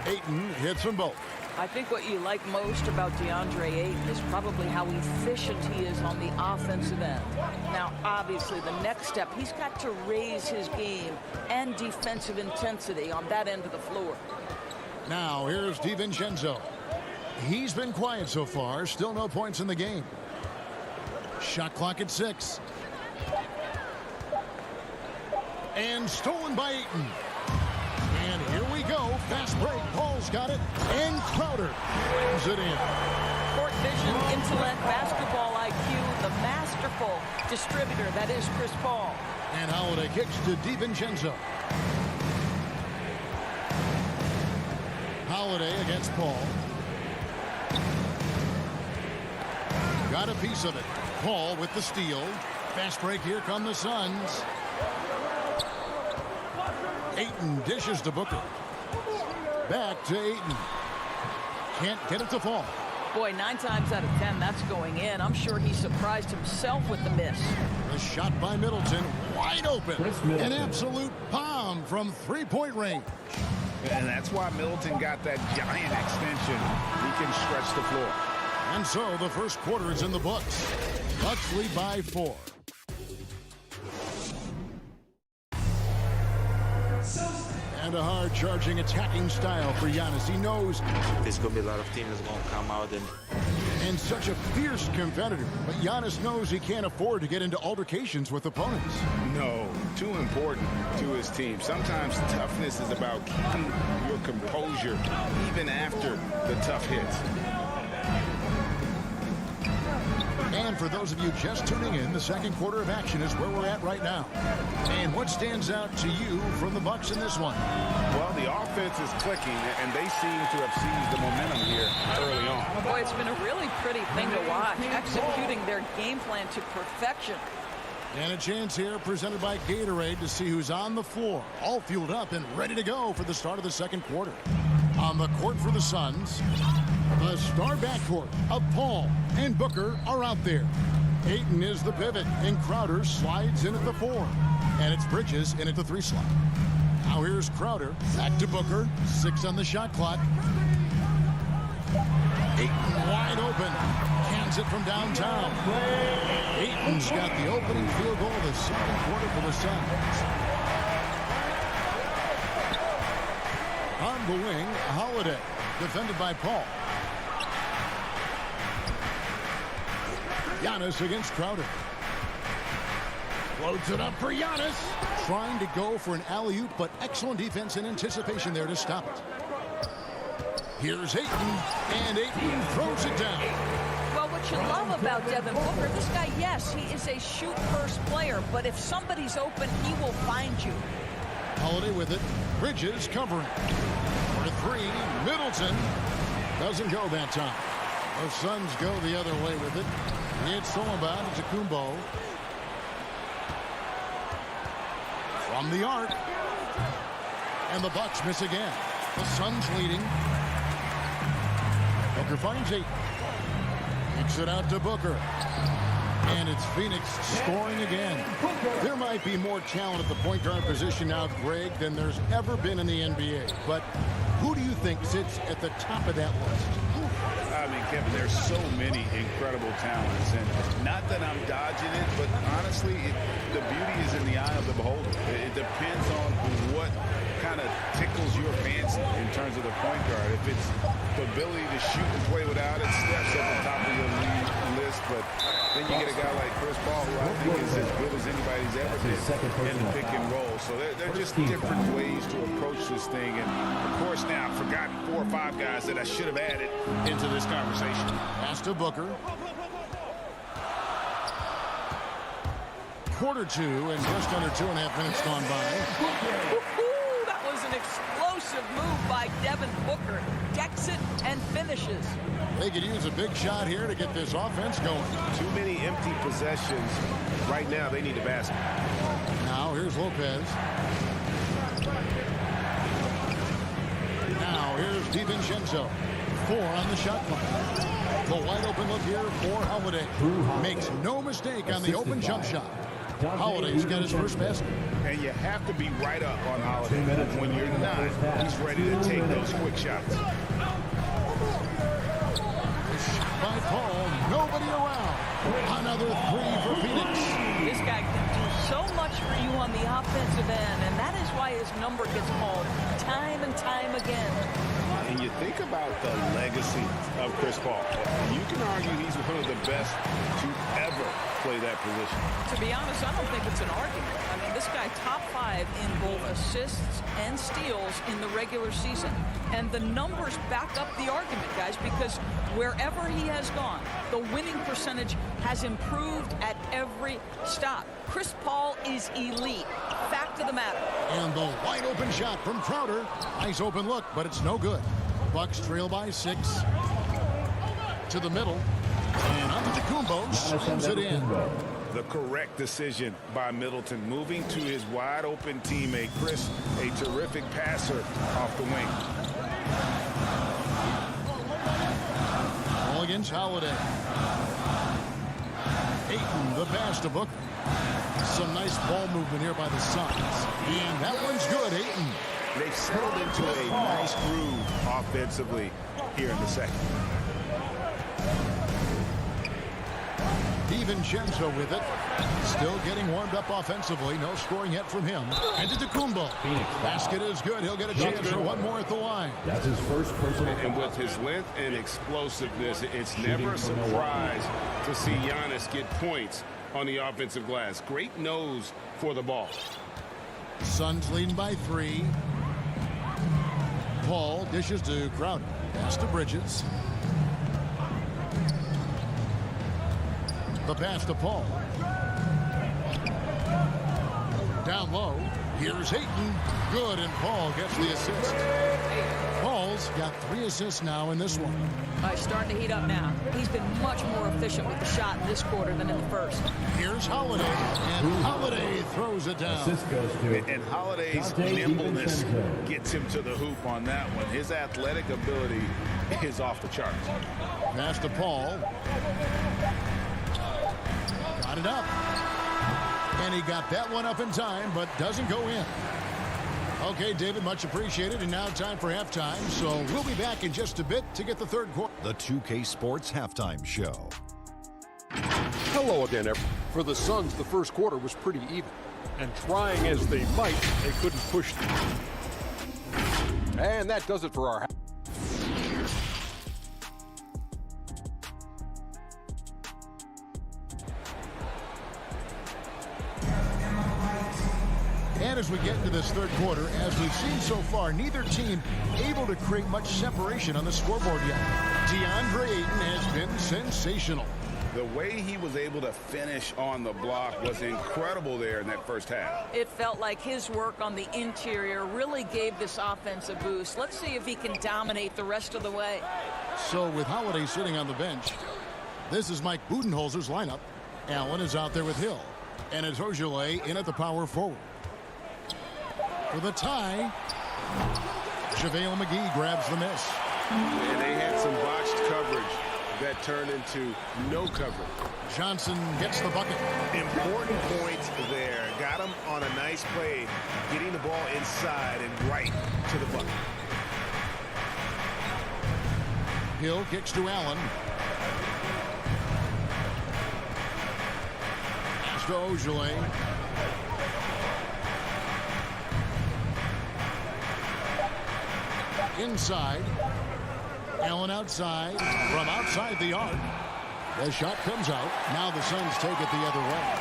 Ayton hits them both. I think what you like most about DeAndre Ayton is probably how efficient he is on the offensive end. Now, obviously, the next step, he's got to raise his game and defensive intensity on that end of the floor. Now, here's DiVincenzo. He's been quiet so far. Still no points in the game. Shot clock at 6. And stolen by Ayton. And here we go. Fast break. Paul's got it. And Crowder brings it in. Court vision, intellect, basketball IQ, the masterful distributor that is Chris Paul. And Holiday kicks to DiVincenzo. Holiday against Paul. Got a piece of it. Paul with the steal. Fast break. Here come the Suns. Ayton dishes to Booker. Back to Ayton. Can't get it to fall. Boy, 9 times out of 10, that's going in. I'm sure he surprised himself with the miss. The shot by Middleton. Wide open. An absolute bomb from 3-point range. And that's why Middleton got that giant extension. He can stretch the floor. And so the first quarter is in the books. Bucks lead by 4. And a hard-charging attacking style for Giannis. He knows there's going to be a lot of teams that's going to come out and such a fierce competitor. But Giannis knows he can't afford to get into altercations with opponents. No, too important to his team. Sometimes toughness is about keeping your composure even after the tough hits. And for those of you just tuning in, the second quarter of action is where we're at right now. And what stands out to you from the Bucks in this one? Well, the offense is clicking, and they seem to have seized the momentum here early on. Boy, it's been a really pretty thing to watch, executing their game plan to perfection. And a chance here presented by Gatorade to see who's on the floor, all fueled up and ready to go for the start of the second quarter. On the court for the Suns, the star backcourt of Paul and Booker are out there. Ayton is the pivot, and Crowder slides in at the 4. And it's Bridges in at the 3 slot. Now here's Crowder, back to Booker, 6 on the shot clock. Ayton wide open, cans it from downtown. Ayton's got the opening field goal of the second quarter for the Suns. On the wing, Holiday, defended by Paul. Giannis against Crowder. Floats it up for Giannis. Trying to go for an alley-oop, but excellent defense and anticipation there to stop it. Here's Ayton, and Ayton throws it down. Well, what you love about Devin Booker, this guy, yes, he is a shoot-first player, but if somebody's open, he will find you. Holiday with it. Bridges covering. For 3, Middleton doesn't go that time. The Suns go the other way with it. It's stolen by Kumbo. From the arc. And the Bucks miss again. The Suns leading. Booker finds 8. Kicks it out to Booker. And it's Phoenix scoring again. There might be more talent at the point guard position now, Greg, than there's ever been in the NBA. But who do you think sits at the top of that list? I mean, Kevin, there's so many incredible talents. And not that I'm dodging it, but honestly, the beauty is in the eye of the beholder. It depends on what kind of tickles your fancy in terms of the point guard. If it's the ability to shoot and play without it, Steph's at the top of your list. But then you get a guy like Chris Paul, who I think is as good as anybody's ever been in the pick and roll. So they're just different ways to approach this thing. And, of course, now I've forgotten 4 or 5 guys that I should have added into this conversation. Pass to Booker. Quarter 2 and just under 2.5 minutes gone by. That was an explosive move by Devin Booker. Decks hits it and finishes. They could use a big shot here to get this offense going. Too many empty possessions. Right now, they need a basket. Now, here's Lopez. Now, here's DiVincenzo. 4 on the shot clock. The wide open look here for Holiday. Makes no mistake on the open jump shot. Holiday's got his first basket. And you have to be right up on Holiday. When you're not, he's ready to take those quick shots. By Paul, nobody around. Another 3 for Phoenix. This guy can do so much for you on the offensive end, and that is why his number gets called time and time again. And you think about the legacy of Chris Paul. You can argue he's one of the best to ever play that position. To be honest, I don't think it's an argument. I mean, this guy top 5 in both assists and steals in the regular season. And the numbers back up the argument, guys, because wherever he has gone, the winning percentage has improved at every stop. Chris Paul is elite. Fact of the matter. And the wide open shot from Crowder. Nice open look, but it's no good. Bucks trail by 6. To the middle. And Antetokounmpo slams it in. The correct decision by Middleton, moving to his wide open teammate Chris, a terrific passer off the wing. Ball against Holiday. Ayton, the pass to Booker. Some nice ball movement here by the Suns. And that one's good, Ayton. They've settled into a nice groove offensively here in the second. DiVincenzo with it. Still getting warmed up offensively. No scoring yet from him. And Antetokounmpo. Basket is good. He'll get a chance for one more at the line. That's his first personal. And with his length and explosiveness, it's never a surprise to see Giannis get points on the offensive glass. Great nose for the ball. Suns leading by 3. Paul dishes to Crowder. Pass to Bridges. The pass to Paul. Down low. Here's Ayton. Good, and Paul gets the assist. Paul's got 3 assists now in this one. He's starting to heat up now. He's been much more efficient with the shot in this quarter than in the first. Here's Holiday, and Holiday throws it down. And Holiday's nimbleness gets him to the hoop on that one. His athletic ability is off the charts. Pass to Paul. Got it up. And he got that one up in time, but doesn't go in. Okay, David, much appreciated. And now time for halftime. So we'll be back in just a bit to get the third quarter. The 2K Sports Halftime Show. Hello again, everyone. For the Suns, the first quarter was pretty even. And trying as they might, they couldn't push them. And that does it for our And as we get into this third quarter, as we've seen so far, neither team able to create much separation on the scoreboard yet. DeAndre Ayton has been sensational. The way he was able to finish on the block was incredible there in that first half. It felt like his work on the interior really gave this offense a boost. Let's see if he can dominate the rest of the way. So with Holiday sitting on the bench, this is Mike Budenholzer's lineup. Allen is out there with Hill. And it's Ojale in at the power forward. For the tie, JaVale McGee grabs the miss. And they had some botched coverage that turned into no coverage. Johnson gets the bucket. Important points there. Got him on a nice play, getting the ball inside and right to the bucket. Hill kicks to Allen. Pass to Ojale. Inside. Allen outside. From outside the arc. The shot comes out. Now the Suns take it the other way.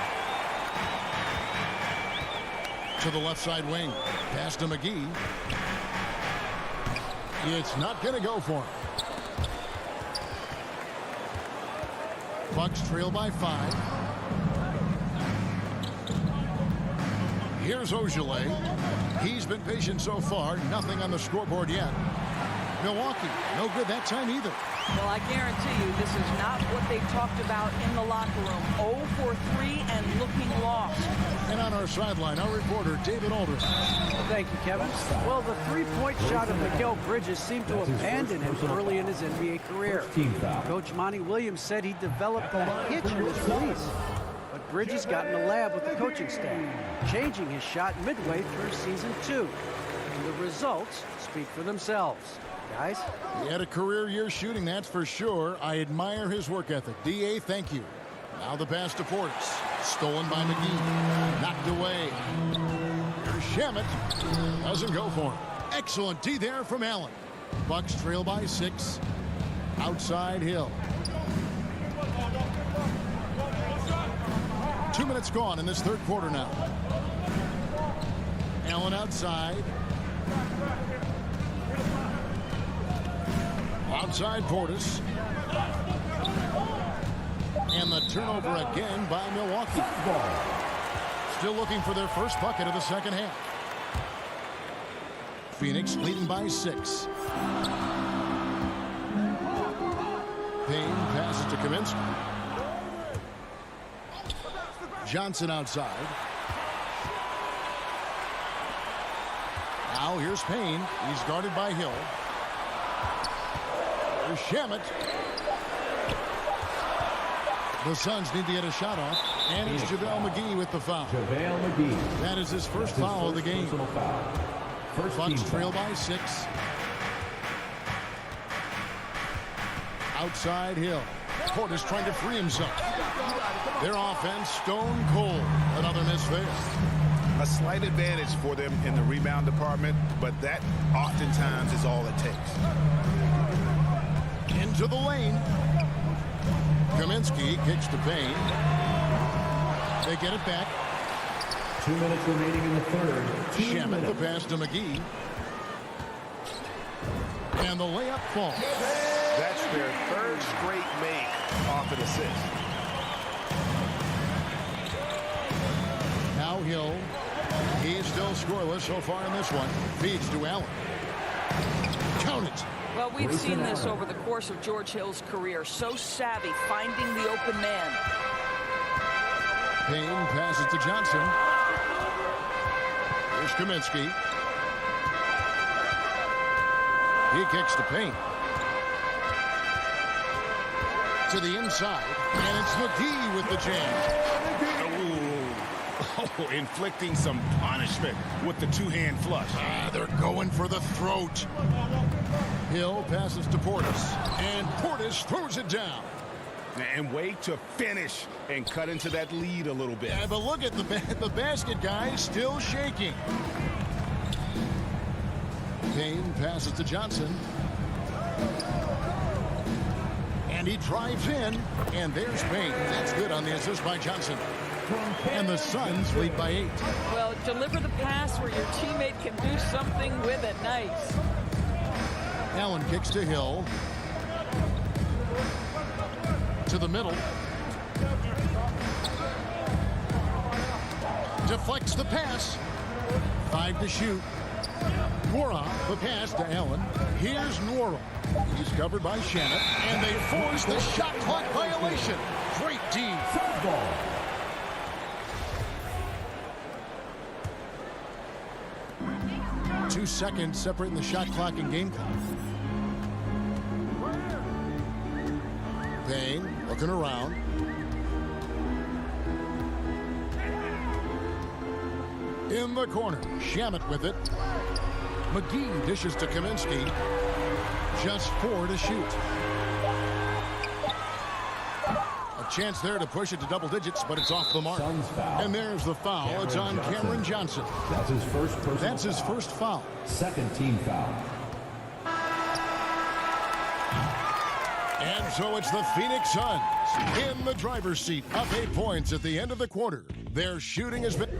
To the left side wing. Pass to McGee. It's not going to go for him. Bucks trail by 5. Here's Ojale. He's been patient so far. Nothing on the scoreboard yet. Milwaukee, no good that time either. Well, I guarantee you this is not what they talked about in the locker room. 0 for 3 and looking lost. And on our sideline, our reporter, David Aldridge. Thank you, Kevin. Well, the three-point shot of Mikal Bridges seemed to abandon him early in his NBA career. Coach Monty Williams said he developed a hitch in his release. But Bridges got in the lab with the coaching staff, changing his shot midway through season 2. And the results speak for themselves. Guys? He had a career year shooting, that's for sure. I admire his work ethic. D.A., thank you. Now the pass to Portis. Stolen by McGee. Knocked away. Here's Shamet. Doesn't go for him. Excellent D there from Allen. Bucks trail by 6. Outside Hill. 2 minutes gone in this third quarter now. Allen outside. Outside Portis. And the turnover again by Milwaukee. Still looking for their first bucket of the second half. Phoenix leading by 6. Payne passes to Kaminsky. Johnson outside. Now here's Payne. He's guarded by Hill. Here's Shamet. The Suns need to get a shot off. And it's JaVale McGee with the foul. JaVale McGee. That is his first foul of the game. Bucks trail by 6. Outside Hill. Portis trying to free himself. Their offense stone cold. Another miss there. A slight advantage for them in the rebound department, but that oftentimes is all it takes. Into the lane. Kaminsky kicks to Payne. They get it back. 2 minutes remaining in the third. Shamet the pass to McGee. And the layup falls. That's their third straight make off an assist. Now Hill. He's still scoreless so far in this one. Feeds to Allen. Count it. Well, we've seen this over the course of George Hill's career. So savvy, finding the open man. Payne passes to Johnson. Here's Kaminsky. He kicks to Payne. To the inside. And it's McGee with the jam. Oh, inflicting some punishment with the two-hand flush. They're going for the throat. Hill passes to Portis. And Portis throws it down. And wait to finish and cut into that lead a little bit. Yeah, but look at the basket, guys, still shaking. Payne passes to Johnson. And he drives in. And there's Payne. That's good on the assist by Johnson. And the Suns lead by 8. Well, deliver the pass where your teammate can do something with it. Nice. Allen kicks to Hill. To the middle. Deflects the pass. 5 to shoot. Nwora, the pass to Allen. Here's Nwora. He's covered by Shamet. And they force the shot clock violation. Great D. Football. 2 seconds separating the shot clock and game clock. Payne looking around. In the corner, Shamet with it. McGee dishes to Kaminsky. Just 4 to shoot. A chance there to push it to double digits, but it's off the mark. And there's the foul. It's on Cameron Johnson. That's his first personal That's his first foul. Second team foul. And so it's the Phoenix Suns in the driver's seat, up 8 points at the end of the quarter. Their shooting has been...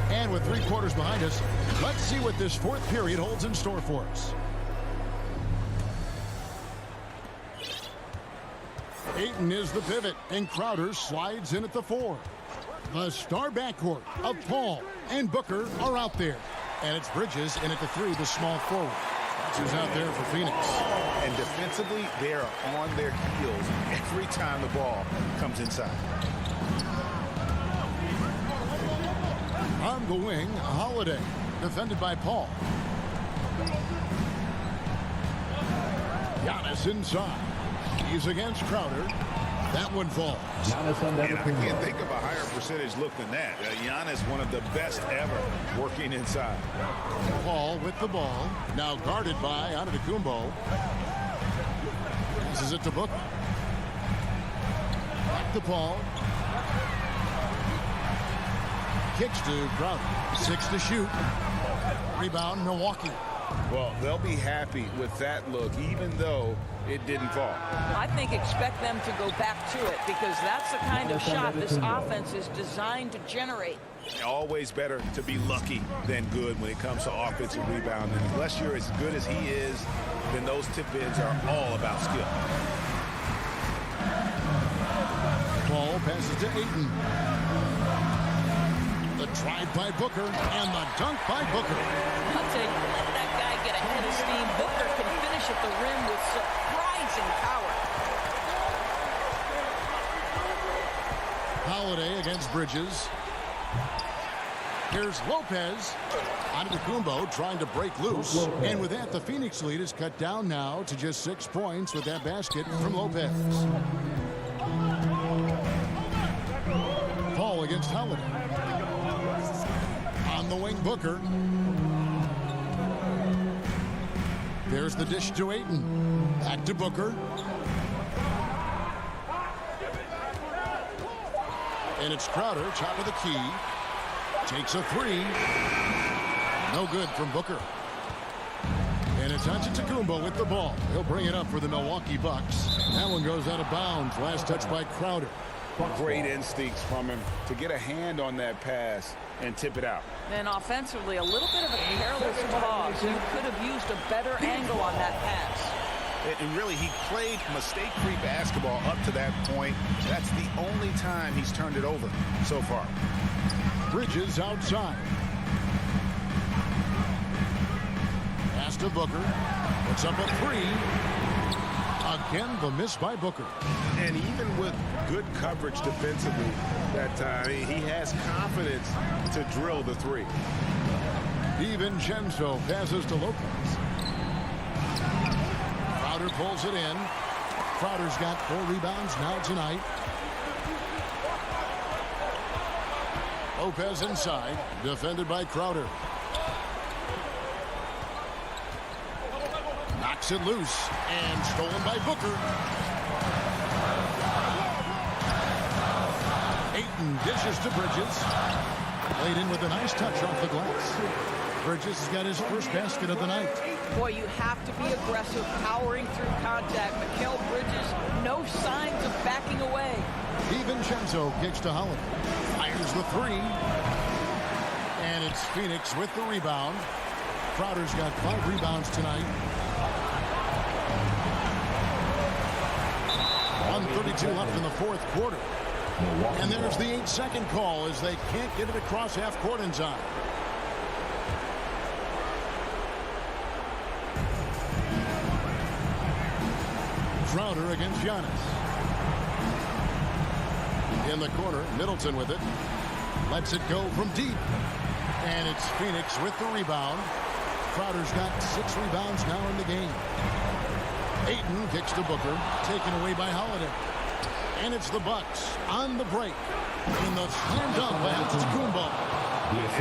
And with 3 quarters behind us, let's see what this fourth period holds in store for us. Ayton is the pivot, and Crowder slides in at the 4. The star backcourt of Paul and Booker are out there. And it's Bridges in at the 3, the small forward. That's who's out there for Phoenix. And defensively, they are on their heels every time the ball comes inside. On the wing, Holiday, defended by Paul. Giannis inside. He's against Crowder. That one falls. And I can't think of a higher percentage look than that. Giannis, one of the best ever working inside. Paul with the ball. Now guarded by Antetokounmpo. Passes it to Booker. Back to Paul. Kicks to Crowder. 6 to shoot. Rebound, Milwaukee. Well, they'll be happy with that look, even though it didn't fall. I think expect them to go back to it because that's the kind of shot this offense is designed to generate. Always better to be lucky than good when it comes to offensive rebounding. Unless you're as good as he is, then those tip-ins are all about skill. Paul passes to Ayton. The drive by Booker and the dunk by Booker. I'll tell you, let that guy get a head of steam. Booker can finish at the rim with surprising power. Holiday against Bridges. Here's Lopez. Antetokounmpo trying to break loose. And with that, the Phoenix lead is cut down now to just 6 points with that basket from Lopez. Paul against Holiday. On the wing, Booker. There's the dish to Ayton. Back to Booker. And it's Crowder, top of the key. Takes a 3. No good from Booker. And it's Antetokounmpo with the ball. He'll bring it up for the Milwaukee Bucks. That one goes out of bounds. Last touch by Crowder. Great instincts from him to get a hand on that pass and tip it out. Then offensively, a little bit of a careless toss. You could have used a better angle on that pass. And really, he played mistake-free basketball up to that point. That's the only time he's turned it over so far. Bridges outside. Pass to Booker. Puts up a 3. Again, the miss by Booker. And even with good coverage defensively that time, he has confidence to drill the 3. DiVincenzo passes to Lopez. Crowder pulls it in. Crowder's got 4 rebounds now tonight. Lopez inside, defended by Crowder. Knocks it loose and stolen by Booker. Ayton dishes to Bridges. Laid in with a nice touch off the glass. Bridges has got his first basket of the night. Boy, you have to be aggressive, powering through contact. Mikal Bridges, no signs of backing away. DiVincenzo kicks to Holiday. Fires the 3. And it's Phoenix with the rebound. Crowder's got 5 rebounds tonight. 1:32 left in the fourth quarter. And there's the 8-second call as they can't get it across half court in time. Crowder against Giannis. In the corner, Middleton with it. Lets it go from deep. And it's Phoenix with the rebound. Crowder's got 6 rebounds now in the game. Ayton kicks to Booker, taken away by Holiday. And it's the Bucks on the break. In the slam dunk by Antetokounmpo.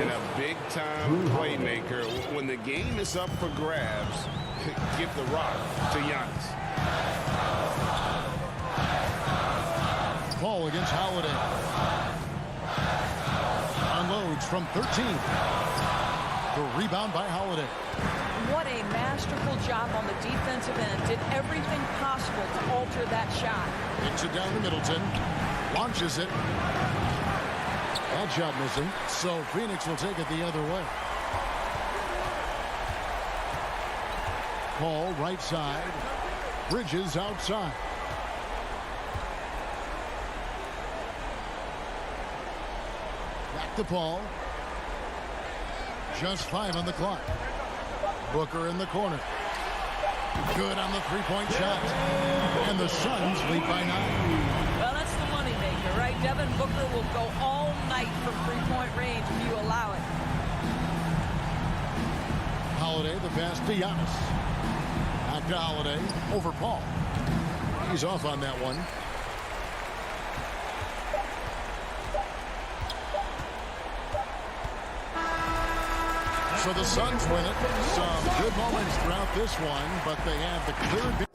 And a big-time playmaker. When the game is up for grabs, give the rock to Giannis. Paul against Holiday. Unloads from 13. The rebound by Holiday. What a masterful job on the defensive end. Did everything possible to alter that shot. Kicks it down to Middleton. Launches it. That shot missing. So Phoenix will take it the other way. Paul right side. Bridges outside. Back to Paul. Just 5 on the clock. Booker in the corner. Good on the three-point shot. And the Suns lead by 9. Well, that's the moneymaker, right? Devin Booker will go all night from three-point range if you allow it. Holiday, the pass to Giannis. Back to Holiday, over Paul. He's off on that one. So the Suns win it. Some good moments throughout this one, but they have the clear.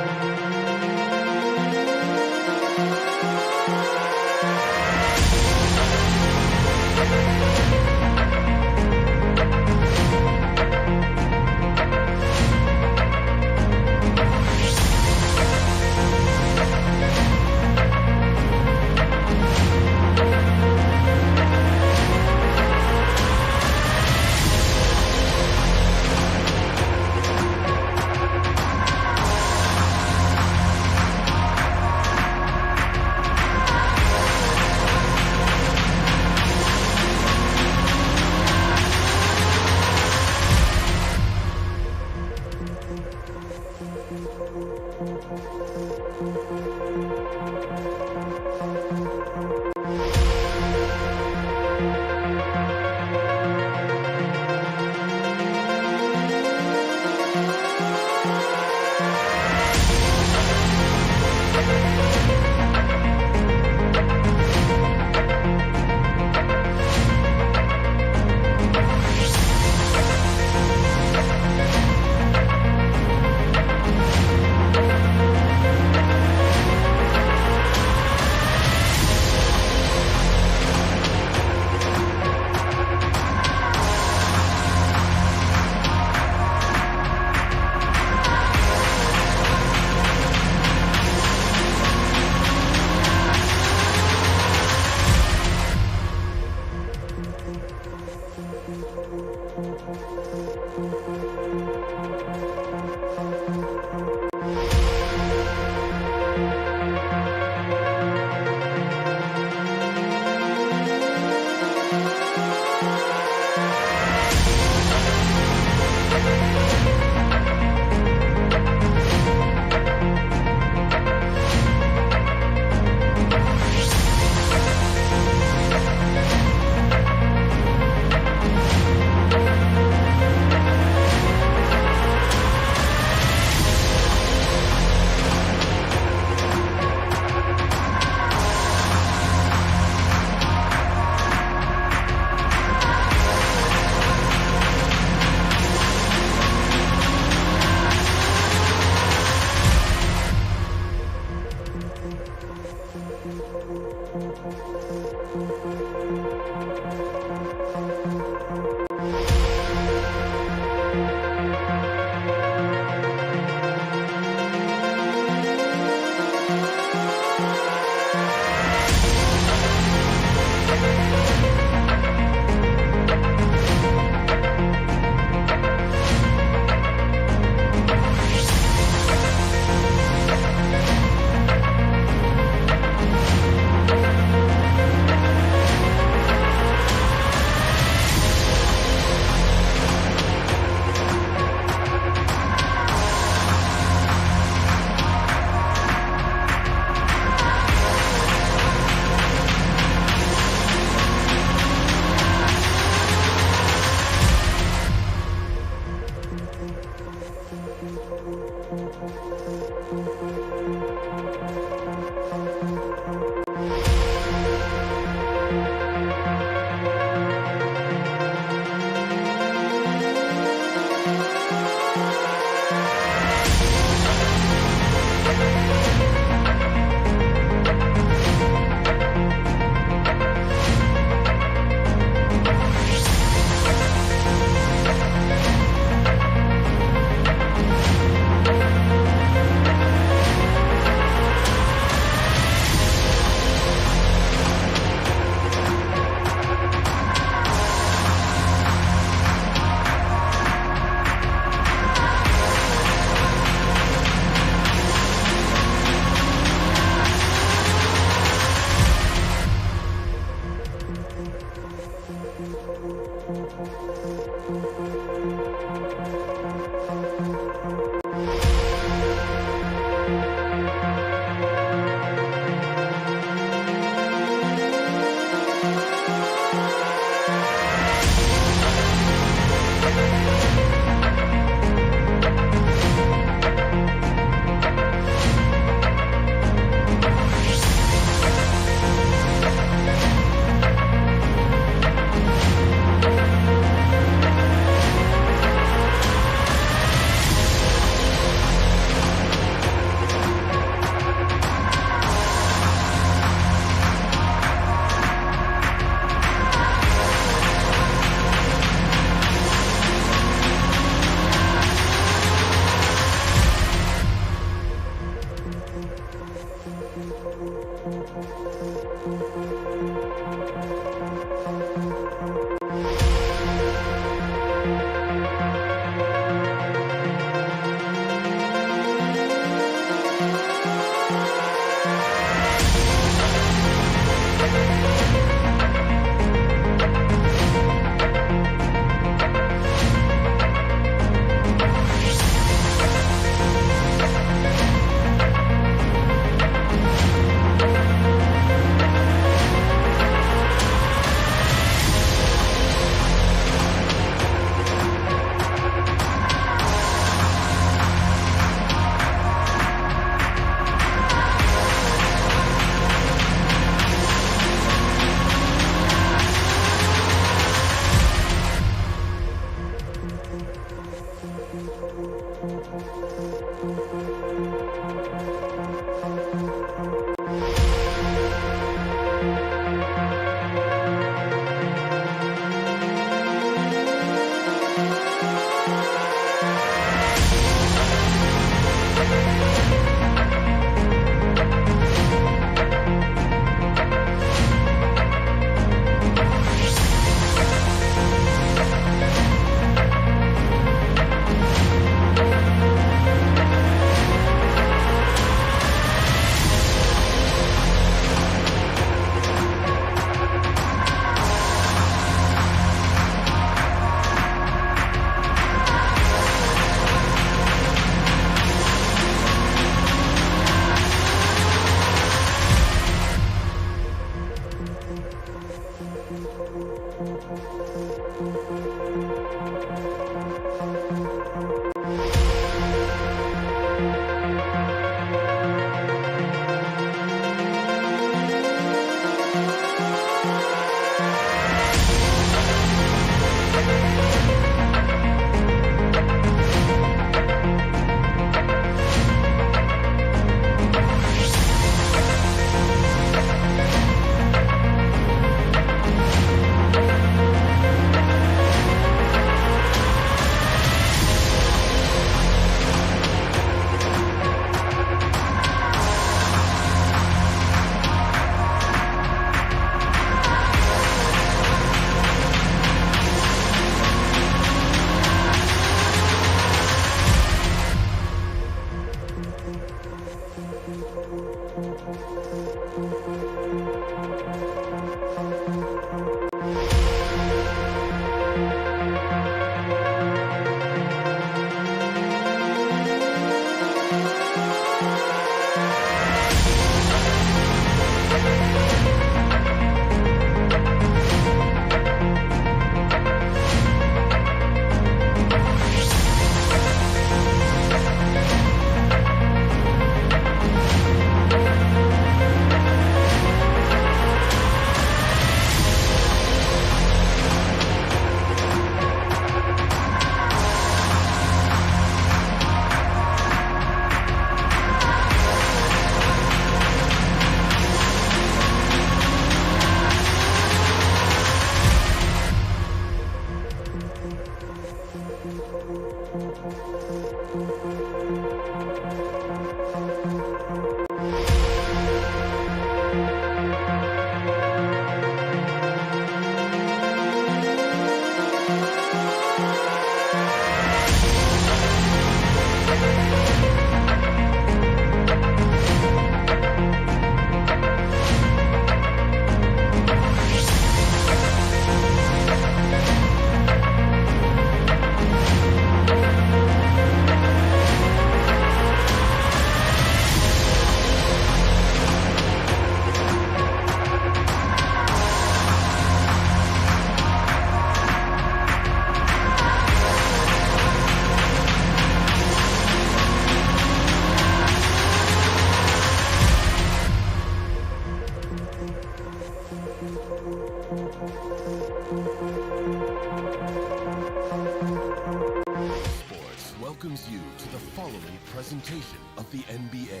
welcomes you to the following presentation of the NBA.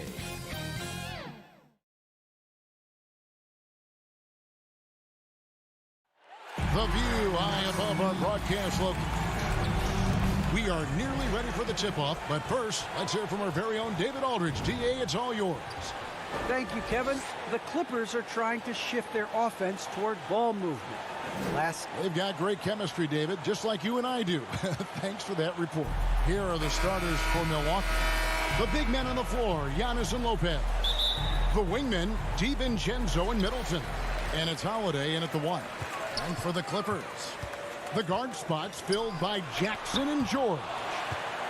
The view high above our broadcast look. We are nearly ready for the tip-off, but first, let's hear from our very own David Aldridge. DA, it's all yours. Thank you, Kevin. The Clippers are trying to shift their offense toward ball movement. They've got great chemistry, David, just like you and I do. Thanks for that report. Here are the starters for Milwaukee. The big men on the floor, Giannis and Lopez. The wingmen, DiVincenzo and Middleton. And it's Holiday in at the 1. And for the Clippers, the guard spots filled by Jackson and George.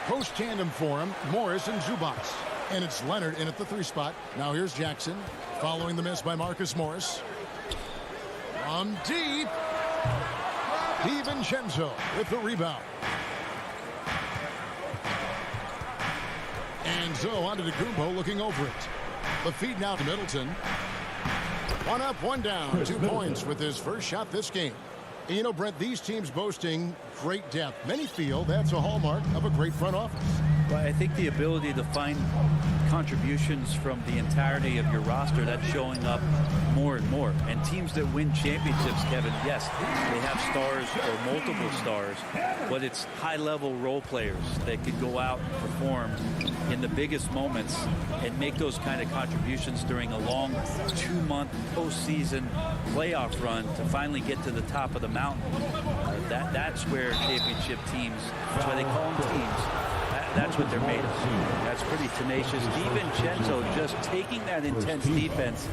Post tandem for him, Morris and Zubac. And it's Leonard in at the 3 spot. Now here's Jackson, following the miss by Marcus Morris. From deep, DiVincenzo with the rebound. And so on to Kumbo looking over it. The feed now to Middleton. 1 up, 1 down. 2 points with his first shot this game. And you know, Brent, these teams boasting great depth. Many feel that's a hallmark of a great front office. Well, I think the ability to find contributions from the entirety of your roster, that's showing up more and more. And teams that win championships, Kevin, yes, they have stars or multiple stars, but it's high-level role players that can go out and perform in the biggest moments and make those kind of contributions during a long 2-month postseason playoff run to finally get to the top of the mountain. That's where championship teams, that's why they call them teams, that's what they're made of. That's pretty tenacious. DiVincenzo just taking that intense defense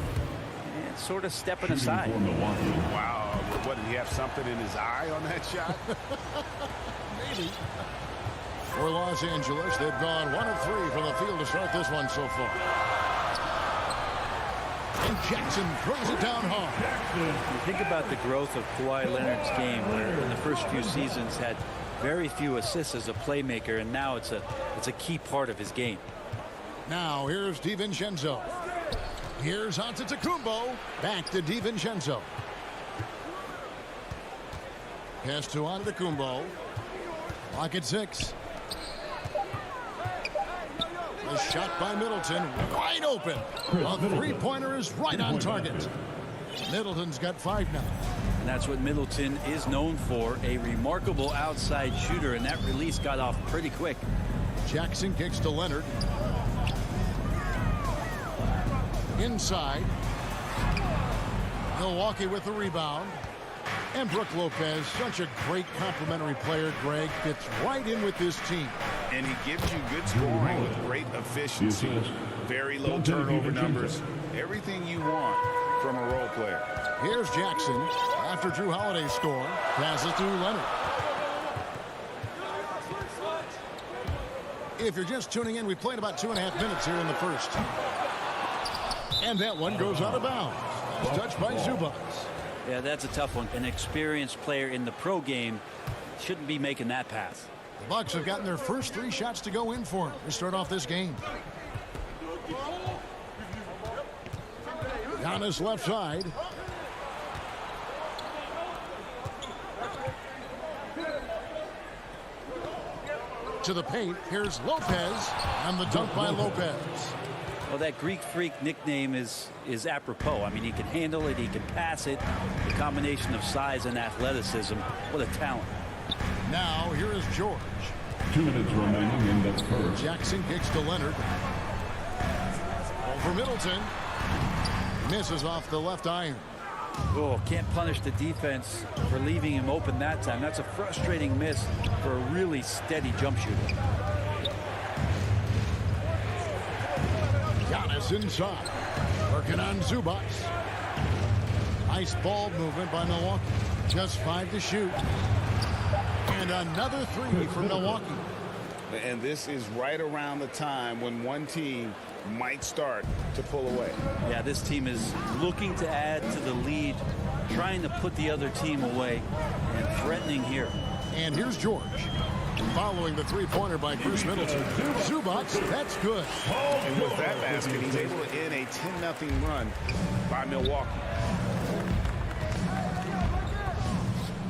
and sort of stepping aside. Wow. What, did he have something in his eye on that shot? Maybe. For Los Angeles, they've gone 1 of 3 from the field to start this one so far. And Jackson throws it down hard. You think about the growth of Kawhi Leonard's game, where in the first few seasons had very few assists as a playmaker, and now it's a key part of his game. Now here's DiVincenzo. Here's Antetokounmpo. Back to DiVincenzo. Pass to Antetokounmpo. Lock at 6. The shot by Middleton, wide open. A 3-pointer is right on target. Middleton's got 5 now. And that's what Middleton is known for, a remarkable outside shooter, and that release got off pretty quick. Jackson kicks to Leonard. Inside. Milwaukee with the rebound. And Brook Lopez, such a great complimentary player, Greg, fits right in with this team. And he gives you good scoring with great efficiency, very low turnover numbers, everything you want from a role player. Here's Jackson after Drew Holiday's score. Passes to Leonard. If you're just tuning in, we played about 2.5 minutes here in the first. And that one goes out of bounds. It's touched by Zubac. Yeah, that's a tough one. An experienced player in the pro game shouldn't be making that pass. The Bucks have gotten their first 3 shots to go in for him to start off this game. Giannis left side. To the paint. Here's Lopez. And the dunk by Lopez. Well, that Greek Freak nickname is apropos. I mean, he can handle it, he can pass it. The combination of size and athleticism, what a talent. Now, here is George. 2 minutes remaining in the first. Jackson kicks to Leonard. Over Middleton. Misses off the left iron. Oh, can't punish the defense for leaving him open that time. That's a frustrating miss for a really steady jump shooter. Giannis inside. Working on Zubac. Nice ball movement by Milwaukee. Just 5 to shoot. And another 3 for Milwaukee. And this is right around the time when one team might start to pull away. Yeah, this team is looking to add to the lead, trying to put the other team away, and threatening here. And here's George. Following the 3-pointer by Bruce Middleton. Zubac, that's good. And with that basket, he's able to end a 10-0 run by Milwaukee.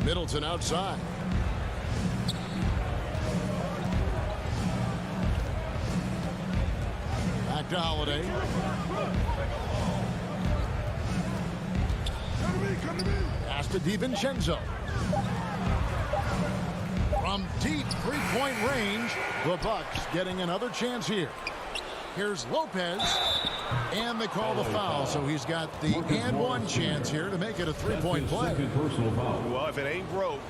Middleton outside. Back to Holiday. Pass to DiVincenzo. From deep 3-point range, the Bucks getting another chance here. Here's Lopez. And they call the foul, so he's got the and one chance here to make it a three-point play. Well, if it ain't broke,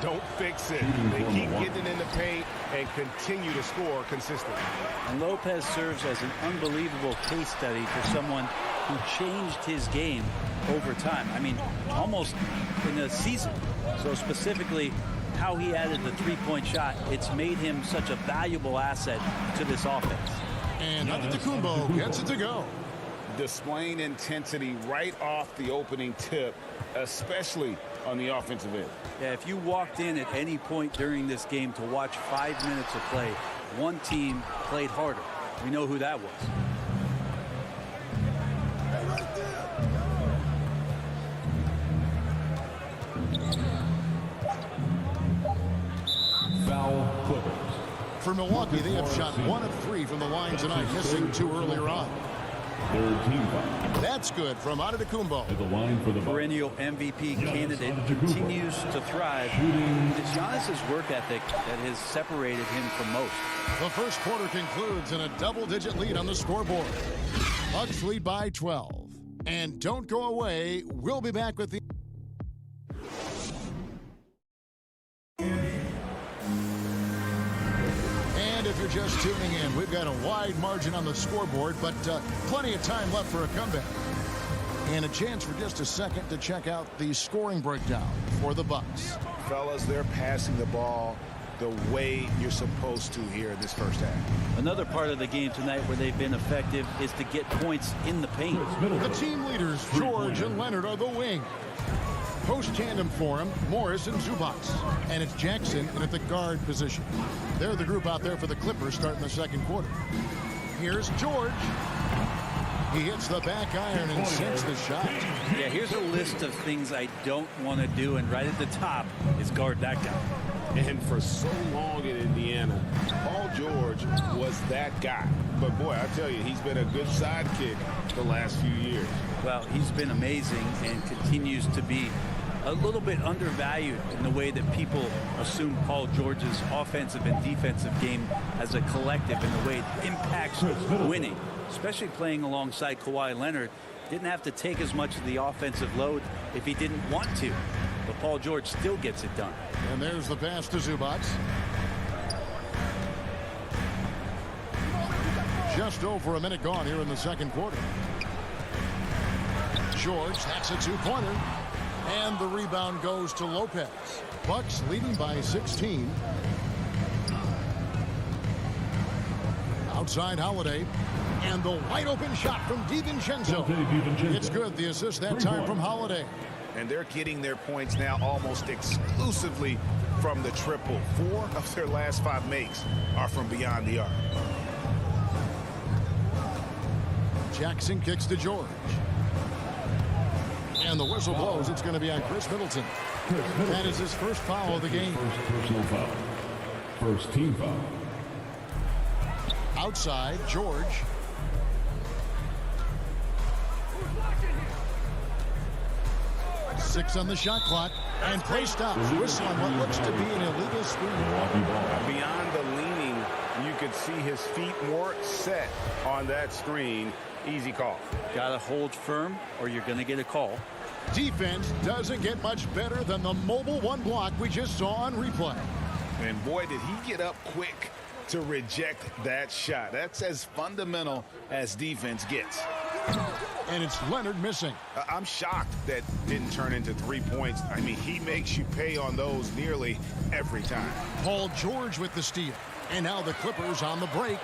don't fix it. They keep getting it in the paint and continue to score consistently. And Lopez serves as an unbelievable case study for someone who changed his game over time. I mean, almost in a season. So specifically, how he added the three-point shot, it's made him such a valuable asset to this offense. And Antetokounmpo gets it to go. Displaying intensity right off the opening tip, especially on the offensive end. Yeah, if you walked in at any point during this game to watch 5 minutes of play, one team played harder. We know who that was. Foul Clippers. For Milwaukee, they have shot 1 of 3 from the line tonight, missing 2 earlier on. Third team foul. That's good from Antetokounmpo. At the line for the perennial MVP candidate continues to thrive. It's Giannis's work ethic that has separated him from most. The first quarter concludes in a double-digit lead on the scoreboard. Bucks lead by 12. And don't go away. We'll be back with the... If you're just tuning in, we've got a wide margin on the scoreboard, but plenty of time left for a comeback. And a chance for just a second to check out the scoring breakdown for the Bucks. Fellas, they're passing the ball the way you're supposed to here in this first half. Another part of the game tonight where they've been effective is to get points in the paint. The team leaders, George and Leonard, are the wing. Post-tandem for him, Morris and Zubac. And it's Jackson in at the guard position. They're the group out there for the Clippers starting the second quarter. Here's George. He hits the back iron and sinks the shot. Yeah, here's a list of things I don't want to do, and right at the top is guard that guy. And for so long in Indiana, Paul George was that guy. But boy, I tell you, he's been a good sidekick the last few years. Well, he's been amazing and continues to be a little bit undervalued in the way that people assume Paul George's offensive and defensive game as a collective in the way it impacts winning, especially playing alongside Kawhi Leonard. Didn't have to take as much of the offensive load if he didn't want to. But Paul George still gets it done. And there's the pass to Zubac. Just over a minute gone here in the second quarter. George, that's a two-pointer. And the rebound goes to Lopez. Bucks leading by 16. Outside Holiday. And the wide open shot from DiVincenzo. It's good. The assist that time from Holiday. And they're getting their points now almost exclusively from the triple. 4 of their last 5 makes are from beyond the arc. Jackson kicks to George. And the whistle blows. It's going to be on Chris Middleton. That is his first foul of the game. First personal foul. First team foul. Outside, George. Six on the shot clock. And play stops. Whistle on what looks to be an illegal screen. Beyond the leaning, you could see his feet more set on that screen. Easy call. Got to hold firm or you're going to get a call. Defense doesn't get much better than the mobile one block we just saw on replay. And boy, did he get up quick to reject that shot. That's as fundamental as defense gets. And it's Leonard missing. I'm shocked that didn't turn into 3 points. I mean, he makes you pay on those nearly every time. Paul George with the steal. And now the Clippers on the break.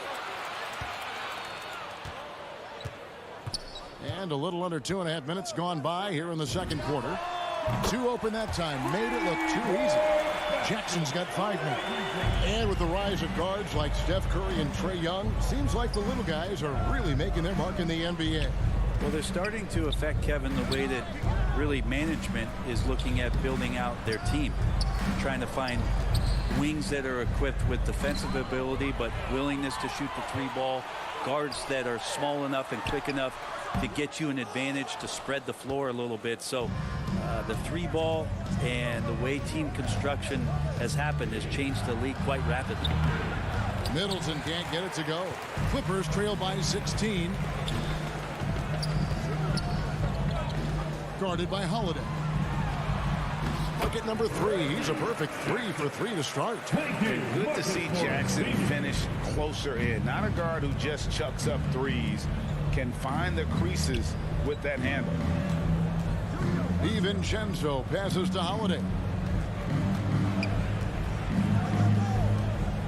And a little under 2.5 minutes gone by here in the second quarter. 2 open that time. Made it look too easy. Jackson's got 5 now. And with the rise of guards like Steph Curry and Trae Young, seems like the little guys are really making their mark in the NBA. Well, they're starting to affect, Kevin, the way that really management is looking at building out their team. Trying to find wings that are equipped with defensive ability but willingness to shoot the 3-ball. Guards that are small enough and quick enough to get you an advantage to spread the floor a little bit. So the 3-ball and the way team construction has happened has changed the league quite rapidly. Middleton can't get it to go. Clippers trail by 16. guarded by Holiday. Look at number 3. He's a perfect 3 for 3 to start. Good to see Jackson finish closer in. Not a guard who just chucks up threes. Can find the creases with that handle. DiVincenzo passes to Holiday.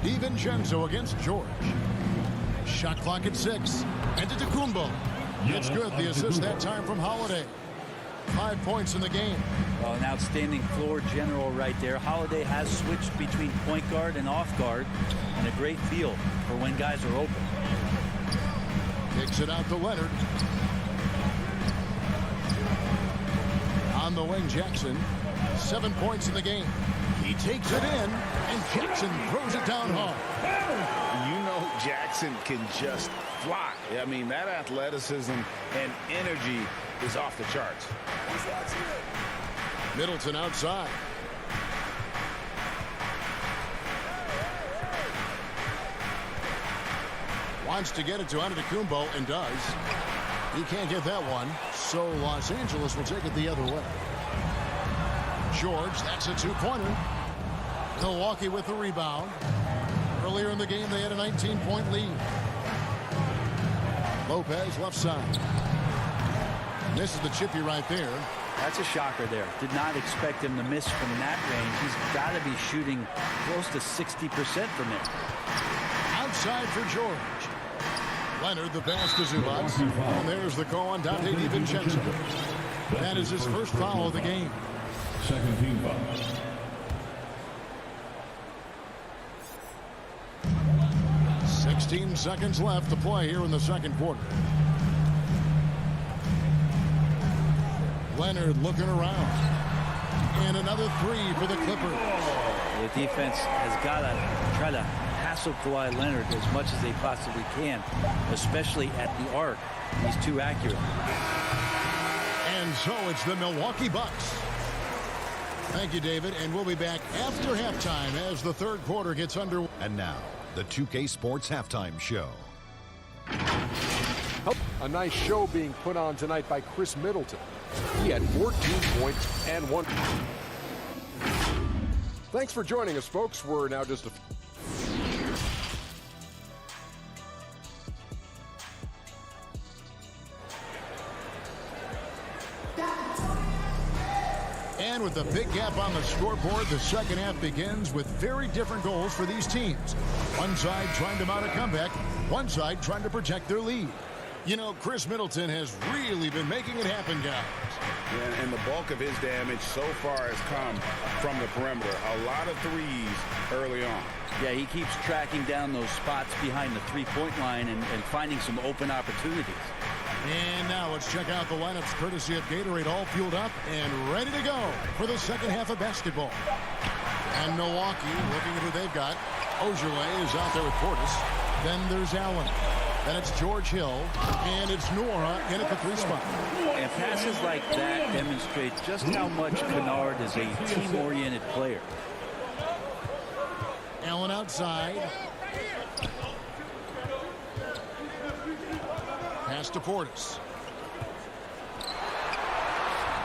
DiVincenzo against George. Shot clock at 6. And to Tacumbo. It's good. The assist that time from Holiday. 5 points in the game. Well, an outstanding floor general right there. Holiday has switched between point guard and off guard, and a great feel for when guys are open. Kicks it out to Leonard. On the wing, Jackson. 7 points in the game. He takes it in, and Jackson throws it down hard. You know Jackson can just fly. I mean, that athleticism and energy is off the charts. Middleton outside. Wants to get it to Antetokounmpo and does. He can't get that one, so Los Angeles will take it the other way. George, that's a 2-pointer. Milwaukee with the rebound. Earlier in the game, they had a 19-point lead. Lopez left side. Misses the chippy right there. That's a shocker there. Did not expect him to miss from that range. He's got to be shooting close to 60% from it. Outside for George. Leonard, the pass to Zubac. And there's the call on Dante DiVincenzo. That is his first foul of the game. Second team foul. 16 seconds left to play here in the second quarter. Leonard looking around. And another 3 for the Clippers. The defense has got to try to hassle Kawhi Leonard as much as they possibly can, especially at the arc. He's too accurate. And so it's the Milwaukee Bucks. Thank you, David. And we'll be back after halftime as the third quarter gets underway. And now, the 2K Sports Halftime Show. A nice show being put on tonight by Chris Middleton. He had 14 points and 1. Thanks for joining us, folks. We're now just a... And with a big gap on the scoreboard, the second half begins with very different goals for these teams. One side trying to mount a comeback, one side trying to protect their lead. You know, Chris Middleton has really been making it happen, guys. And the bulk of his damage so far has come from the perimeter. A lot of threes early on. Yeah, he keeps tracking down those spots behind the three-point line and finding some open opportunities. And now let's check out the lineups courtesy of Gatorade, all fueled up and ready to go for the second half of basketball. And Milwaukee looking at who they've got. Ojeleye is out there with Portis. Then there's Allen. Then it's George Hill. And it's Nora in at the 3 spot. And passes like that demonstrate just how much Kennard is a team-oriented player. Allen outside. Pass to Portis.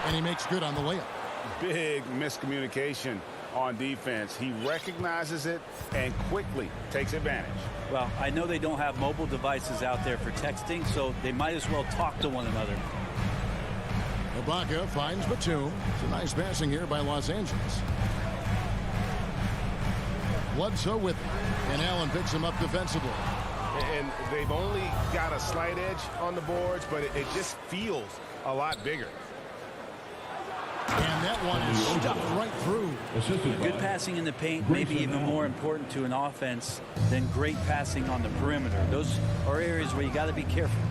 And he makes good on the layup. Big miscommunication on defense. He recognizes it and quickly takes advantage. Well, I know they don't have mobile devices out there for texting, so they might as well talk to one another. Ibaka finds Batum. It's a nice passing here by Los Angeles. Bledsoe with him. And Allen picks him up defensively. And they've only got a slight edge on the boards, but it just feels a lot bigger. And that one is stuffed right through. Good passing in the paint, maybe even more important to an offense than great passing on the perimeter. Those are areas where you got to be careful.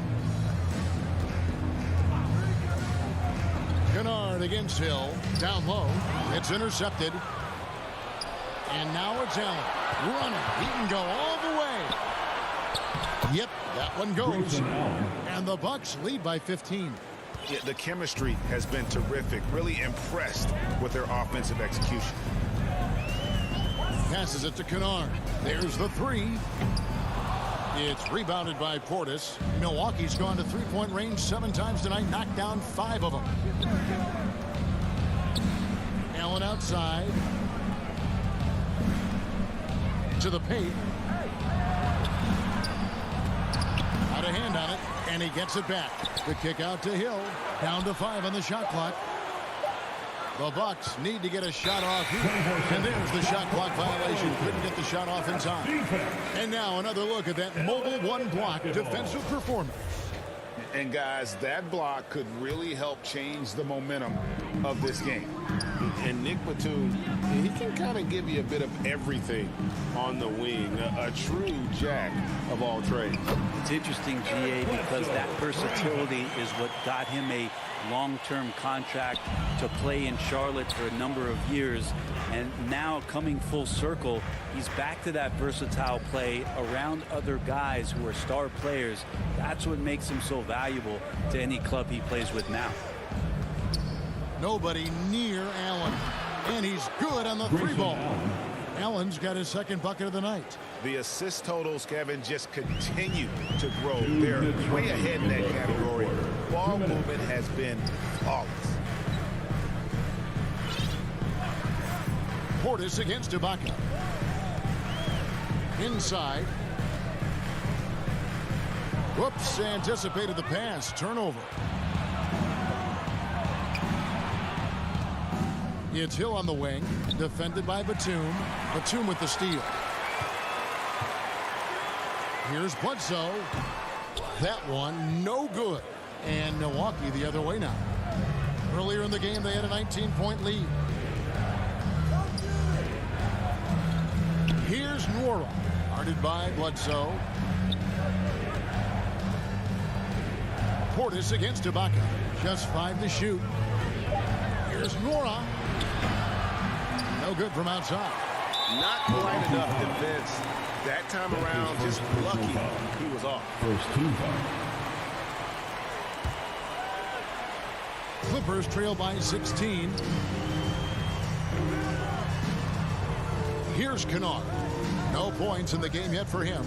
Kennard against Hill. Down low. It's intercepted. And now it's Allen. Running. He can go all the way. Yep, that one goes. And the Bucks lead by 15. Yeah, the chemistry has been terrific. Really impressed with their offensive execution. Passes it to Kennard. There's the 3. It's rebounded by Portis. Milwaukee's gone to three-point range 7 times tonight, knocked down 5 of them. Allen outside. To the paint. Out of hand on it, and he gets it back. The kick out to Hill. Down to 5 on the shot clock. The Bucks need to get a shot off here. And there's the shot clock violation. Couldn't get the shot off in time. And now another look at that mobile one-block defensive performance. And guys, that block could really help change the momentum of this game. And Nick Batum, he can kind of give you a bit of everything on the wing. A true jack of all trades. It's interesting, GA, because that versatility is what got him a long-term contract to play in Charlotte for a number of years. And now coming full circle, he's back to that versatile play around other guys who are star players. That's what makes him so valuable to any club he plays with now. Nobody near Allen. And he's good on the 3-ball. Allen's got his second bucket of the night. The assist totals, Kevin, just continue to grow. They're way ahead in that category. Ball movement has been flawless. Portis against Ibaka. Inside. Whoops, anticipated the pass. Turnover. It's Hill on the wing, defended by Batum. Batum with the steal. Here's Bledsoe. That one, no good. And Milwaukee the other way now. Earlier in the game, they had a 19-point lead. Here's Nwora, guarded by Bledsoe. Portis against Ibaka. Just 5 to shoot. Here's Nwora. No good from outside. Not quite enough defense that time around. Just lucky he was off. First team foul. Clippers trail by 16. Here's Kennard. No points in the game yet for him.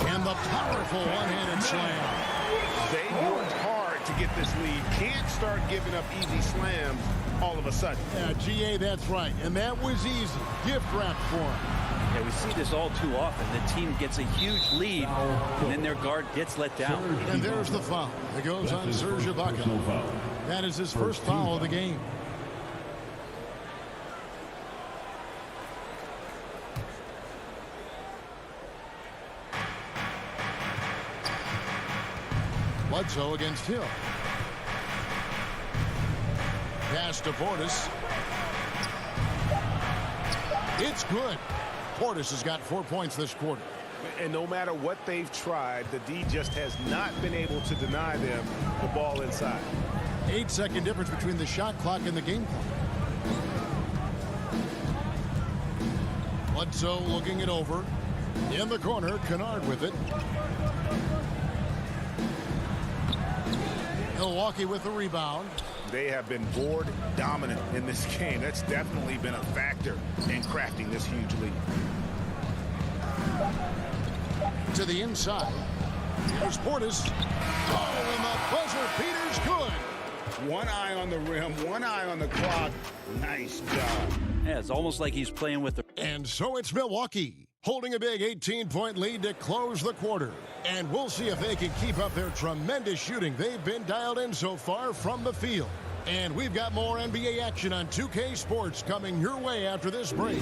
And the powerful one-handed slam. They worked hard to get this lead. Can't start giving up easy slams all of a sudden. Yeah, GA, that's right. And that was easy. Gift wrap for him. Yeah, we see this all too often. The team gets a huge lead, and then their guard gets let down. And there's the foul. It goes on Serge Ibaka. That is his first foul of the game. Bledsoe against Hill. Pass to Portis. It's good. Portis has got 4 points this quarter. And no matter what they've tried, the D just has not been able to deny them the ball inside. 8-second difference between the shot clock and the game clock. Bledsoe looking it over. In the corner, Kennard with it. Milwaukee with the rebound. They have been board dominant in this game. That's definitely been a factor in crafting this huge lead. To the inside. Here's Portis. Oh, and the buzzer beater's good. One eye on the rim, one eye on the clock. Nice job. Yeah, it's almost like he's playing with the... And so it's Milwaukee, holding a big 18-point lead to close the quarter. And we'll see if they can keep up their tremendous shooting they've been dialed in so far from the field. And we've got more NBA action on 2K Sports coming your way after this break.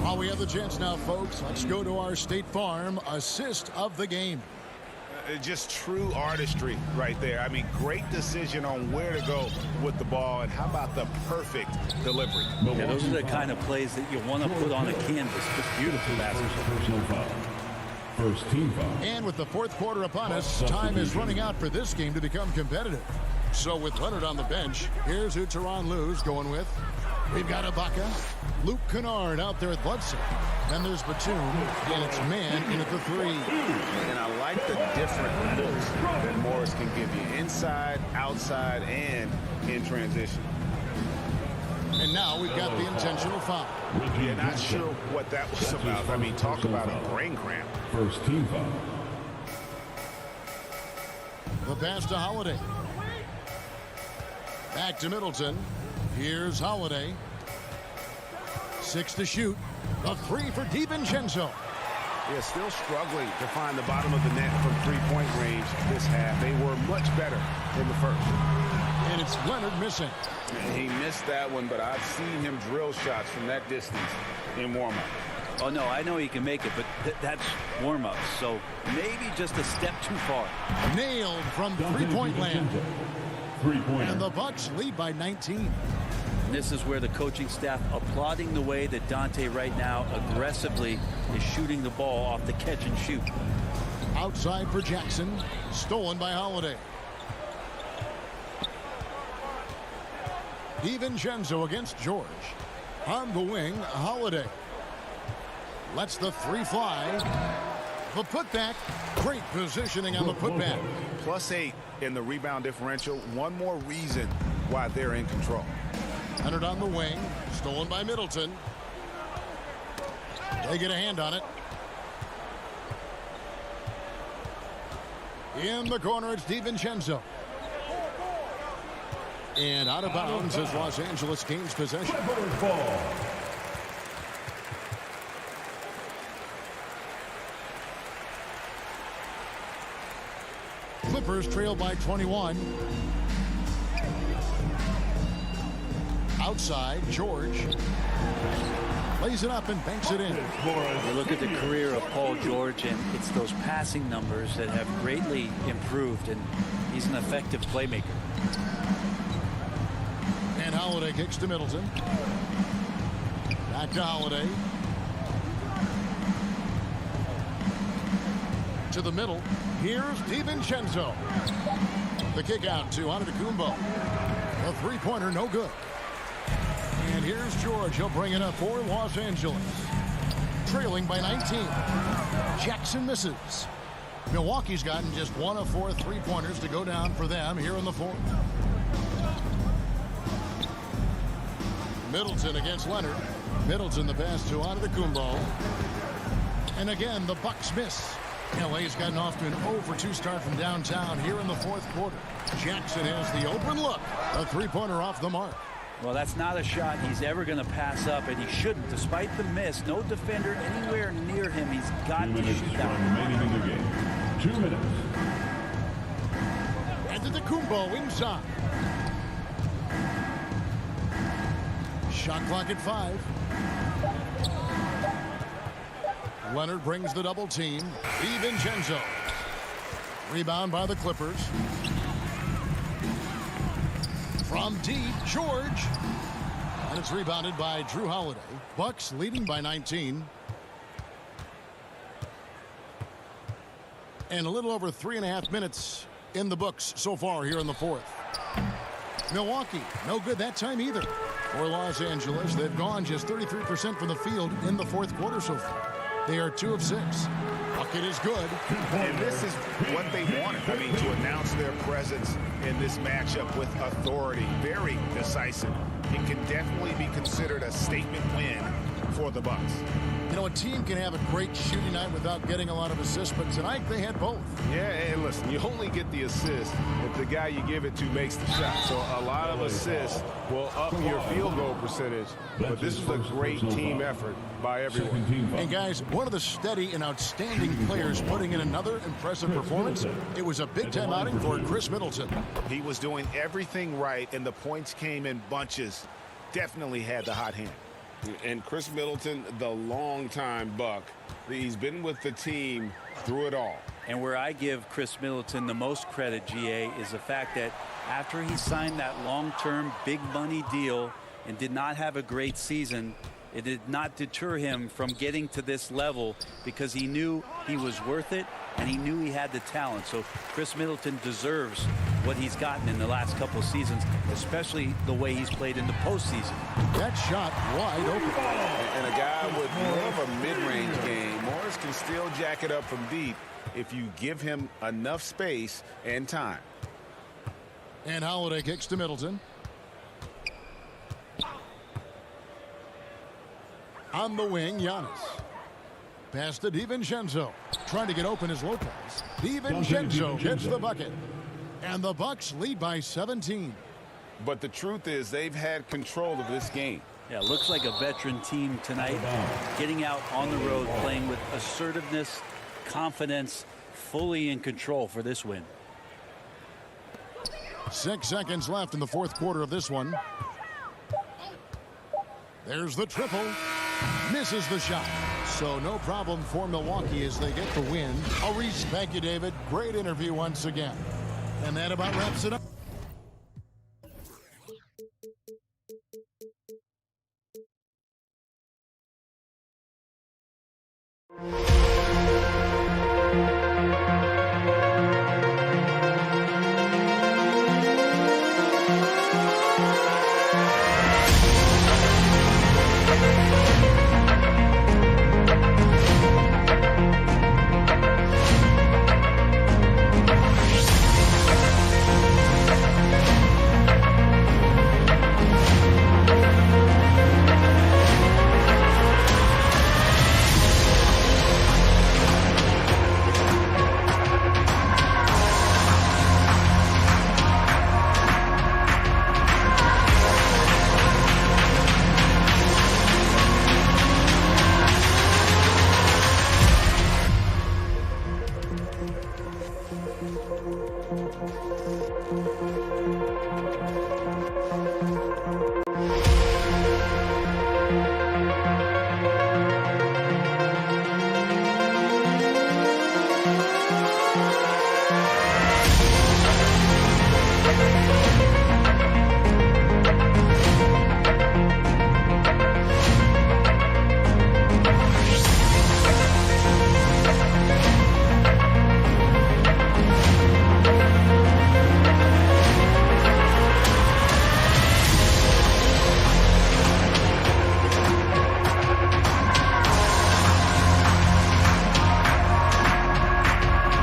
While we have the chance now, folks, let's go to our State Farm assist of the game. Just true artistry right there. I mean, great decision on where to go with the ball, and how about the perfect delivery? Yeah, those are the kind of plays that you want to put on a canvas. Just beautiful basketball. First team foul. And with the fourth quarter upon us, time is running out for this game to become competitive. So with Leonard on the bench, here's who Tyronn Lue's going with. We've got Ibaka, Luke Kennard out there at Bledsoe. Then there's Batum, and it's man in at the 3. And I like the different looks that Morris can give you inside, outside, and in transition. And now we've got the intentional foul. Yeah, not sure what that was about. I mean, talk about a brain cramp. First team foul. The pass to Holiday. Back to Middleton. Here's Holiday. 6 to shoot. A 3 for DiVincenzo. Yeah, still struggling to find the bottom of the net from three-point range this half. They were much better in the first. And it's Leonard missing. And he missed that one, but I've seen him drill shots from that distance in warm-up. Oh, no, I know he can make it, but that's warm-up. So maybe just a step too far. Nailed from three-point land. And the Bucks lead by 19. This is where the coaching staff applauding the way that Dante right now aggressively is shooting the ball off the catch and shoot. Outside for Jackson. Stolen by Holiday. DiVincenzo against George. On the wing, Holiday. Lets the 3 fly. The putback. Great positioning on the putback. +8 in the rebound differential. One more reason why they're in control. Leonard on the wing. Stolen by Middleton. They get a hand on it. In the corner, it's DiVincenzo. And out of bounds as Los Angeles gains possession. Clippers trail by 21. Outside, George lays it up and banks it in. You look at the career of Paul George, and it's those passing numbers that have greatly improved, and he's an effective playmaker. And Holiday kicks to Middleton. Back to Holiday. To the middle. Here's DiVincenzo. The kick out to Antetokounmpo. The three-pointer no good. And here's George. He'll bring it up for Los Angeles. Trailing by 19. Jackson misses. Milwaukee's gotten just 1 of 4 three-pointers to go down for them here in the fourth. Middleton against Leonard. Middleton the pass to Antetokounmpo. And again, the Bucks miss. LA's gotten off to an 0 for 2 start from downtown here in the fourth quarter. Jackson has the open look. A three-pointer off the mark. Well, that's not a shot he's ever going to pass up, and he shouldn't. Despite the miss, no defender anywhere near him. He's got to shoot that. Remaining in the game. 2 minutes. Antetokounmpo inside. Shot clock at 5. Leonard brings the double team. DiVincenzo. Rebound by the Clippers. From deep, George. And it's rebounded by Drew Holiday. Bucks leading by 19. And a little over 3.5 minutes in the books so far here in the fourth. Milwaukee, no good that time either. For Los Angeles, they've gone just 33% from the field in the fourth quarter so far. They are 2 of 6. Bucket is good. And this is what they wanted. I mean, to announce their presence in this matchup with authority. Very decisive. It can definitely be considered a statement win for the Bucks. You know, a team can have a great shooting night without getting a lot of assists, but tonight they had both. Yeah, and listen, you only get the assist if the guy you give it to makes the shot. So a lot of assists will up your field goal percentage, but this is a great team effort by everyone. And guys, one of the steady and outstanding players putting in another impressive performance. It was a big-time outing for Chris Middleton. He was doing everything right, and the points came in bunches. Definitely had the hot hand. And Chris Middleton, the longtime Buck, he's been with the team through it all. And where I give Chris Middleton the most credit, GA, is the fact that after he signed that long-term big money deal and did not have a great season, it did not deter him from getting to this level because he knew he was worth it and he knew he had the talent. So Chris Middleton deserves what he's gotten in the last couple of seasons, especially the way he's played in the postseason. That shot wide open. And a guy with more of a mid-range game, Morris can still jack it up from deep if you give him enough space and time. On the wing, Giannis. Pass to DiVincenzo. Trying to get open is Lopez. DiVincenzo gets the bucket. And the Bucks lead by 17. But the truth is they've had control of this game. Yeah, looks like a veteran team tonight. Getting out on the road, playing with assertiveness, confidence, fully in control for this win. 6 seconds left in the fourth quarter of this one. There's the triple. Misses the shot. So no problem for Milwaukee as they get the win. Thank you, David. Great interview once again. And that about wraps it up.